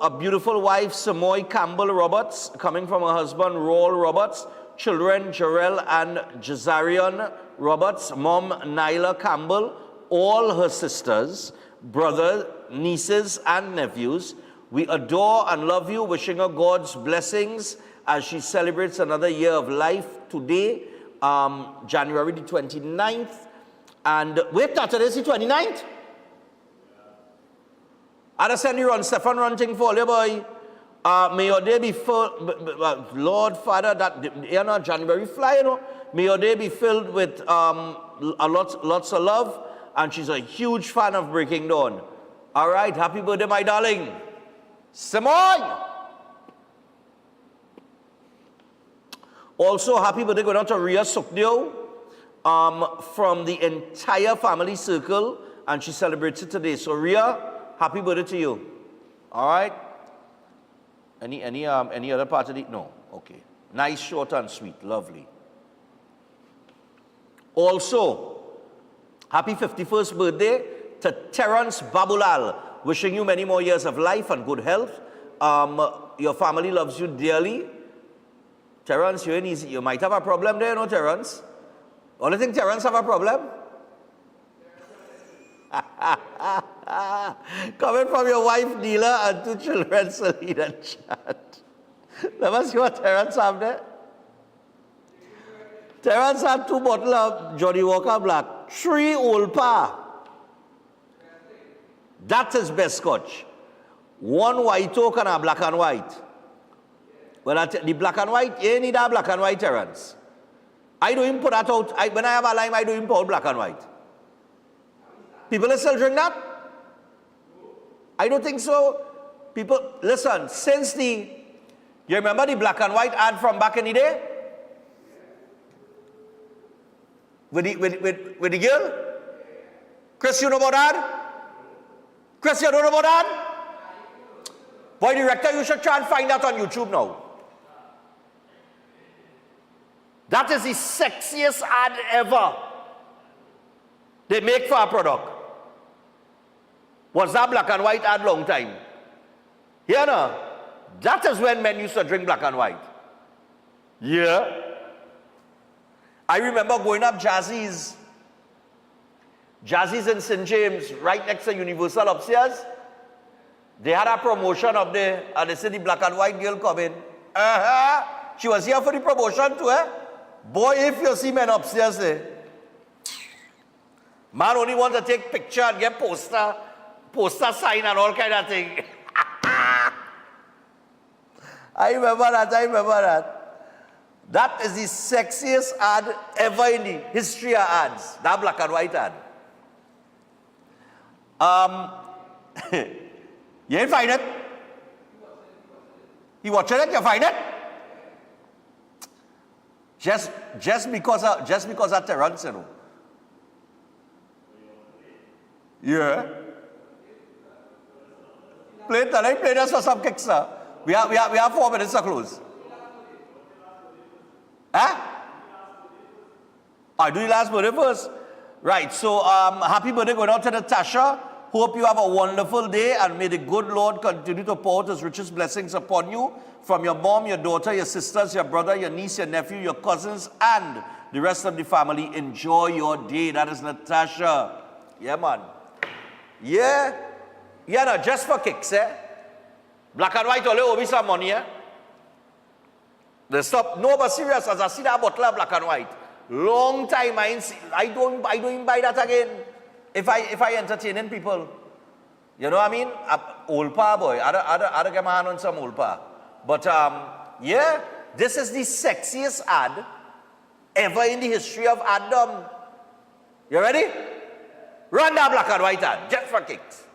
a beautiful wife, Samoy Campbell Roberts, coming from her husband, Raul Roberts, children, Jarell and Jazarian Roberts, mom, Nyla Campbell, all her sisters, brother, nieces, and nephews. We adore and love you, wishing her God's blessings as she celebrates another year of life today, January the 29th. And wait, today's the 29th? I'll send you on Stephan running for you, boy. May your day be full, Lord Father, that, you know, January fly, you know. May your day be filled with lots of love. And she's a huge fan of Breaking Dawn. All right, happy birthday, my darling. Simone! Also, happy birthday going out to Ria Sukdeo from the entire family circle. And she celebrates it today. So, Ria, happy birthday to you. All right? Any other part of it? No. Okay. Nice, short, and sweet. Lovely. Also, happy 51st birthday to Terence Babulal. Wishing you many more years of life and good health. Your family loves you dearly. Terence, you might have a problem there, no, Terence? Only think Terence have a problem? Coming from your wife, Neela, and 2 children, Celine and Chad. Let us see what Terence have there. Terrence had 2 bottles of Johnny Walker Black, 3 Old Pa. That is best scotch. 1 white oak and a black and white. Well, the black and white, you need a black and white, Terrence. I don't even put that out. When I have a lime, I don't even put out black and white. People still drink that? I don't think so. People, listen, since you remember the black and white ad from back in the day? With the girl? Chris, you know about that? Chris, you don't know about that? Boy, director, you should try and find that on YouTube now. That is the sexiest ad ever they make for a product. Was that black and white ad long time? Yeah, no? That is when men used to drink black and white. Yeah. I remember going up Jazzy's in St. James, right next to Universal upstairs. They had a promotion up there, and they said the black and white girl coming. She was here for the promotion too, eh? Boy, if you see men upstairs there, man only wants to take picture and get poster sign and all kind of thing. I remember that. That is the sexiest ad ever in the history of ads. That black and white ad. You ain't find it? You watching it? You find it? Just because of Terrence, you know. Yeah. Play this for some kicks, sir. We have 4 minutes to close. Huh? I do the last birthday first. Right, so happy birthday going out to Natasha. Hope you have a wonderful day, and may the good Lord continue to pour out his richest blessings upon you from your mom, your daughter, your sisters, your brother, your niece, your nephew, your cousins, and the rest of the family. Enjoy your day. That is Natasha. Yeah, man. Yeah. Yeah, no, just for kicks, eh? Black and white only owe me some money, eh? They stop. No, but serious, as I see that bottle of black and white, long time I don't even buy that again. If I entertaining people, you know what I mean? Old Pa, boy. I don't get my hand on some Old Pa. But yeah, this is the sexiest ad ever in the history of addom. You ready? Run that black and white ad, just for kicks.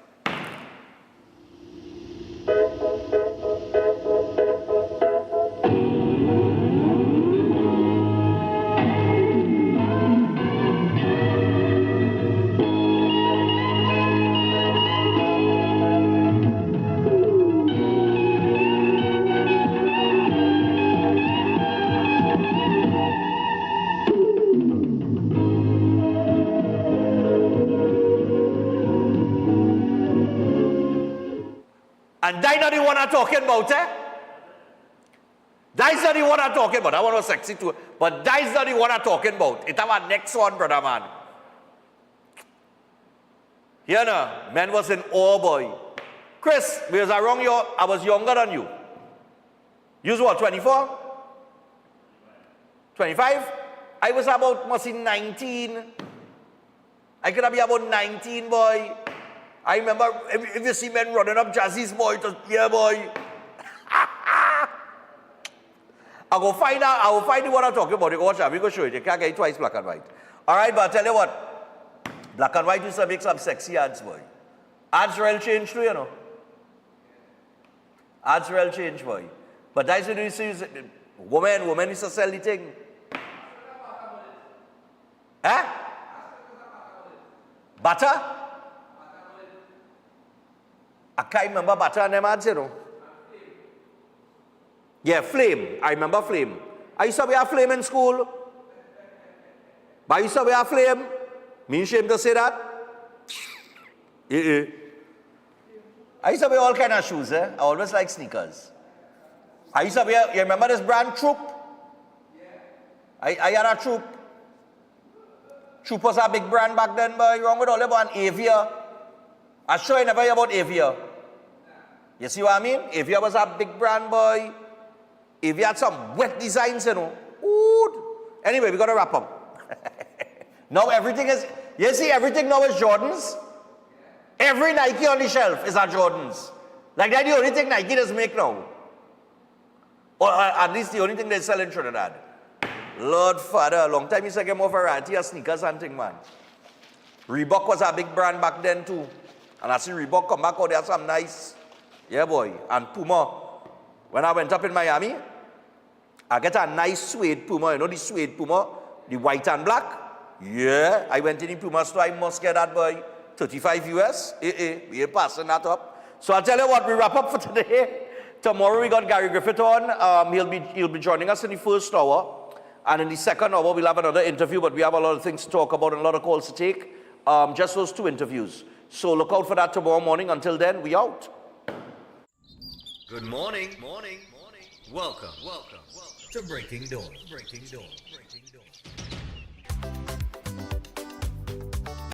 And that's not the one I'm talking about, eh? That's not the one I'm talking about. That one was sexy too. But that's not the one I'm talking about. It's our next one, brother man. You know, man was in awe, boy. Chris, because I was younger than you. You was what, 24? 25? I was about, must be 19. I could be about 19, boy. I remember if you see men running up Jazzy's, boy, yeah, boy. I will find the one I'm talking about. You go watch that. We go show you. You can't get it twice black and white. All right, but I'll tell you what. Black and white used to make some sexy ads, boy. Ads real change too, you know. Ads real change, boy. But that's when you see women used to sell the thing. Huh? Butter? I can't remember butter and them ads, you know. Yeah, flame. I remember flame. I used to wear flame in school. But I used to wear flame. Me ashamed to say that? I used to wear all kind of shoes, eh? I always like sneakers. I used to wear, you remember this brand, Troop? I had a Troop. Troop was a big brand back then, but you wrong with all about Avia. I'm sure you never hear about Avia. You see what I mean? Avia was a big brand, boy. Avia had some wet designs, you know. Ooh. Anyway, we got to wrap up. Now everything is, you see, everything now is Jordans. Every Nike on the shelf is a Jordans. Like that's the only thing Nike does make now. Or at least the only thing they sell in Trinidad. Lord Father, a long time you say get more variety of sneakers and thing, man. Reebok was a big brand back then too. And I see Reebok come back out, there some nice. Yeah, boy. And Puma. When I went up in Miami, I get a nice suede Puma. You know the suede Puma? The white and black? Yeah. I went in the Puma store. I must get that, boy. 35 US. We ain't passing that up. So I'll tell you what, we wrap up for today. Tomorrow we got Gary Griffith on. He'll be joining us in the first hour. And in the second hour, we'll have another interview, but we have a lot of things to talk about and a lot of calls to take. Just those 2 interviews. So look out for that tomorrow morning. Until then, we out. Good morning. Welcome to Breaking Dawn.